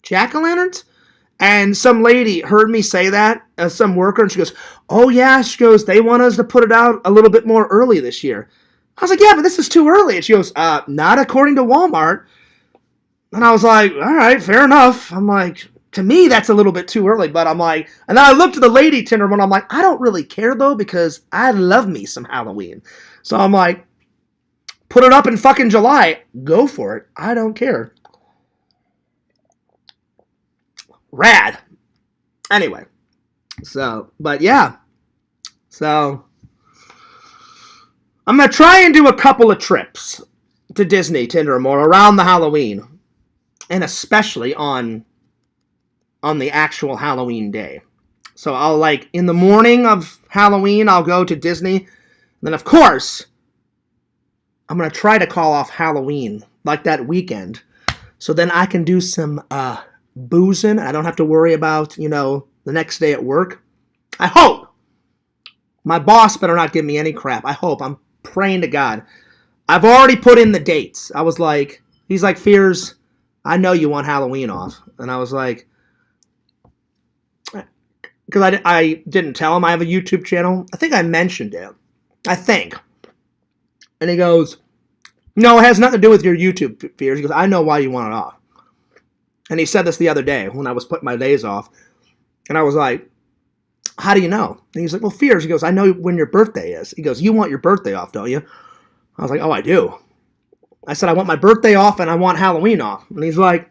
jack-o'-lanterns? And some lady heard me say that, some worker, and she goes, oh yeah, she goes, they want us to put it out a little bit more early this year. I was like, yeah, but this is too early. And she goes, not according to Walmart. And I was like, all right, fair enough. I'm like, to me, that's a little bit too early, but I'm like, and then I looked at the lady Tindermortal, I'm like, I don't really care though, because I love me some Halloween. So I'm like, put it up in fucking July. Go for it. I don't care. Rad. Anyway. So, but yeah. So, I'm going to try and do a couple of trips to Disney, Tindermortal, around the Halloween. And especially on the actual Halloween day. So I'll like, in the morning of Halloween, I'll go to Disney. And then, of course, I'm going to try to call off Halloween, like that weekend. So then I can do some boozing. I don't have to worry about, the next day at work. I hope. My boss better not give me any crap. I hope. I'm praying to God. I've already put in the dates. I was like, he's like, Fears, I know you want Halloween off. And I was like, because I didn't tell him I have a YouTube channel. I think I mentioned it. I think. And he goes, no, it has nothing to do with your YouTube, Fears. He goes, I know why you want it off. And he said this the other day when I was putting my days off. And I was like, how do you know? And he's like, well, Fears. He goes, I know when your birthday is. He goes, you want your birthday off, don't you? I was like, oh, I do. I said, I want my birthday off and I want Halloween off. And he's like,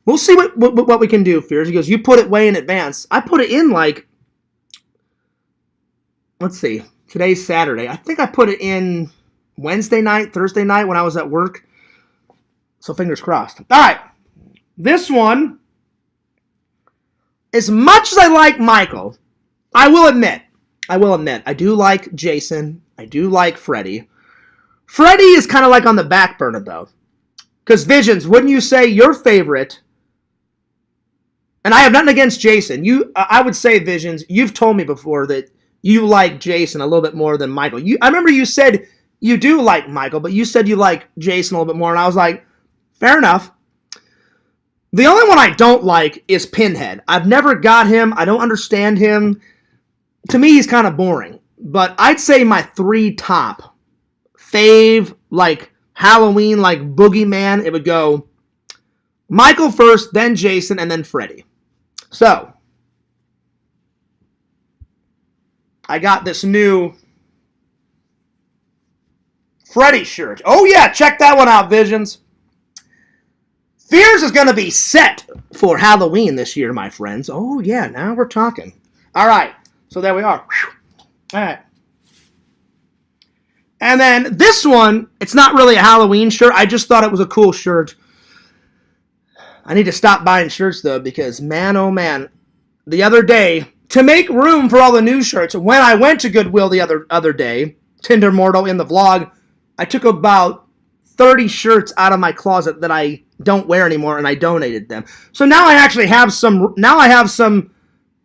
we'll see what we can do, Fears. He goes, you put it way in advance. I put it in like, let's see, today's Saturday. I think I put it in Wednesday night, Thursday night when I was at work. So fingers crossed. All right. This one, as much as I like Michael, I will admit, I do like Jason. I do like Freddy. Freddy is kind of like on the back burner, though. Because Visions, wouldn't you say your favorite, and I have nothing against Jason. I would say, Visions, you've told me before that you like Jason a little bit more than Michael. I remember you said you do like Michael, but you said you like Jason a little bit more, and I was like, fair enough. The only one I don't like is Pinhead. I've never got him. I don't understand him. To me, he's kind of boring. But I'd say my 3 top fave, like Halloween, like Boogeyman, it would go Michael first, then Jason, and then Freddy. So, I got this new Freddy shirt. Oh yeah, check that one out, Visions. Fears is going to be set for Halloween this year, my friends. Oh yeah, now we're talking. All right, so there we are. All right. And then this one, it's not really a Halloween shirt. I just thought it was a cool shirt. I need to stop buying shirts, though, because, man, oh, man, the other day, to make room for all the new shirts, when I went to Goodwill the other day, Tindermortal in the vlog, I took about 30 shirts out of my closet that I don't wear anymore, and I donated them. So now I actually have some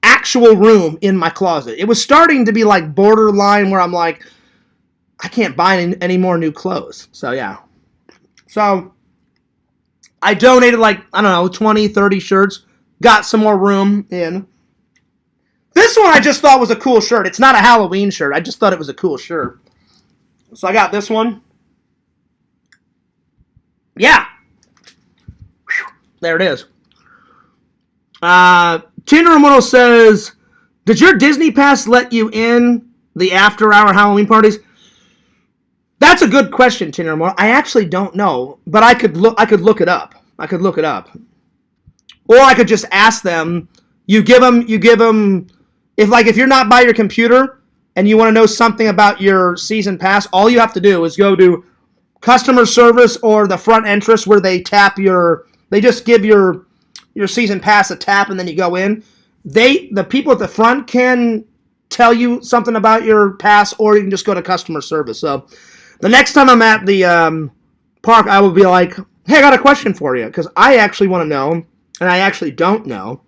actual room in my closet. It was starting to be like borderline where I'm like, I can't buy any more new clothes. So, yeah. So, I donated like, I don't know, 20, 30 shirts. Got some more room in. This one I just thought was a cool shirt. It's not a Halloween shirt. I just thought it was a cool shirt. So, I got this one. Yeah. There it is. Tindermortal says, did your Disney Pass let you in the after-hour Halloween parties? That's a good question, Tindermore. I actually don't know, but I could look it up. Or I could just ask them. You give them if you're not by your computer and you want to know something about your season pass, all you have to do is go to customer service or the front entrance where they just give your season pass a tap and then you go in. The people at the front can tell you something about your pass, or you can just go to customer service. So the next time I'm at the park, I will be like, hey, I got a question for you, because I actually want to know, and I actually don't know.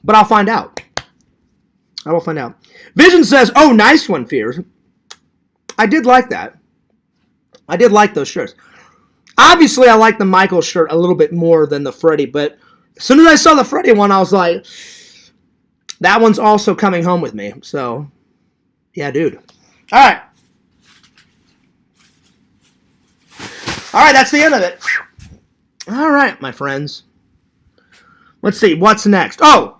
But I'll find out. I will find out. Vision says, oh, nice one, Fears. I did like that. I did like those shirts. Obviously, I like the Michael shirt a little bit more than the Freddy, but as soon as I saw the Freddy one, I was like, that one's also coming home with me. So, yeah, dude. All right. All right, that's the end of it. All right, my friends. Let's see, what's next? Oh,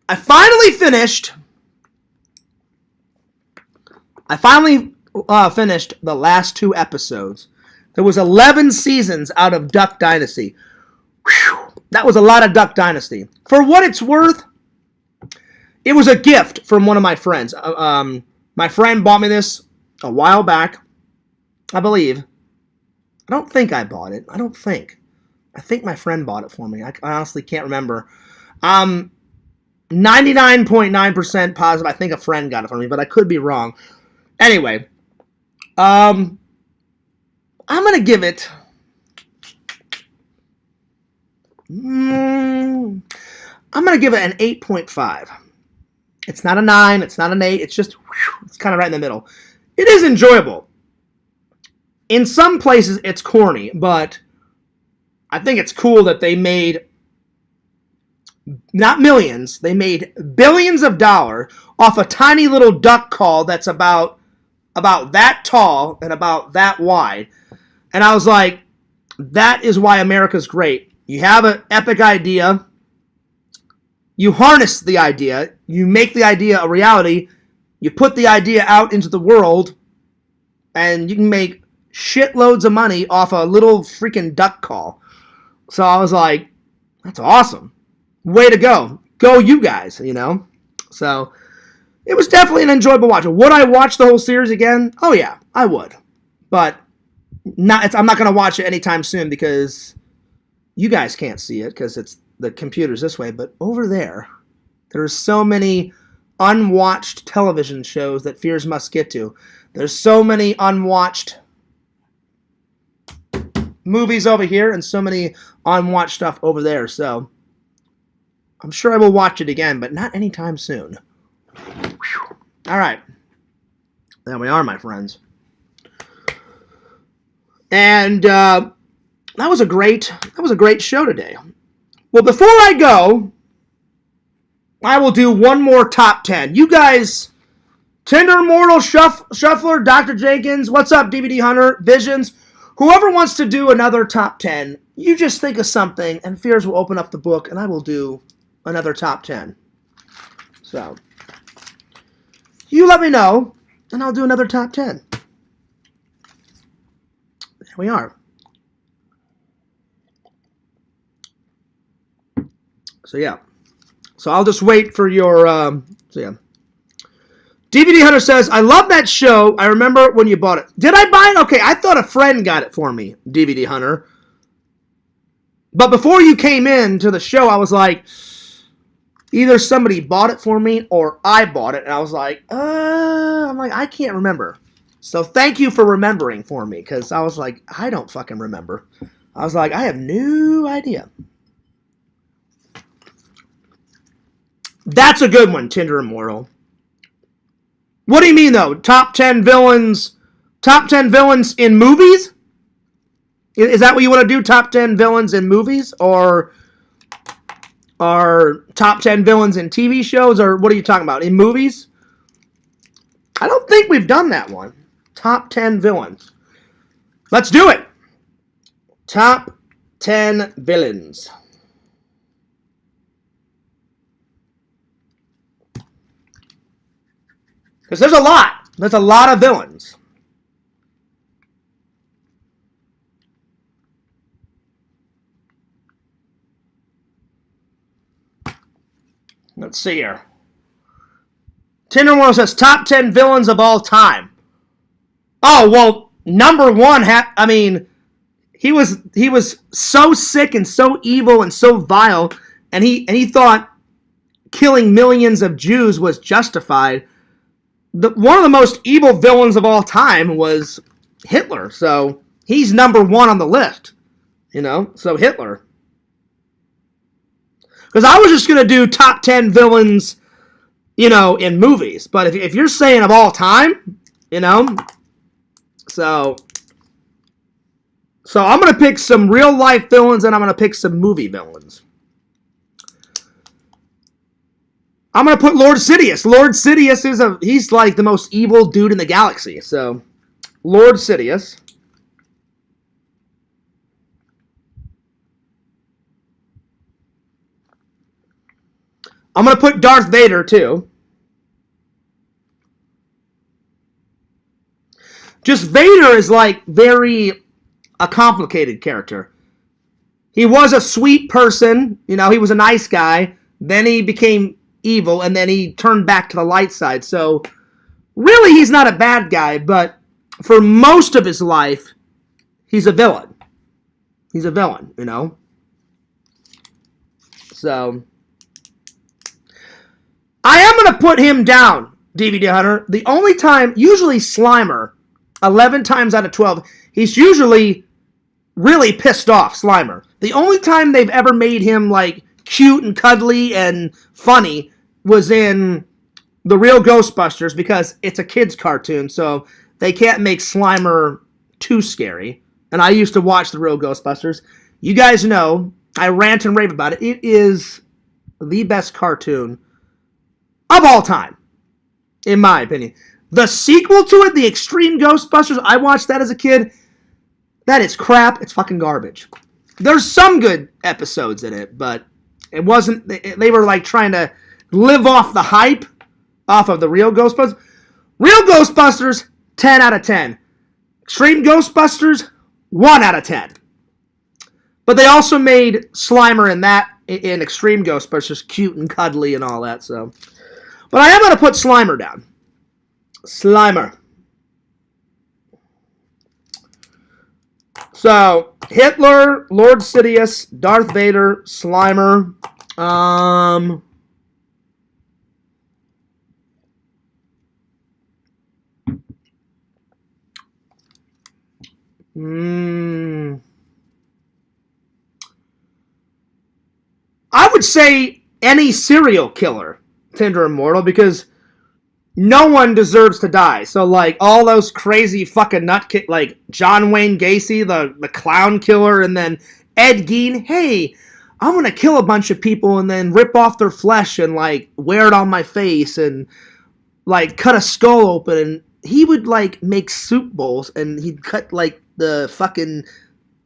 I finally finished the last 2 episodes. There was 11 seasons out of Duck Dynasty. Whew, that was a lot of Duck Dynasty. For what it's worth, it was a gift from one of my friends. My friend bought me this a while back, I believe. I don't think I bought it. I think my friend bought it for me. I honestly can't remember. 99.9% positive. I think a friend got it for me, but I could be wrong. Anyway, I'm gonna give it. I'm gonna give it an 8.5. It's not a 9. It's not an 8. It's just it's kind of right in the middle. It is enjoyable. In some places, it's corny, but I think it's cool that they made not millions. They made billions of dollars off a tiny little duck call that's about that tall and about that wide. And I was like, that is why America's great. You have an epic idea. You harness the idea. You make the idea a reality. You put the idea out into the world. And you can make shitloads of money off a little freaking duck call. So I was like, that's awesome. Way to go. Go you guys, you know. So it was definitely an enjoyable watch. Would I watch the whole series again? Oh yeah, I would. But I'm not going to watch it anytime soon because you guys can't see it because it's the computer's this way. But over there's so many unwatched television shows that Fears must get to. There's so many unwatched movies over here and so many unwatched stuff over there. So I'm sure I will watch it again, but not anytime soon. Whew. All right. There we are, my friends. And that was a great show today. Well, before I go, I will do one more top 10. You guys, Tinder Immortal, Shuffler, Dr. Jenkins, what's up, DVD Hunter, Visions, whoever wants to do another top 10, you just think of something, and Fears will open up the book, and I will do another top 10. So, you let me know, and I'll do another top 10. There we are. So, yeah. So, I'll just wait for your, DVD Hunter says, I love that show. I remember when you bought it. Did I buy it? Okay, I thought a friend got it for me, DVD Hunter. But before you came in to the show, I was like, either somebody bought it for me or I bought it. And I was like, I can't remember. So thank you for remembering for me, because I was like, I don't fucking remember. I was like, I have no idea. That's a good one, Tinder Immortal. What do you mean, though? Top 10 villains in movies? Is that what you want to do? Top 10 villains in movies? Or top 10 villains in TV shows? Or what are you talking about? In movies? I don't think we've done that one. Top 10 villains. Let's do it. Top 10 villains. Because there's a lot. There's a lot of villains. Let's see here. Tinder World says top 10 villains of all time. Oh, well, number one, he was so sick and so evil and so vile, and he thought killing millions of Jews was justified. One of the most evil villains of all time was Hitler, so he's number one on the list, you know, so Hitler. Because I was just going to do top 10 villains, you know, in movies, but if you're saying of all time, you know, so I'm going to pick some real life villains and I'm going to pick some movie villains. I'm going to put Lord Sidious. Lord Sidious he's like the most evil dude in the galaxy. So, Lord Sidious. I'm going to put Darth Vader, too. Just Vader is, like, very a complicated character. He was a sweet person. You know, he was a nice guy. Then he became evil, and then he turned back to the light side. So, really, he's not a bad guy, but for most of his life, he's a villain. He's a villain, you know? So, I am going to put him down, DVD Hunter. The only time, usually Slimer, 11 times out of 12, he's usually really pissed off, Slimer. The only time they've ever made him, like, cute and cuddly and funny was in The Real Ghostbusters, because it's a kid's cartoon, so they can't make Slimer too scary. And I used to watch The Real Ghostbusters. You guys know, I rant and rave about it. It is the best cartoon of all time, in my opinion. The sequel to it, The Extreme Ghostbusters, I watched that as a kid. That is crap. It's fucking garbage. There's some good episodes in it, but it wasn't... They were like trying to live off the hype off of The Real Ghostbusters. Real Ghostbusters, 10 out of 10. Extreme Ghostbusters, 1 out of 10. But they also made Slimer in Extreme Ghostbusters cute and cuddly and all that, so... But I am going to put Slimer down. Slimer. So, Hitler, Lord Sidious, Darth Vader, Slimer. I would say any serial killer, Tinder Immortal, because no one deserves to die. So, like, all those crazy fucking like John Wayne Gacy, the clown killer, and then Ed Gein, hey, I'm gonna kill a bunch of people and then rip off their flesh and, like, wear it on my face and, like, cut a skull open. And he would, like, make soup bowls and he'd cut, like, the fucking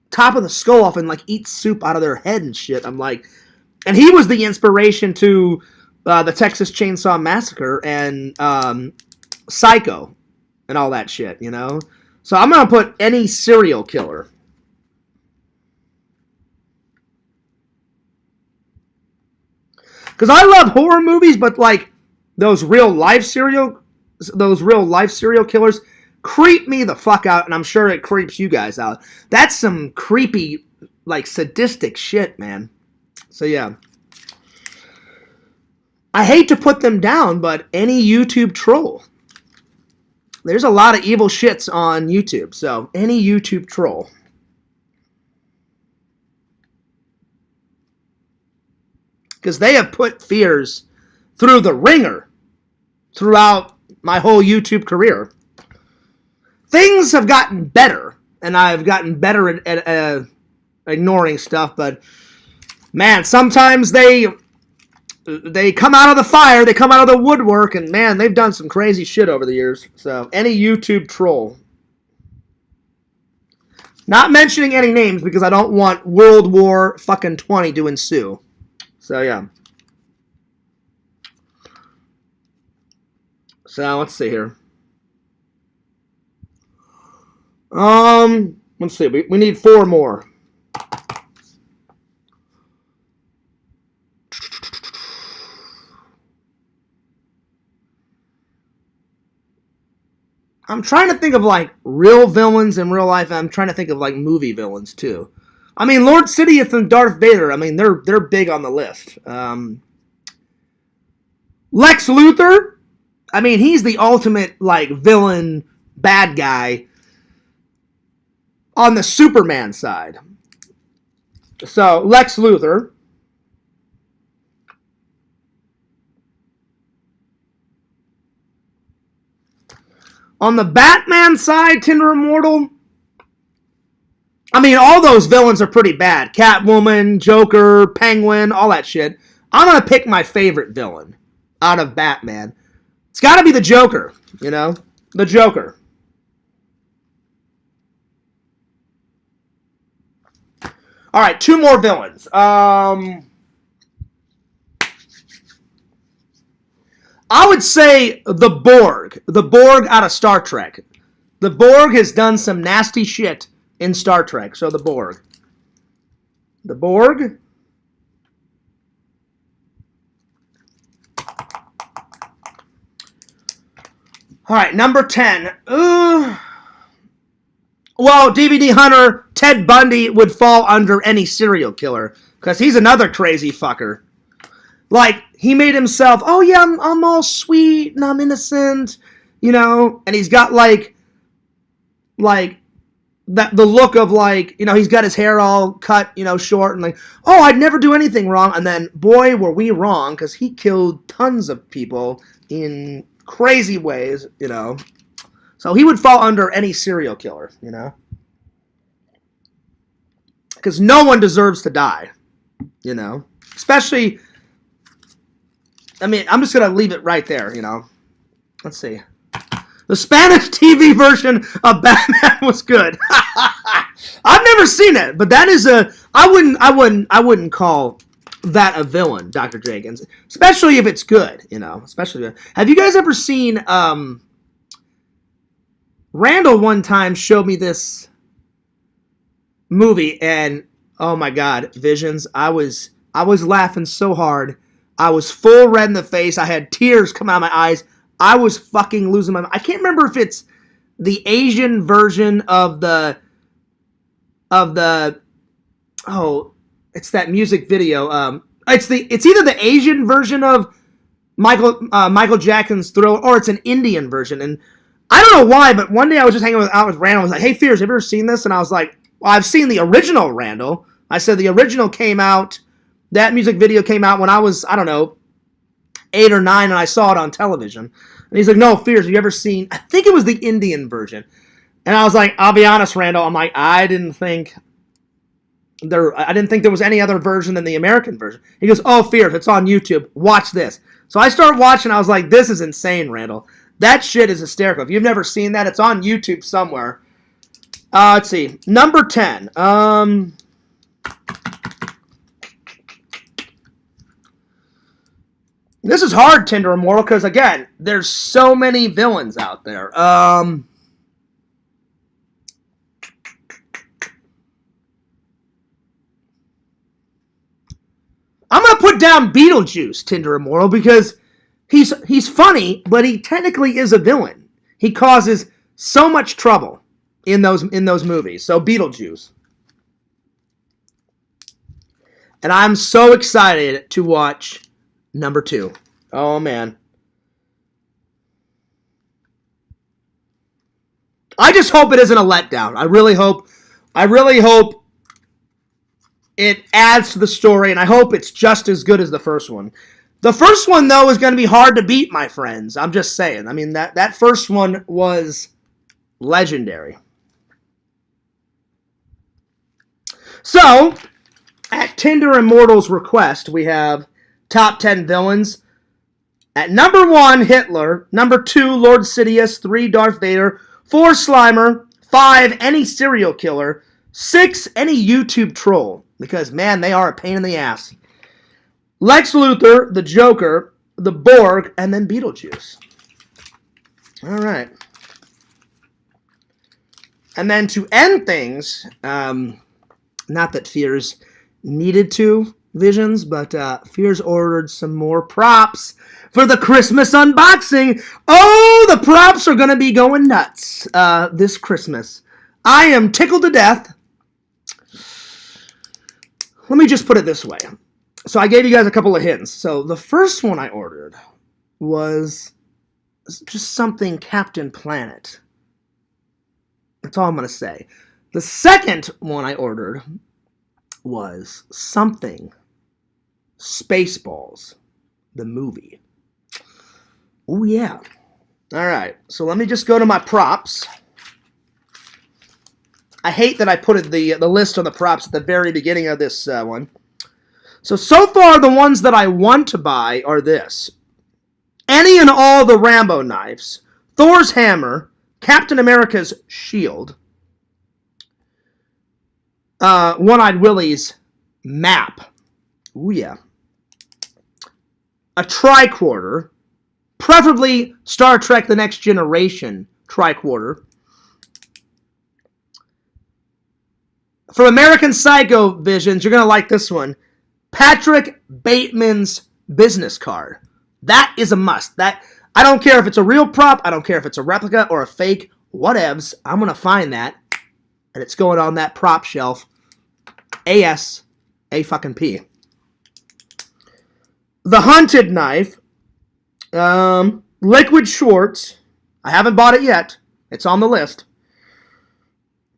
top of the skull off and, like, eat soup out of their head and shit. I'm like... And he was the inspiration to the Texas Chainsaw Massacre and Psycho and all that shit, you know? So I'm going to put any serial killer. Because I love horror movies, but, like, those real life serial killers creep me the fuck out, and I'm sure it creeps you guys out. That's some creepy, like, sadistic shit, man. So, yeah. I hate to put them down, but any YouTube troll. There's a lot of evil shits on YouTube, so any YouTube troll. Because they have put fears through the ringer throughout my whole YouTube career. Things have gotten better, and I've gotten better at ignoring stuff, but... Man, sometimes they come out of the fire, they come out of the woodwork, and man, they've done some crazy shit over the years. So, any YouTube troll. Not mentioning any names because I don't want World War fucking 20 to ensue. So, yeah. So, let's see here. Let's see. We need 4 more. I'm trying to think of, like, real villains in real life. I'm trying to think of, like, movie villains, too. I mean, Lord Sidious and Darth Vader, I mean, they're big on the list. Lex Luthor, I mean, he's the ultimate, like, villain, bad guy on the Superman side. So, Lex Luthor. On the Batman side, Tinder Immortal, I mean, all those villains are pretty bad. Catwoman, Joker, Penguin, all that shit. I'm going to pick my favorite villain out of Batman. It's got to be the Joker, you know? The Joker. All right, 2 more villains. I would say the Borg. The Borg out of Star Trek. The Borg has done some nasty shit in Star Trek. So the Borg. The Borg. All right, number 10. Well, DVD Hunter, Ted Bundy would fall under any serial killer. Because he's another crazy fucker. Like, he made himself, oh yeah, I'm all sweet and I'm innocent, you know, and he's got like that the look of like, you know, he's got his hair all cut, you know, short and like, oh, I'd never do anything wrong. And then, boy, were we wrong, because he killed tons of people in crazy ways, you know. So he would fall under any serial killer, you know. Because no one deserves to die, you know. Especially, I mean, I'm just going to leave it right there, you know. Let's see. The Spanish TV version of Batman was good. I've never seen it, but that is I wouldn't call that a villain, Dr. Jenkins. Especially if it's good, you know. Especially, have you guys ever seen, Randall one time showed me this movie, and oh my God, Visions, I was laughing so hard. I was full red in the face. I had tears come out of my eyes. I was fucking losing my mind. I can't remember if it's the Asian version of the it's that music video. It's either the Asian version of Michael Jackson's Thriller, or it's an Indian version. And I don't know why, but one day I was just hanging out with Randall. I was like, hey, Fears, have you ever seen this? And I was like, well, I've seen the original, Randall. I said the original came out, that music video came out when I was, I don't know, 8 or 9, and I saw it on television. And he's like, no, Fears, have you ever seen, I think it was the Indian version. And I was like, I'll be honest, Randall, I'm like, I didn't think there was any other version than the American version. He goes, oh, Fears, it's on YouTube. Watch this. So I start watching, I was like, this is insane, Randall. That shit is hysterical. If you've never seen that, it's on YouTube somewhere. Let's see. Number 10. This is hard, Tinder Immortal, because, again, there's so many villains out there. I'm going to put down Beetlejuice, Tinder Immortal, because he's funny, but he technically is a villain. He causes so much trouble in those movies. So Beetlejuice. And I'm so excited to watch number 2. Oh, man. I just hope it isn't a letdown. I really hope it adds to the story, and I hope it's just as good as the first one. The first one, though, is going to be hard to beat, my friends. I'm just saying. I mean, that first one was legendary. So, at Tinder Immortal's request, we have top 10 villains. At number 1, Hitler. Number 2, Lord Sidious. 3, Darth Vader. 4, Slimer. 5, any serial killer. 6, any YouTube troll. Because, man, they are a pain in the ass. Lex Luthor, the Joker, the Borg, and then Beetlejuice. All right. And then to end things, not that Fears needed to, Visions, but Fears ordered some more props for the Christmas unboxing. Oh, the props are going to be going nuts this Christmas. I am tickled to death. Let me just put it this way. So I gave you guys a couple of hints. So the first one I ordered was just something Captain Planet. That's all I'm going to say. The second one I ordered was something Spaceballs, the movie. Oh, yeah. All right. So let me just go to my props. I hate that I put the list of the props at the very beginning of this one. So far, the ones that I want to buy are this. Any and all the Rambo knives, Thor's hammer, Captain America's shield, One-Eyed Willie's map. Ooh, yeah. A tricorder, Preferably Star Trek The Next Generation tricorder. For American Psycho Visions, you're going to like this one. Patrick Bateman's business card. That is a must. That I don't care if it's a real prop. I don't care if it's a replica or a fake. Whatevs. I'm going to find that. And it's going on that prop shelf. A-S-A-fucking-P. The Hunted Knife. Liquid Schwartz. I haven't bought it yet. It's on the list.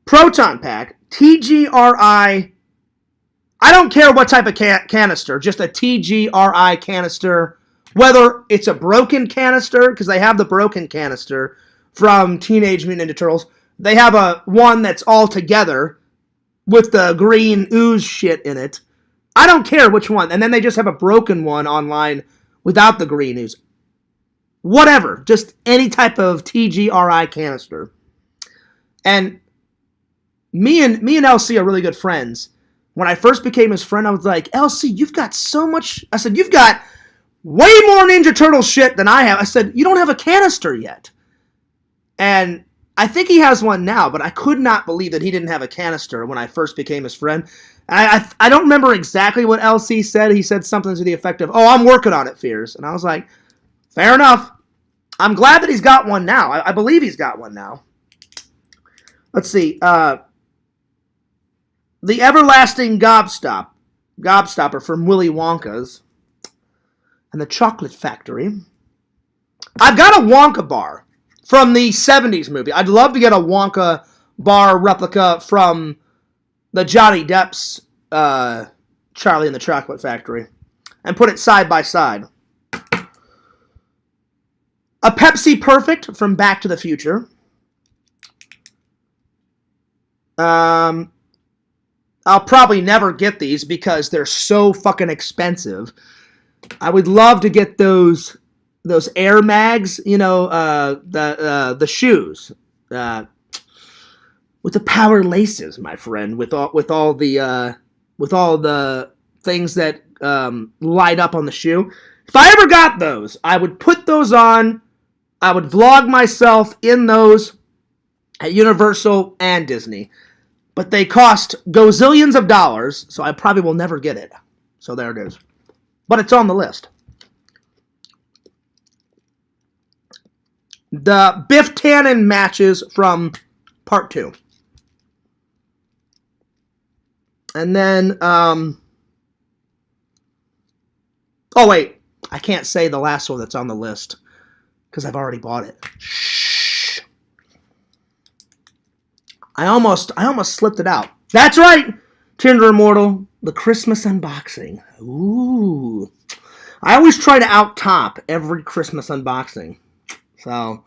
Proton Pack. TGRI. I don't care what type of canister. Just a TGRI canister. Whether it's a broken canister, because they have the broken canister from Teenage Mutant Ninja Turtles. They have a one that's all together with the green ooze shit in it. I don't care which one. And then they just have a broken one online without the green ooze. Whatever. Just any type of TGRI canister. And me and LC are really good friends. When I first became his friend, I was like, LC, you've got so much. I said, you've got way more Ninja Turtle shit than I have. I said, you don't have a canister yet. And I think he has one now, but I could not believe that he didn't have a canister when I first became his friend. I don't remember exactly what LC said. He said something to the effect of, oh, I'm working on it, Fears. And I was like, fair enough. I'm glad that he's got one now. I believe he's got one now. Let's see. The Everlasting Gobstopper from Willy Wonka's and the Chocolate Factory. I've got a Wonka bar from the 70s movie. I'd love to get a Wonka bar replica from the Johnny Depp's Charlie and the Chocolate Factory and put it side by side. A Pepsi Perfect from Back to the Future. I'll probably never get these because they're so fucking expensive. I would love to get those Air Mags, you know, the shoes with the power laces, my friend, with all the things that light up on the shoe. If I ever got those, I would put those on. I would vlog myself in those at Universal and Disney. But they cost gazillions of dollars, so I probably will never get it. So there it is. But it's on the list. The Biff Tannen matches from Part 2. And then, oh wait, I can't say the last one that's on the list because I've already bought it. Shh. I almost slipped it out. That's right, Tinder Immortal, the Christmas unboxing. Ooh. I always try to out-top every Christmas unboxing. So,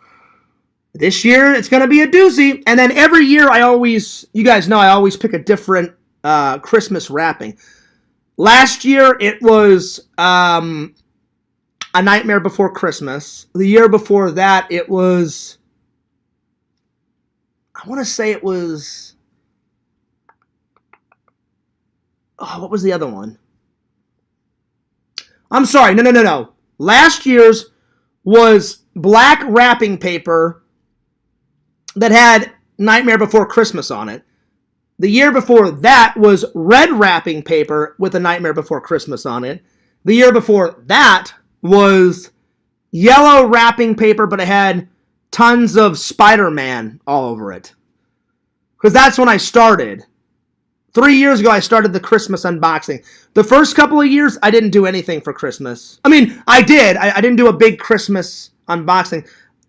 this year, it's going to be a doozy. And then every year, you guys know, I always pick a different Christmas wrapping. Last year, it was A Nightmare Before Christmas. The year before that, it was, I want to say it was, oh, what was the other one? I'm sorry, no. Last year's was black wrapping paper that had Nightmare Before Christmas on it. The year before that was red wrapping paper with A Nightmare Before Christmas on it. The year before that was yellow wrapping paper, but it had tons of Spider-Man all over it. Because that's when I started. 3 years ago, I started the Christmas unboxing. The first couple of years, I didn't do anything for Christmas. I mean, I did. I didn't do a big Christmas unboxing.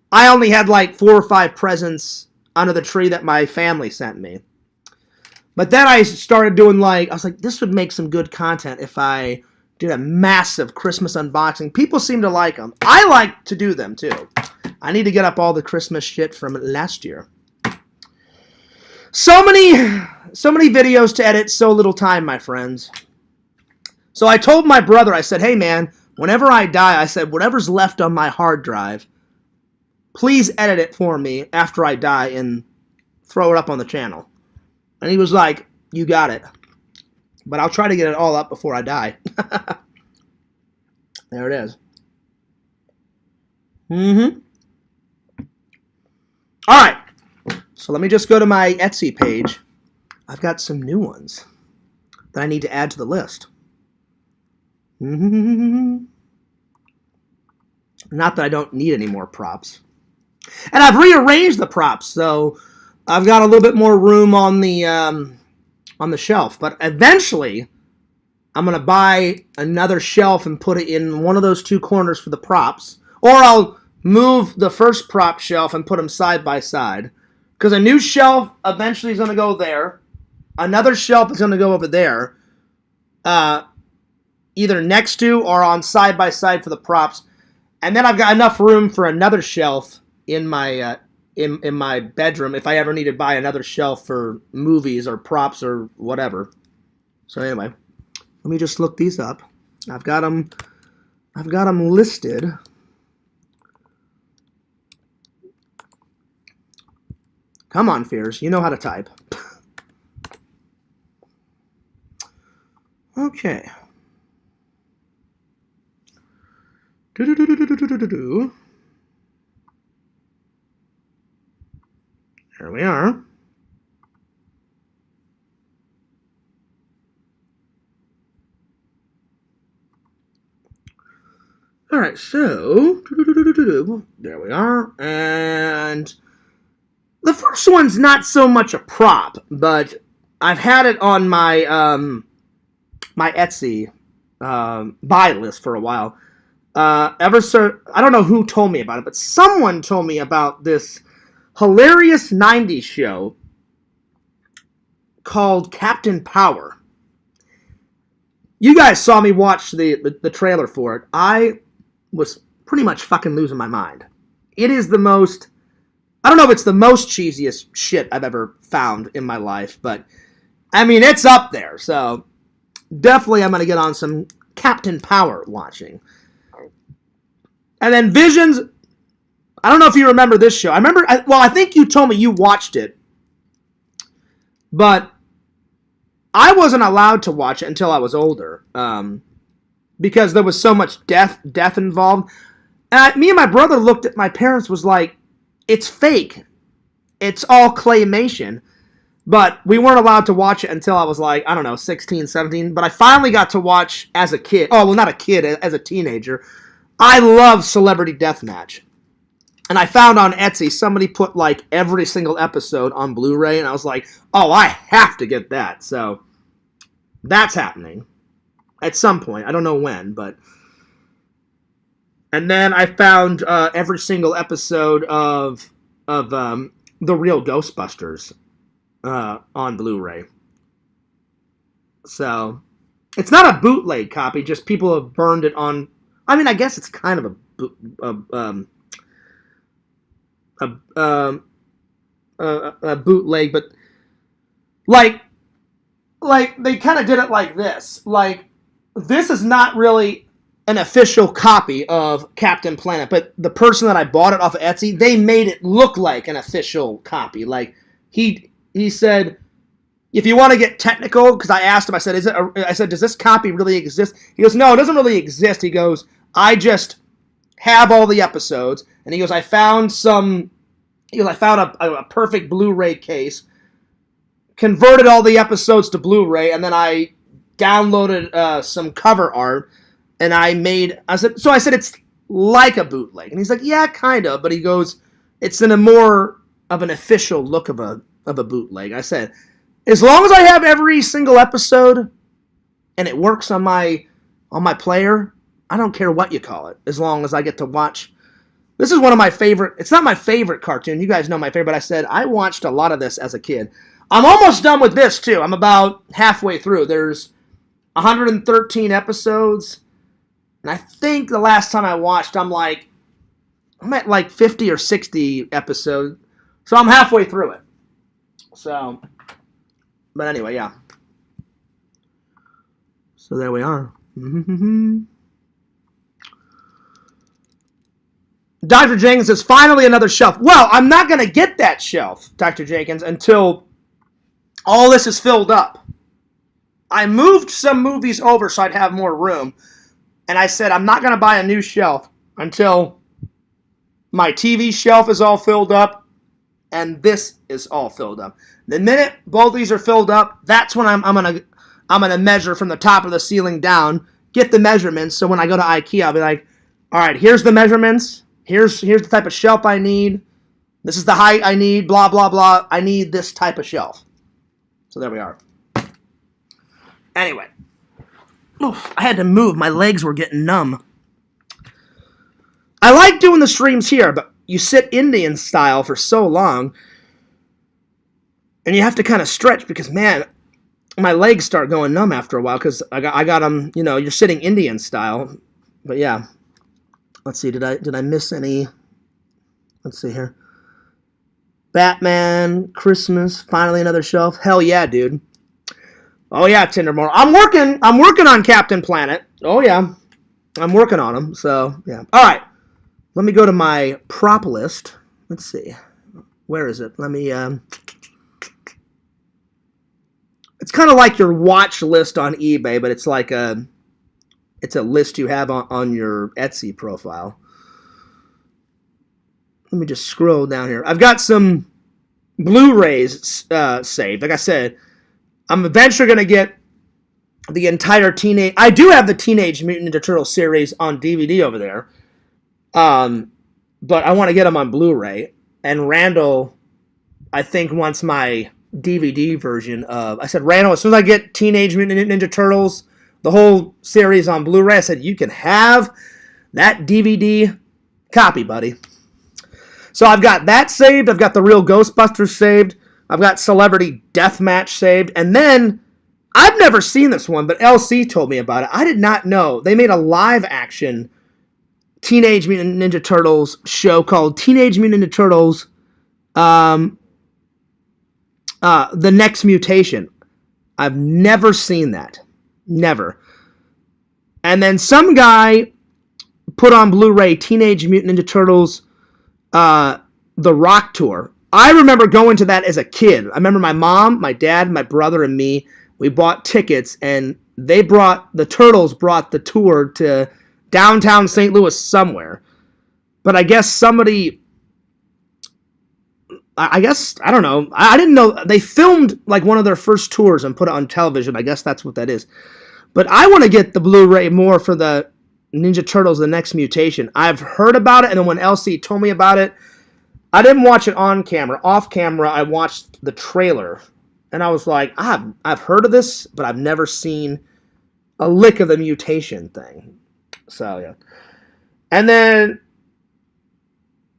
I only had like 4 or 5 presents under the tree that my family sent me. But then I started doing I was like, this would make some good content if I did a massive Christmas unboxing. People seem to like them. I like to do them too. I need to get up all the Christmas shit from last year. So many videos to edit, so little time, my friends. So I told my brother, I said, hey man, whenever I die, I said, whatever's left on my hard drive, please edit it for me after I die and throw it up on the channel. And he was like, you got it. But I'll try to get it all up before I die. There it is. Mm-hmm. All right. So let me just go to my Etsy page. I've got some new ones that I need to add to the list. Mm-hmm. Not that I don't need any more props. And I've rearranged the props, so I've got a little bit more room on the shelf. But eventually, I'm going to buy another shelf and put it in one of those two corners for the props. Or I'll move the first prop shelf and put them side by side. Because a new shelf eventually is going to go there. Another shelf is going to go over there. Either next to or on side by side for the props. And then I've got enough room for another shelf in my in my bedroom if I ever need to buy another shelf for movies or props or whatever. So anyway, let me just look these up. I've got them listed. Come on, Fears. You know how to type. Okay. There we are. All right, so there we are. And the first one's not so much a prop, but I've had it on my my Etsy buy list for a while. I don't know who told me about it, but someone told me about this hilarious 90s show called Captain Power. You guys saw me watch the trailer for it. I was pretty much fucking losing my mind. It is the most... I don't know if it's the most cheesiest shit I've ever found in my life, but I mean, it's up there. So definitely I'm going to get on some Captain Power watching. And then Visions, I don't know if you remember this show. I think you told me you watched it, but I wasn't allowed to watch it until I was older, because there was so much death involved. And me and my brother looked at my parents, was like, it's fake. It's all claymation. But we weren't allowed to watch it until I was like, I don't know, 16, 17. But I finally got to watch as a kid. Oh, well, not a kid, as a teenager. I love Celebrity Deathmatch. And I found on Etsy, somebody put like every single episode on Blu-ray. And I was like, oh, I have to get that. So that's happening at some point. I don't know when, but... And then I found every single episode of The Real Ghostbusters on Blu-ray. So it's not a bootleg copy, just people have burned it on. I mean, I guess it's kind of a bootleg, but like they kind of did it like this. Like, this is not really an official copy of Captain Planet, but the person that I bought it off of Etsy, they made it look like an official copy. Like, he said, if you want to get technical, because I asked him, I said, does this copy really exist? He goes, no, it doesn't really exist. He goes, I just have all the episodes, and he goes, I found a perfect Blu-ray case, converted all the episodes to Blu-ray, and then I downloaded some cover art. And I said, it's like a bootleg. And he's like, yeah, kind of. But he goes, it's in a more of an official look of a bootleg. I said, as long as I have every single episode and it works on my player, I don't care what you call it, as long as I get to watch. This is one of my favorite. It's not my favorite cartoon. You guys know my favorite. But I said, I watched a lot of this as a kid. I'm almost done with this, too. I'm about halfway through. There's 113 episodes. And I think the last time I watched, I'm at like 50 or 60 episodes. So I'm halfway through it. So, but anyway, yeah. So there we are. Dr. Jenkins says, finally another shelf. Well, I'm not going to get that shelf, Dr. Jenkins, until all this is filled up. I moved some movies over so I'd have more room. And I said, I'm not going to buy a new shelf until My TV shelf is all filled up, and this is all filled up. The minute both these are filled up, that's when I'm gonna measure from the top of the ceiling down, get the measurements. So when I go to IKEA, I'll be like, all right, here's the measurements. Here's the type of shelf I need. This is the height I need. Blah blah blah. I need this type of shelf. So there we are. Anyway, oof, I had to move. My legs were getting numb. I like doing the streams here, but you sit Indian style for so long, and you have to kind of stretch because, man, my legs start going numb after a while because I got them. You know, you're sitting Indian style. But yeah, let's see. Did I miss any? Let's see here. Batman, Christmas, finally another shelf. Hell yeah, dude. Oh yeah, Tindermore. I'm working on Captain Planet. Oh yeah, I'm working on them. So yeah. All right. Let me go to my prop list. Let's see. Where is it? Let me, it's kind of like your watch list on eBay, but it's like it's a list you have on your Etsy profile. Let me just scroll down here. I've got some Blu-rays saved. Like I said, I'm eventually going to get the entire I do have the Teenage Mutant Ninja Turtles series on DVD over there. But I want to get them on Blu-ray. And Randall, I think, wants my DVD version of... I said, Randall, as soon as I get Teenage Mutant Ninja Turtles, the whole series on Blu-ray, I said, you can have that DVD copy, buddy. So I've got that saved. I've got the Real Ghostbusters saved. I've got Celebrity Deathmatch saved. And then, I've never seen this one, but LC told me about it. I did not know. They made a live-action Teenage Mutant Ninja Turtles show called Teenage Mutant Ninja Turtles The Next Mutation. I've never seen that. Never. And then some guy put on Blu-ray Teenage Mutant Ninja Turtles The Rock Tour. I remember going to that as a kid. I remember my mom, my dad, my brother, and me, we bought tickets, and the Turtles brought the tour to downtown St. Louis somewhere. But I guess somebody... I don't know. I didn't know. They filmed like one of their first tours and put it on television. I guess that's what that is. But I want to get the Blu-ray more for the Ninja Turtles The Next Mutation. I've heard about it, and then when LC told me about it, I didn't watch it on camera. Off camera, I watched the trailer. And I was like, I've heard of this, but I've never seen a lick of the mutation thing. So, yeah. And then,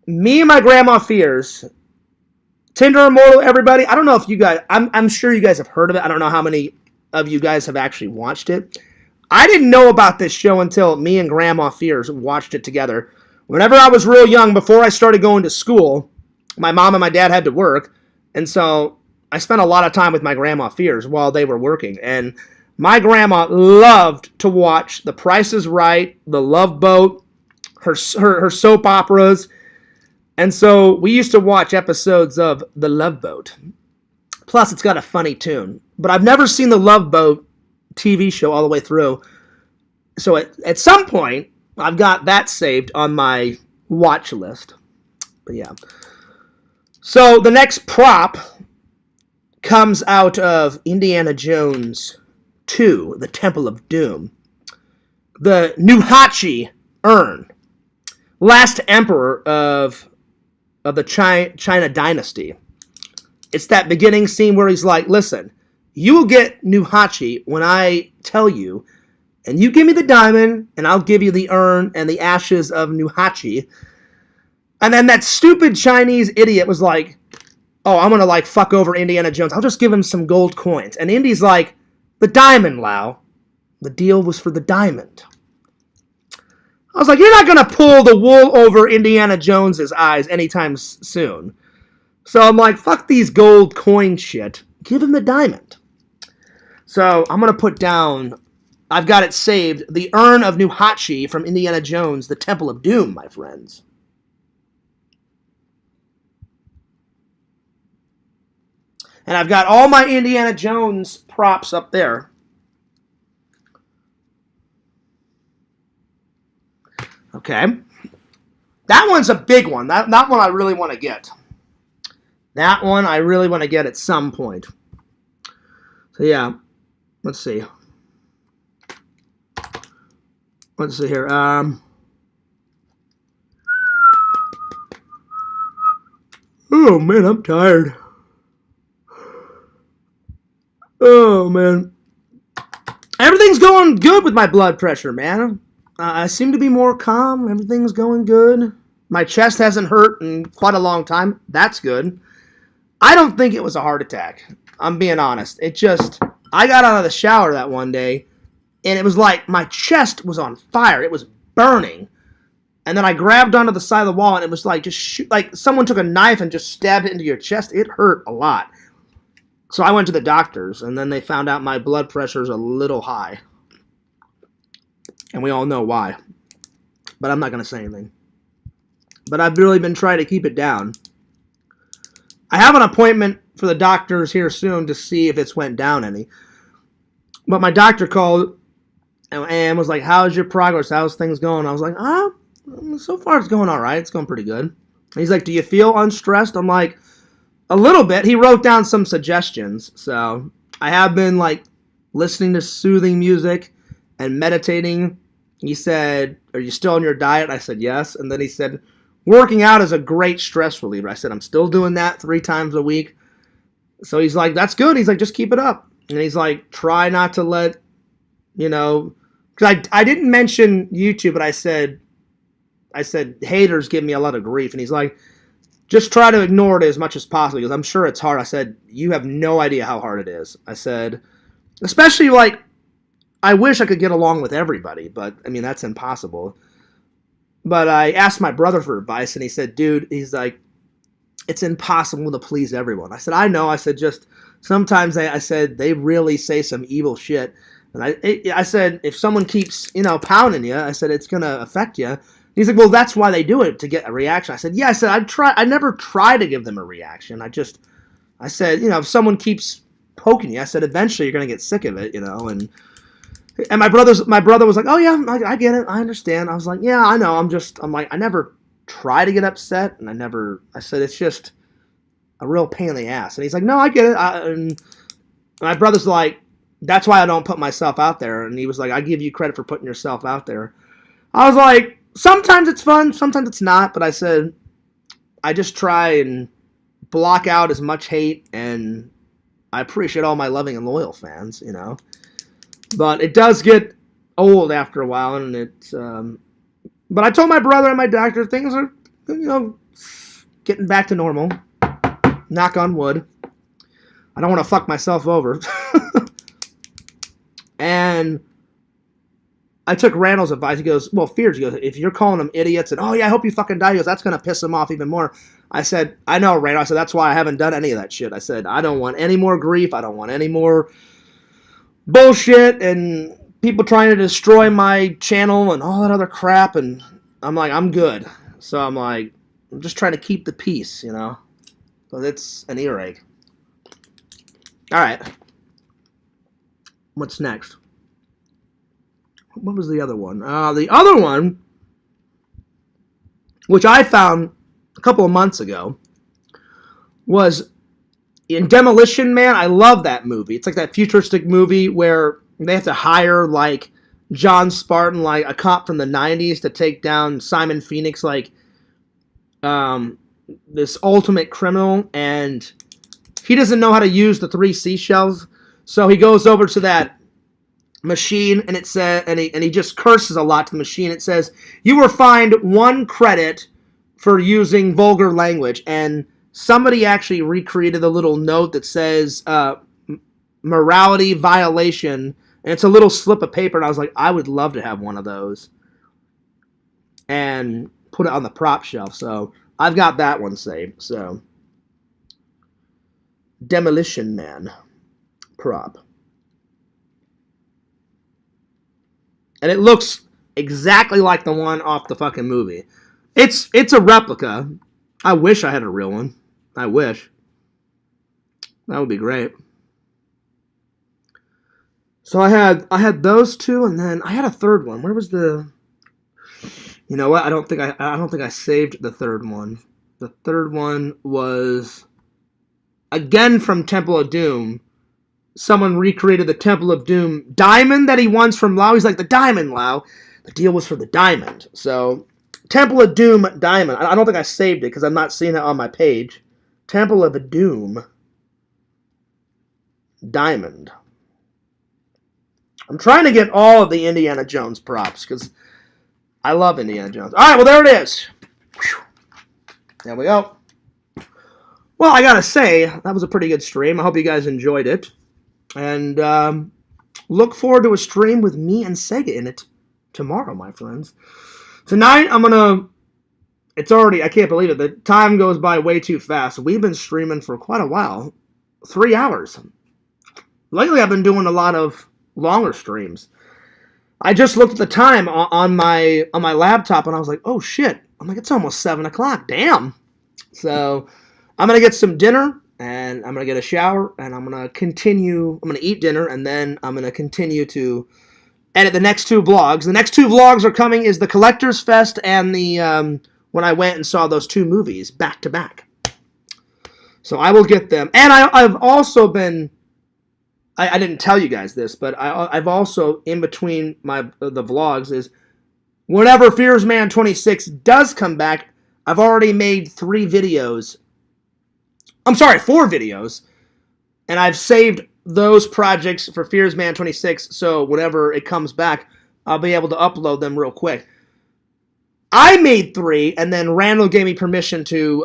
me and my Grandma Fears, Tinder Immortal, everybody. I don't know if you guys, I'm sure you guys have heard of it. I don't know how many of you guys have actually watched it. I didn't know about this show until me and Grandma Fears watched it together. Whenever I was real young, before I started going to school, my mom and my dad had to work. And so, I spent a lot of time with my Grandma Fears while they were working. And my grandma loved to watch The Price is Right, The Love Boat, her soap operas. And so we used to watch episodes of The Love Boat. Plus, it's got a funny tune. But I've never seen The Love Boat TV show all the way through. So at some point, I've got that saved on my watch list. But yeah. So the next prop comes out of Indiana Jones 2, The Temple of Doom. The Nuhachi urn. Last emperor of the China Dynasty. It's that beginning scene where he's like, listen, you will get Nuhachi when I tell you, and you give me the diamond, and I'll give you the urn and the ashes of Nuhachi. And then that stupid Chinese idiot was like, oh, I'm going to like fuck over Indiana Jones. I'll just give him some gold coins. And Indy's like, the diamond, Lau. The deal was for the diamond. I was like, you're not going to pull the wool over Indiana Jones's eyes anytime soon. So I'm like, fuck these gold coin shit. Give him the diamond. So I'm going to put down, I've got it saved, the Urn of Nuhachi from Indiana Jones, The Temple of Doom, my friends. And I've got all my Indiana Jones props up there. Okay. That one's a big one. That one I really want to get. That one I really want to get at some point. So yeah, let's see. Let's see here. Oh man, I'm tired. Oh man, everything's going good with my blood pressure, man. I seem to be more calm. Everything's going good. My chest hasn't hurt in quite a long time. That's good. I don't think it was a heart attack. I'm being honest. It just, I got out of the shower that one day, and it was like my chest was on fire. It was burning. And then I grabbed onto the side of the wall, and it was like like someone took a knife and just stabbed it into your chest. It hurt a lot. So I went to the doctors, and then they found out my blood pressure is a little high. And we all know why. But I'm not going to say anything. But I've really been trying to keep it down. I have an appointment for the doctors here soon to see if it's went down any. But my doctor called and was like, how's your progress? How's things going? I was like, so far it's going all right. It's going pretty good. And he's like, do you feel unstressed? I'm like, a little bit. He wrote down some suggestions. So I have been like listening to soothing music and meditating. He said, are you still on your diet? I said, yes. And then he said, working out is a great stress reliever. I said, I'm still doing that 3 times a week. So he's like, that's good. He's like, just keep it up. And he's like, try not to let, because I didn't mention YouTube, but I said haters give me a lot of grief. And he's like, just try to ignore it as much as possible, because I'm sure it's hard. I said, you have no idea how hard it is. I said, especially like, I wish I could get along with everybody, but I mean, that's impossible. But I asked my brother for advice, and he said, dude, he's like, it's impossible to please everyone. I said, I know. I said, just sometimes I said, they really say some evil shit. And I said, if someone keeps, pounding you, I said, it's going to affect you. He's like, well, that's why they do it, to get a reaction. I said, yeah. I said, I never try to give them a reaction. I said, if someone keeps poking you, I said, eventually you're going to get sick of it, and my brother was like, oh yeah, I get it. I understand. I was like, yeah, I know. I'm like, I never try to get upset. And I said, it's just a real pain in the ass. And he's like, no, I get it. And my brother's like, that's why I don't put myself out there. And he was like, I give you credit for putting yourself out there. I was like, sometimes it's fun, sometimes it's not. But I said, I just try and block out as much hate. And I appreciate all my loving and loyal fans, But it does get old after a while, and it's. But I told my brother and my doctor things are, getting back to normal. Knock on wood. I don't want to fuck myself over. And I took Randall's advice. He goes, well, Fears. He goes, if you're calling them idiots, and oh yeah, I hope you fucking die. He goes, that's gonna piss them off even more. I said, I know, Randall. I said, that's why I haven't done any of that shit. I said, I don't want any more grief. I don't want any more bullshit and people trying to destroy my channel and all that other crap. And I'm like, I'm good. So I'm like, I'm just trying to keep the peace, Because it's an earache. All right. What's next? What was the other one? The other one, which I found a couple of months ago, was in Demolition Man. I love that movie. It's like that futuristic movie where they have to hire like John Spartan, like a cop from the 90s, to take down Simon Phoenix, like this ultimate criminal, and he doesn't know how to use the 3 seashells, so he goes over to that machine, and it says, and he just curses a lot to the machine. It says, you were fined 1 credit for using vulgar language, and somebody actually recreated a little note that says morality violation, and it's a little slip of paper, and I was like, I would love to have one of those and put it on the prop shelf. So I've got that one saved. So Demolition Man prop. And it looks exactly like the one off the fucking movie. It's a replica. I wish I had a real one. I wish. That would be great. So I had those 2, and then I had a third one. Where was the... You know what? I don't think I saved the third one. The third one was again from Temple of Doom. Someone recreated the Temple of Doom diamond that he wants from Lau. He's like, the diamond, Lau. The deal was for the diamond. So, Temple of Doom diamond. I don't think I saved it because I'm not seeing it on my page. Temple of Doom diamond. I'm trying to get all of the Indiana Jones props because I love Indiana Jones. All right, well, there it is. Whew. There we go. Well, I gotta say, that was a pretty good stream. I hope you guys enjoyed it. And look forward to a stream with me and Sega in it tomorrow, my friends. Tonight, I'm gonna... It's already... I can't believe it. The time goes by way too fast. We've been streaming for quite a while. 3 hours. Lately, I've been doing a lot of longer streams. I just looked at the time on my laptop, and I was like, oh, shit. I'm like, it's almost 7 o'clock. Damn. So, I'm going to get some dinner, and I'm going to get a shower, and I'm going to continue. I'm going to eat dinner, and then I'm going to continue to edit the next 2 vlogs. The next 2 vlogs are coming is the Collector's Fest and the when I went and saw those 2 movies back to back. So I will get them. And I've also been... I didn't tell you guys this, but I've also, in between the vlogs, is whenever Fears Man 26 does come back, I've already made 3 videos. I'm sorry, 4 videos. And I've saved those projects for Fears Man 26, so whenever it comes back, I'll be able to upload them real quick. I made 3, and then Randall gave me permission to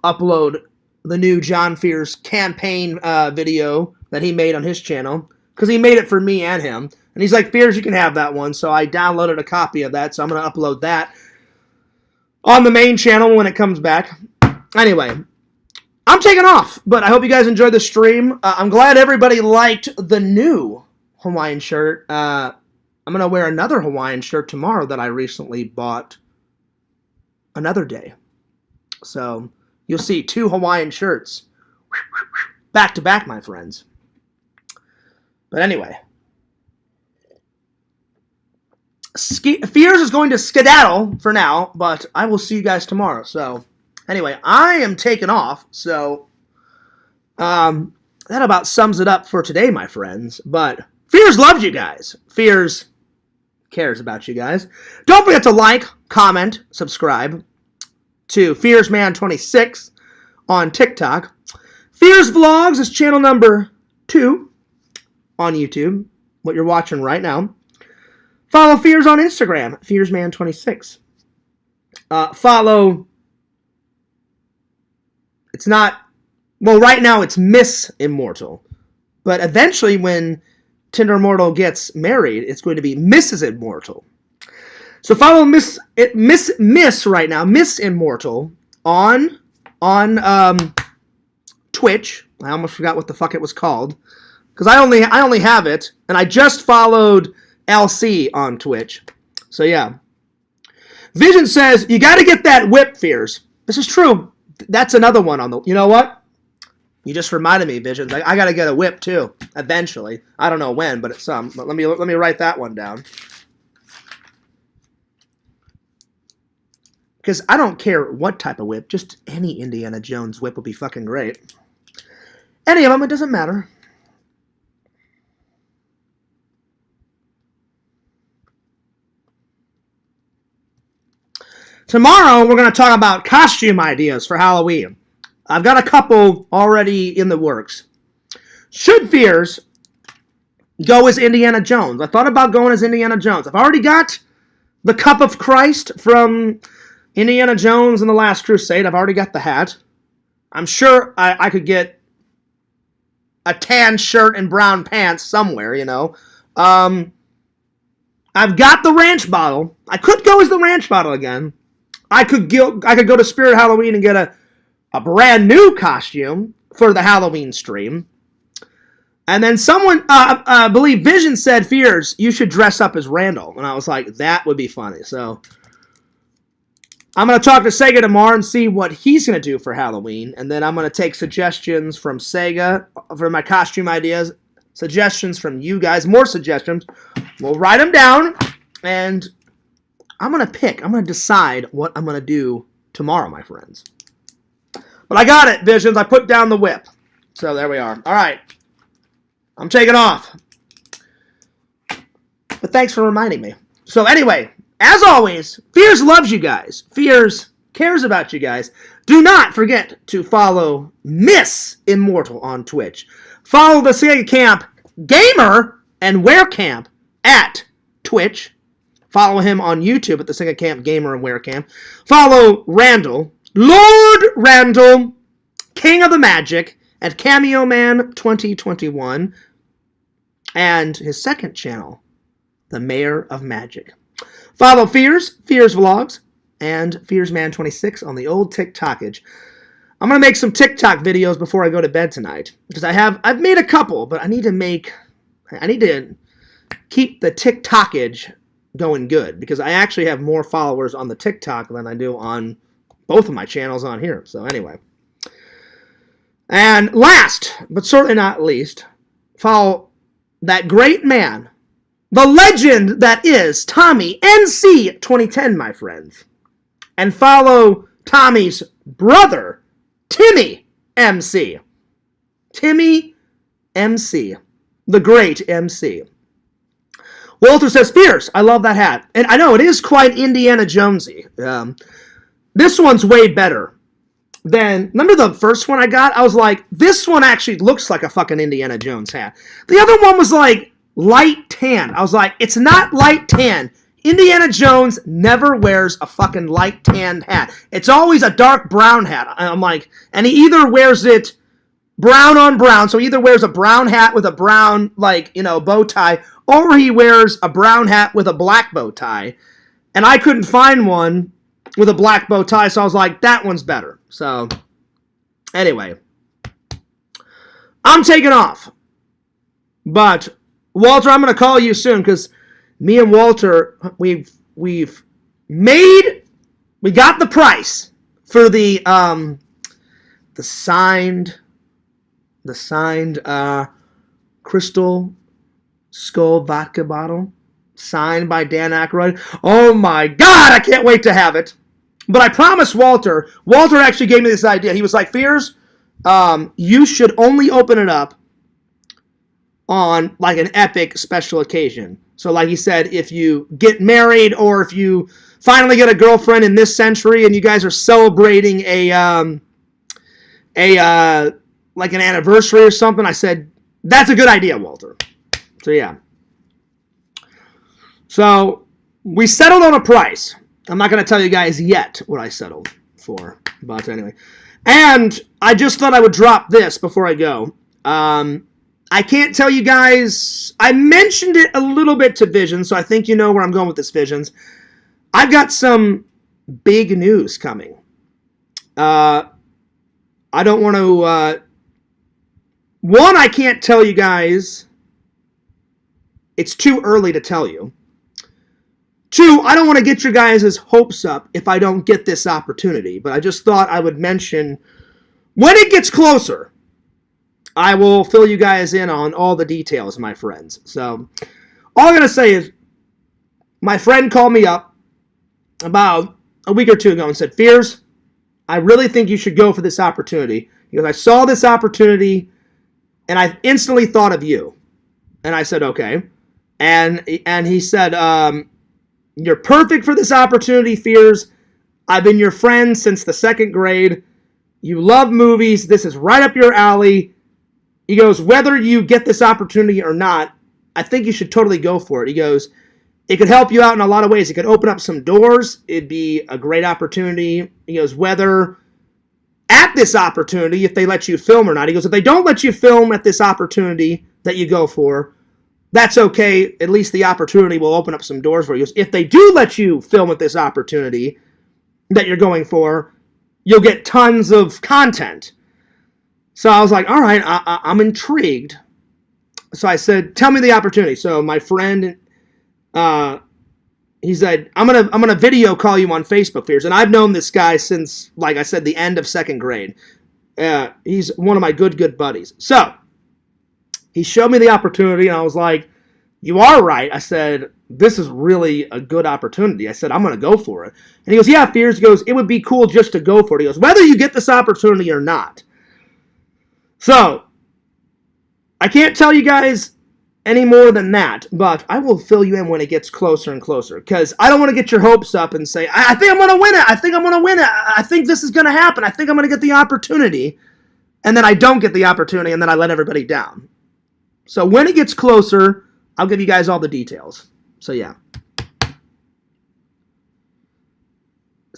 upload the new John Fears campaign video that he made on his channel, because he made it for me and him. And he's like, Fears, you can have that one. So I downloaded a copy of that, so I'm going to upload that on the main channel when it comes back. Anyway, I'm taking off, but I hope you guys enjoyed the stream. I'm glad everybody liked the new Hawaiian shirt. I'm going to wear another Hawaiian shirt tomorrow that I recently bought another day. So you'll see 2 Hawaiian shirts back to back, my friends. But anyway, Fears is going to skedaddle for now, but I will see you guys tomorrow. So anyway, I am taking off. So that about sums it up for today, my friends. But Fears loves you guys. Fears cares about you guys. Don't forget to like, comment, subscribe to FearsMan26 on TikTok. Fears Vlogs is channel number 2 on YouTube, what you're watching right now. Follow Fears on Instagram, FearsMan26. Follow... It's not... Well, right now it's Miss Immortal. But eventually when Tinder Immortal gets married, it's going to be Mrs. Immortal. So follow Miss right now, Miss Immortal, on Twitch. I almost forgot what the fuck it was called, because I only have it, and I just followed LC on Twitch. So yeah. Vision says, you got to get that whip, Fears. This is true. That's another one on the... You know what? You just reminded me, Vision. I got to get a whip too, eventually. I don't know when, but it's some. But let me write that one down. Because I don't care what type of whip. Just any Indiana Jones whip would be fucking great. Any of them, it doesn't matter. Tomorrow, we're going to talk about costume ideas for Halloween. I've got a couple already in the works. Should Fears go as Indiana Jones? I thought about going as Indiana Jones. I've already got the Cup of Christ from Indiana Jones and the Last Crusade. I've already got the hat. I'm sure I could get a tan shirt and brown pants somewhere, you know. I've got the ranch bottle. I could go as the ranch bottle again. I could go to Spirit Halloween and get a brand new costume for the Halloween stream. And then someone, I believe Vision said, Fears, you should dress up as Randall. And I was like, that would be funny. So I'm going to talk to Sega tomorrow and see what he's going to do for Halloween. And then I'm going to take suggestions from Sega for my costume ideas. Suggestions from you guys. More suggestions. We'll write them down. And I'm going to decide what I'm going to do tomorrow, my friends. But I got it, Visions. I put down the whip. So there we are. All right. I'm taking off. But thanks for reminding me. So anyway, as always, THIIS loves you guys. THIIS cares about you guys. Do not forget to follow Miss Immortal on Twitch. Follow the Sega Camp Gamer and Wear Camp at Twitch. Follow him on YouTube at the Sega Camp Gamer and Wear Camp. Follow Randall, Lord Randall, King of the Magic, at Cameo Man 2021, and his second channel, The Mayor of Magic. Follow THIIS Vlogs, and THIIS Man 26 on the old TikTokage. I'm gonna make some TikTok videos before I go to bed tonight because I've made a couple, but I need to keep the TikTokage going good because I actually have more followers on the TikTok than I do on both of my channels on here. So anyway. And last, but certainly not least, follow that great man, the legend that is Tommy NC 2010, my friends. And follow Tommy's brother, Timmy MC. Timmy MC, the great MC. Walter says, "Fierce, I love that hat." And I know, it is quite Indiana Jonesy. This one's way better. Then, remember the first one I got? I was like, this one actually looks like a fucking Indiana Jones hat. The other one was like light tan. I was like, it's not light tan. Indiana Jones never wears a fucking light tan hat. It's always a dark brown hat. I'm like, and he either wears it brown on brown, so he either wears a brown hat with a brown, like, bow tie, or he wears a brown hat with a black bow tie. And I couldn't find one with a black bow tie, so I was like, that one's better. So, anyway, I'm taking off. But, Walter, I'm going to call you soon, because me and Walter, we got the price for the signed Crystal Skull vodka bottle, signed by Dan Aykroyd. Oh my God, I can't wait to have it. But I promised Walter actually gave me this idea. He was like, "Fears, you should only open it up on like an epic special occasion." So like he said, if you get married or if you finally get a girlfriend in this century and you guys are celebrating like an anniversary or something, I said, that's a good idea, Walter. So yeah. So we settled on a price. I'm not going to tell you guys yet what I settled for, but anyway. And I just thought I would drop this before I go. I can't tell you guys. I mentioned it a little bit to Visions, so I think you know where I'm going with this, Visions. I've got some big news coming. I don't want to... one, I can't tell you guys. It's too early to tell you. Two, I don't want to get your guys' hopes up if I don't get this opportunity, but I just thought I would mention when it gets closer, I will fill you guys in on all the details, my friends. So, all I'm going to say is, my friend called me up about a week or two ago and said, "Fears, I really think you should go for this opportunity." Because I saw this opportunity, and I instantly thought of you. And I said, okay. And he said, "You're perfect for this opportunity, Fears. I've been your friend since the 2nd grade. You love movies. This is right up your alley." He goes, "Whether you get this opportunity or not, I think you should totally go for it." He goes, "It could help you out in a lot of ways. It could open up some doors. It'd be a great opportunity." He goes, "Whether at this opportunity, if they let you film or not." He goes, "If they don't let you film at this opportunity that you go for, that's okay. At least the opportunity will open up some doors for you. If they do let you film at this opportunity that you're going for, you'll get tons of content." So I was like, all right, I'm intrigued. So I said, "Tell me the opportunity." So my friend, he said, I'm gonna video call you on Facebook, Fears. And I've known this guy since, like I said, the end of 2nd grade. He's one of my good buddies. So he showed me the opportunity, and I was like, "You are right." I said, this is really a good opportunity. I said, I'm going to go for it. And he goes, yeah, Fears. He goes, it would be cool just to go for it. He goes, whether you get this opportunity or not. So, I can't tell you guys any more than that, but I will fill you in when it gets closer and closer, because I don't want to get your hopes up and say, I think I'm going to win it. I think I'm going to win it. I think this is going to happen. I think I'm going to get the opportunity. And then I don't get the opportunity, and then I let everybody down. So when it gets closer, I'll give you guys all the details. So yeah.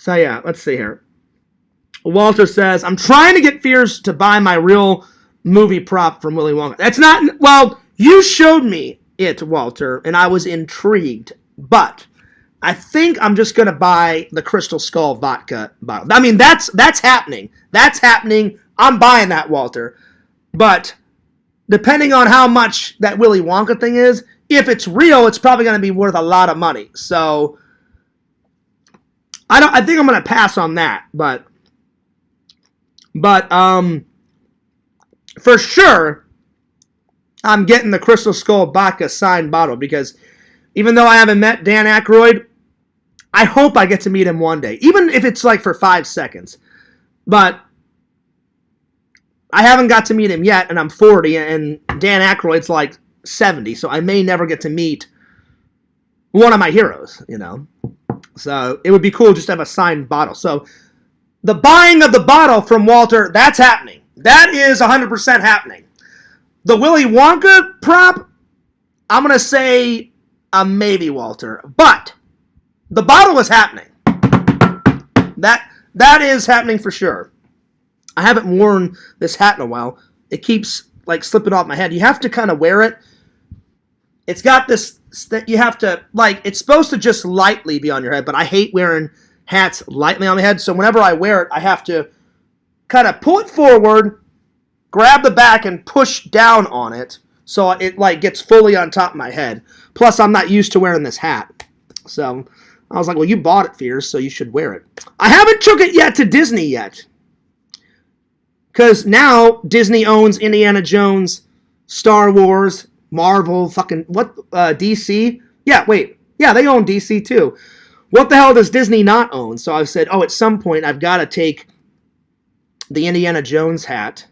Let's see here. Walter says, I'm trying to get Fears to buy my real movie prop from Willy Wonka. That's not, well, you showed me it, Walter, and I was intrigued. But I think I'm just going to buy the Crystal Skull vodka bottle. I mean, that's happening. That's happening. I'm buying that, Walter. But depending on how much that Willy Wonka thing is, if it's real, it's probably going to be worth a lot of money. So I think I'm going to pass on that. But for sure, I'm getting the Crystal Skull vodka signed bottle, because even though I haven't met Dan Aykroyd, I hope I get to meet him one day, even if it's like for 5 seconds. But I haven't got to meet him yet, and I'm 40, and Dan Aykroyd's like 70, so I may never get to meet one of my heroes, you know. So it would be cool just to have a signed bottle. So the buying of the bottle from Walter, that's happening. That is 100% happening. The Willy Wonka prop, I'm going to say a maybe, Walter. But the bottle is happening. That is happening for sure. I haven't worn this hat in a while. It keeps like slipping off my head. You have to kind of wear it. It's got this, you have to, like, it's supposed to just lightly be on your head, but I hate wearing hats lightly on my head. So whenever I wear it, I have to kind of pull it forward, grab the back, and push down on it so it like gets fully on top of my head. Plus, I'm not used to wearing this hat. So I was like, well, you bought it, Fears, so you should wear it. I haven't took it yet to Disney yet. Because now Disney owns Indiana Jones, Star Wars, Marvel, fucking, what, DC? Yeah, wait. Yeah, they own DC too. What the hell does Disney not own? So I said, oh, at some point I've got to take the Indiana Jones hat.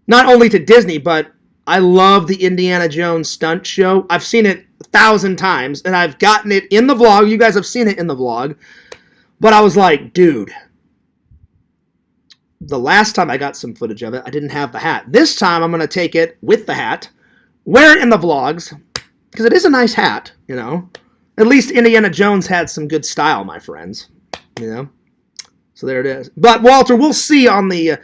Not only to Disney, but I love the Indiana Jones stunt show. I've seen it 1,000 times, and I've gotten it in the vlog. You guys have seen it in the vlog. But I was like, dude, the last time I got some footage of it, I didn't have the hat. This time I'm going to take it with the hat, wear it in the vlogs, because it is a nice hat, you know. At least Indiana Jones had some good style, my friends, you know. So there it is. But, Walter, we'll see on the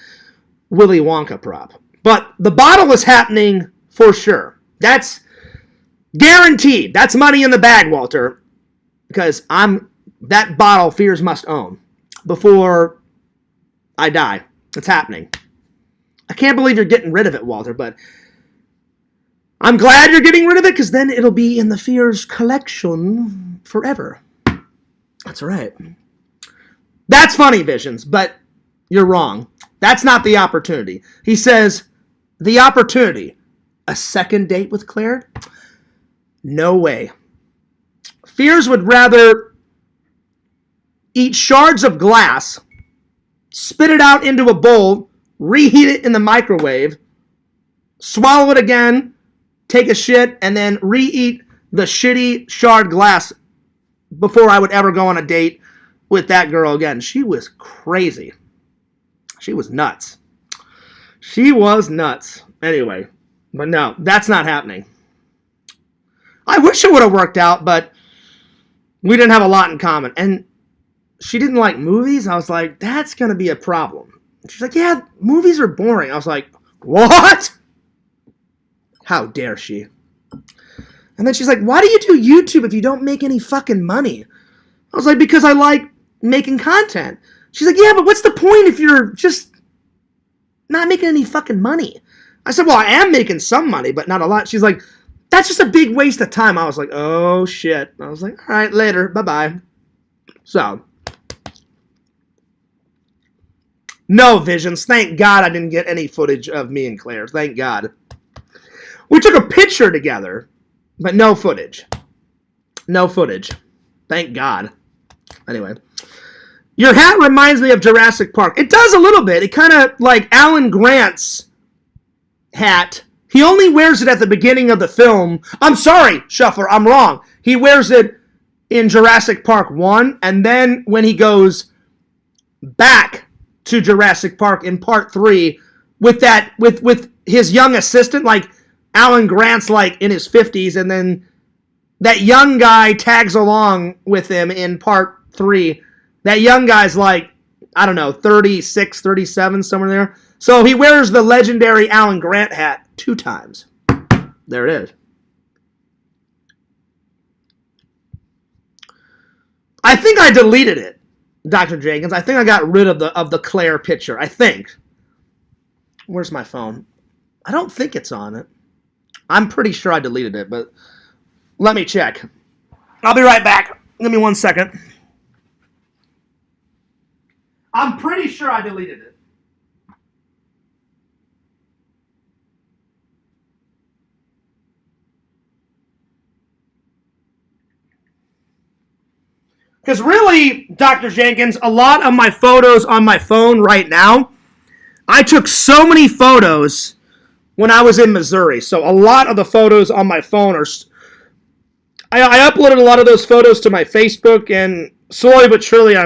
Willy Wonka prop. But the bottle is happening for sure. That's guaranteed. That's money in the bag, Walter. Because that bottle Fears must own before I die. It's happening. I can't believe you're getting rid of it, Walter, but I'm glad you're getting rid of it, because then it'll be in the Fears collection forever. That's right. That's funny, Visions, but you're wrong. That's not the opportunity. He says, the opportunity. A second date with Claire? No way. Fears would rather eat shards of glass, spit it out into a bowl, reheat it in the microwave, swallow it again, take a shit, and then re-eat the shitty shard glass before I would ever go on a date with that girl again. She was crazy. She was nuts. She was nuts. Anyway, but no, that's not happening. I wish it would have worked out, but we didn't have a lot in common. And she didn't like movies. I was like, that's going to be a problem. She's like, yeah, movies are boring. I was like, what? How dare she? And then she's like, why do you do YouTube if you don't make any fucking money? I was like, because I like making content. She's like, yeah, but what's the point if you're just not making any fucking money? I said, well, I am making some money, but not a lot. She's like, that's just a big waste of time. I was like, oh, shit. I was like, all right, later. Bye-bye. So, no, Visions. Thank God I didn't get any footage of me and Claire. Thank God. We took a picture together, but no footage. No footage. Thank God. Anyway. Your hat reminds me of Jurassic Park. It does a little bit. It kind of like Alan Grant's hat. He only wears it at the beginning of the film. I'm sorry, Shuffler, I'm wrong. He wears it in Jurassic Park 1, and then when he goes back to Jurassic Park in Part 3 with his young assistant, like Alan Grant's like in his 50s, and then that young guy tags along with him in Part 3. That young guy's like, I don't know, 36, 37, somewhere there. So he wears the legendary Alan Grant hat 2 times. There it is. I think I deleted it, Dr. Jenkins. I think I got rid of the Claire picture. I think. Where's my phone? I don't think it's on it. I'm pretty sure I deleted it, but let me check. I'll be right back. Give me 1 second. I'm pretty sure I deleted it. Because really, Dr. Jenkins, a lot of my photos on my phone right now, I took so many photos when I was in Missouri. So a lot of the photos on my phone are... I uploaded a lot of those photos to my Facebook, and slowly but surely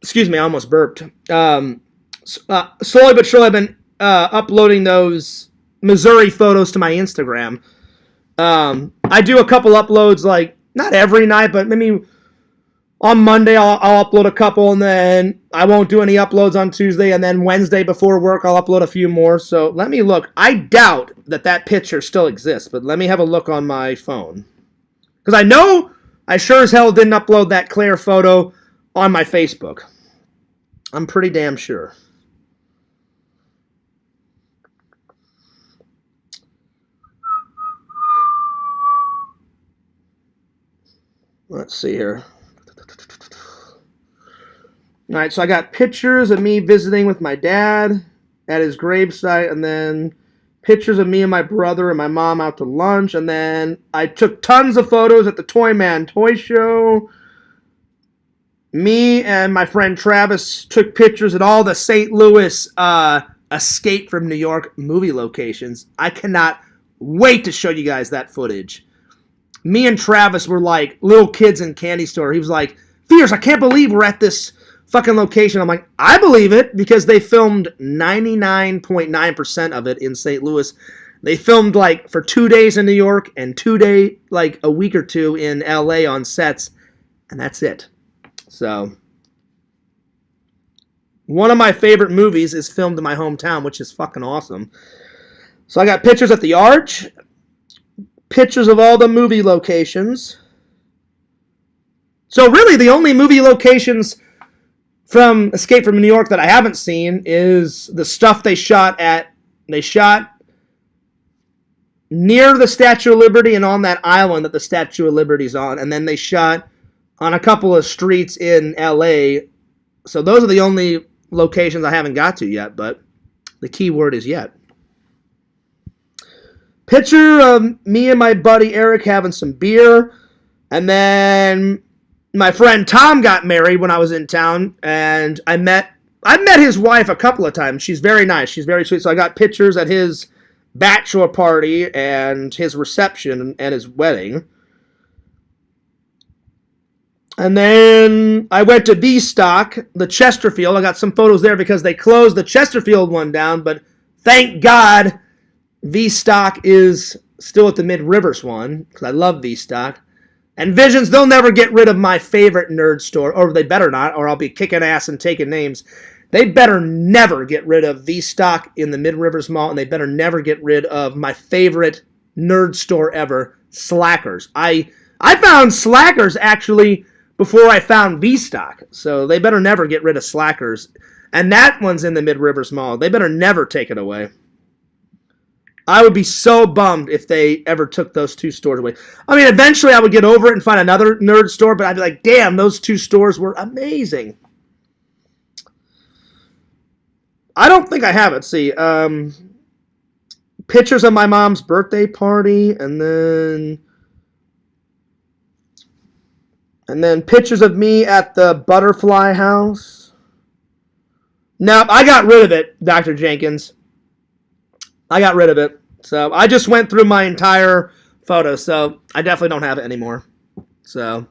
Excuse me, I almost burped. Slowly but surely I've been uploading those Missouri photos to my Instagram. I do a couple uploads, like, not every night, but maybe on Monday I'll upload a couple, and then I won't do any uploads on Tuesday, and then Wednesday before work I'll upload a few more. So let me look. I doubt that picture still exists, but let me have a look on my phone. Because I know I sure as hell didn't upload that Claire photo on my Facebook. I'm pretty damn sure. Let's see here. All right, so I got pictures of me visiting with my dad at his gravesite, and then pictures of me and my brother and my mom out to lunch, and then I took tons of photos at the Toy Man Toy Show. Me and my friend Travis took pictures at all the St. Louis Escape from New York movie locations. I cannot wait to show you guys that footage. Me and Travis were like little kids in candy store. He was like, "Fierce, I can't believe we're at this fucking location." I'm like, I believe it, because they filmed 99.9% of it in St. Louis. They filmed like for 2 days in New York and like a week or two in LA on sets, and that's it. So, one of my favorite movies is filmed in my hometown, which is fucking awesome. So I got pictures at the Arch, pictures of all the movie locations. So really, the only movie locations from Escape from New York that I haven't seen is the stuff they shot near the Statue of Liberty and on that island that the Statue of Liberty's on, and then they shot on a couple of streets in LA. So those are the only locations I haven't got to yet, but the key word is yet. Picture of me and my buddy Eric having some beer, and then my friend Tom got married when I was in town, and I met his wife a couple of times. She's very nice. She's very sweet. So I got pictures at his bachelor party and his reception and his wedding. And then I went to V-Stock, the Chesterfield. I got some photos there because they closed the Chesterfield one down, but thank God V-Stock is still at the Mid-Rivers one, because I love V-Stock. And Visions, they'll never get rid of my favorite nerd store, or they better not, or I'll be kicking ass and taking names. They better never get rid of V-Stock in the Mid-Rivers Mall, and they better never get rid of my favorite nerd store ever, Slackers. I found Slackers, actually, before I found V-Stock, so they better never get rid of Slackers. And that one's in the Mid-Rivers Mall. They better never take it away. I would be so bummed if they ever took those 2 stores away. I mean, eventually I would get over it and find another nerd store, but I'd be like, damn, those 2 stores were amazing. I don't think I have it. See, pictures of my mom's birthday party, and then And then pictures of me at the butterfly house. Nope, I got rid of it, Dr. Jenkins. I got rid of it. So I just went through my entire photo, so I definitely don't have it anymore. So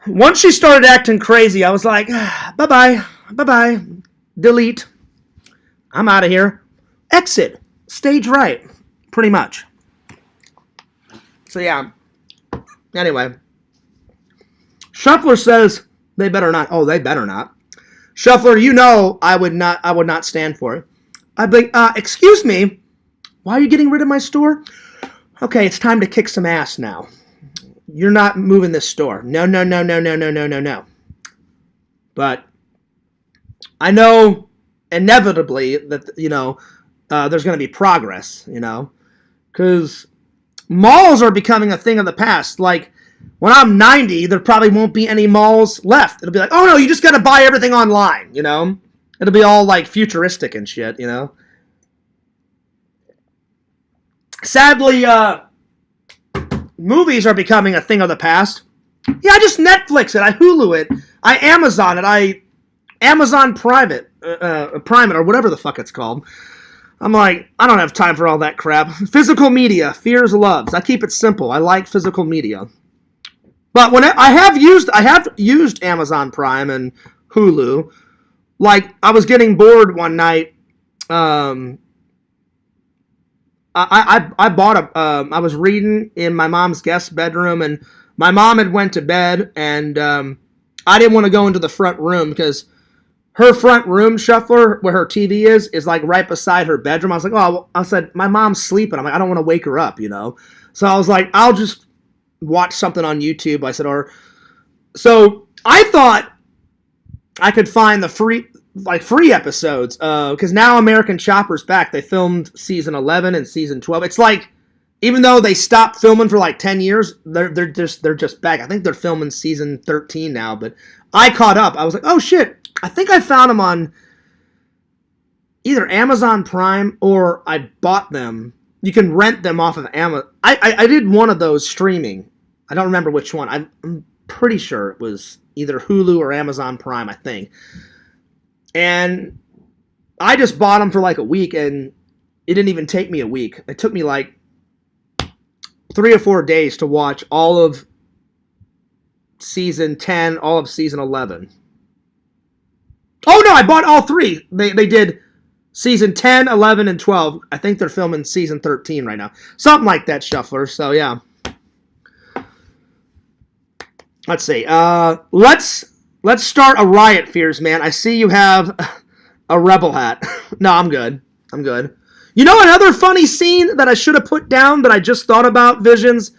once she started acting crazy, I was like, bye-bye, bye-bye, delete. I'm out of here. Exit. Stage right. Pretty much. So yeah. Anyway. Shuffler says they better not. Oh, they better not. Shuffler, you know I would not stand for it. I'd be like, excuse me, why are you getting rid of my store? Okay, it's time to kick some ass now. You're not moving this store. No. But I know inevitably that, there's going to be progress, because malls are becoming a thing of the past. Like, when I'm 90, there probably won't be any malls left. It'll be like, oh no, you just got to buy everything online, It'll be all like futuristic and shit, Sadly, movies are becoming a thing of the past. Yeah, I just Netflix it, I Hulu it, I Amazon it, I Amazon Prime it, or whatever the fuck it's called. I'm like, I don't have time for all that crap. Physical media, fears, loves. I keep it simple. I like physical media. But when I have used Amazon Prime and Hulu. Like, I was getting bored one night. I bought I was reading in my mom's guest bedroom, and my mom had went to bed, and I didn't want to go into the front room because her front room, Shuffler, where her TV is like right beside her bedroom. I was like, I said, my mom's sleeping. I'm like, I don't want to wake her up, So I was like, I'll just watch something on YouTube. I said, so I thought I could find the free episodes, because now American Chopper's back. They filmed season 11 and season 12. It's like, even though they stopped filming for like 10 years, they're just back. I think they're filming season 13 now, but I caught up. I was like, oh shit, I think I found them on either Amazon Prime or I bought them. You can rent them off of Amazon. I did one of those streaming. I don't remember which one. I'm pretty sure it was either Hulu or Amazon Prime, I think. And I just bought them for like a week, and it didn't even take me a week. It took me like 3 or 4 days to watch all of season 10, all of season 11. Oh no, I bought all 3. They did season 10, 11, and 12. I think they're filming season 13 right now. Something like that, Shuffler. So yeah. Let's see. Let's start a riot, Fears, man. I see you have a rebel hat. No, I'm good. Another funny scene that I should have put down that I just thought about, Visions,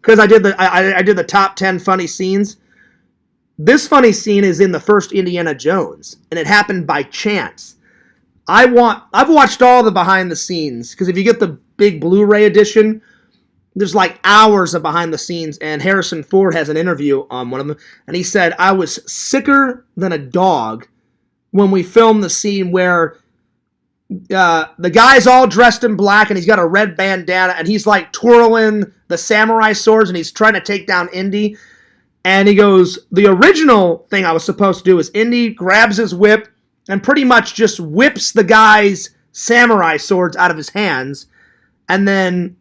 because I did the top 10 funny scenes. This funny scene is in the first Indiana Jones, and it happened by chance. I've watched all the behind the scenes, because if you get the big Blu-ray edition, there's like hours of behind the scenes, and Harrison Ford has an interview on one of them, and he said, I was sicker than a dog when we filmed the scene where the guy's all dressed in black, and he's got a red bandana, and he's like twirling the samurai swords, and he's trying to take down Indy, and he goes, the original thing I was supposed to do is Indy grabs his whip and pretty much just whips the guy's samurai swords out of his hands, and then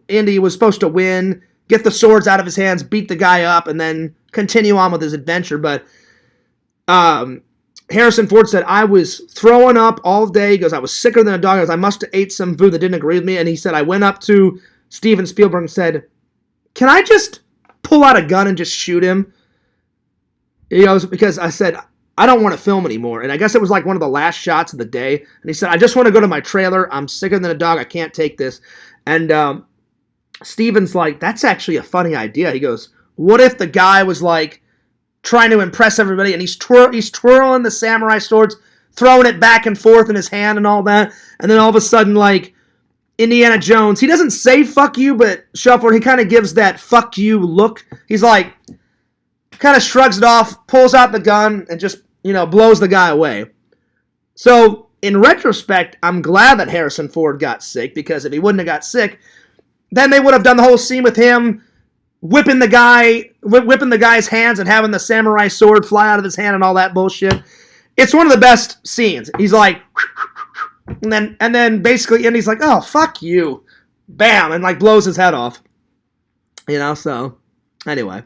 Indy was supposed to win, get the swords out of his hands, beat the guy up, and then continue on with his adventure. But Harrison Ford said, I was throwing up all day. He goes, I was sicker than a dog. He goes, I must have ate some food that didn't agree with me. And he said, I went up to Steven Spielberg and said, can I just pull out a gun and just shoot him? He goes, because I said, I don't want to film anymore. And I guess it was like one of the last shots of the day. And he said, I just want to go to my trailer. I'm sicker than a dog. I can't take this. And Steven's like, that's actually a funny idea. He goes, what if the guy was like trying to impress everybody, and he's twirling the samurai swords, throwing it back and forth in his hand and all that, and then all of a sudden, like, Indiana Jones, he doesn't say fuck you, but Shuffler, he kind of gives that fuck you look. He's like, kind of shrugs it off, pulls out the gun, and just, blows the guy away. So, in retrospect, I'm glad that Harrison Ford got sick, because if he wouldn't have got sick, then they would have done the whole scene with him whipping the guy's hands and having the samurai sword fly out of his hand and all that bullshit. It's one of the best scenes. He's like, and then basically, and he's like, oh, fuck you. Bam, and like blows his head off. You know, so anyway.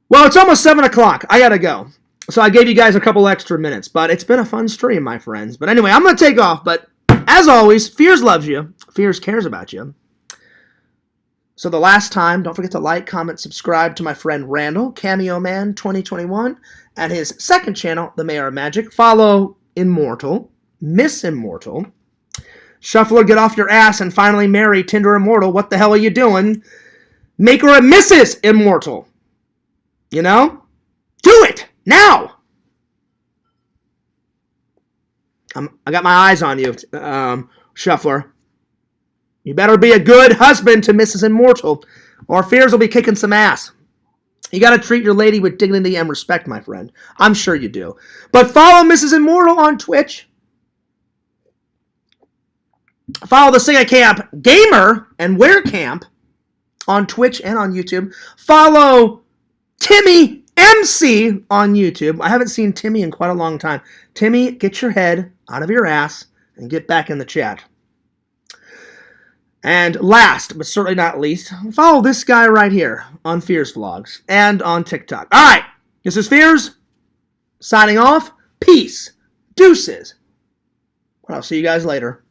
Well, it's almost 7 o'clock. I gotta go. So I gave you guys a couple extra minutes, but it's been a fun stream, my friends. But anyway, I'm gonna take off, but as always, THIIS loves you. THIIS cares about you. So the last time, don't forget to like, comment, subscribe to my friend Randall, Cameo Man 2021, and his second channel, The Mayor of Magic. Follow Immortal, Miss Immortal. Shuffler, get off your ass and finally marry Tinder Immortal. What the hell are you doing? Make her a Mrs. Immortal. You know? Do it! Now! I got my eyes on you, Shuffler. You better be a good husband to Mrs. Immortal, or THIIS will be kicking some ass. You got to treat your lady with dignity and respect, my friend. I'm sure you do. But follow Mrs. Immortal on Twitch. Follow the Sega Camp Gamer and Wear Camp on Twitch and on YouTube. Follow Timmy MC on YouTube. I haven't seen Timmy in quite a long time. Timmy, get your head out of your ass and get back in the chat. And last, but certainly not least, follow this guy right here on THIIS Vlogs and on TikTok. All right, this is THIIS signing off. Peace. Deuces. I'll see you guys later.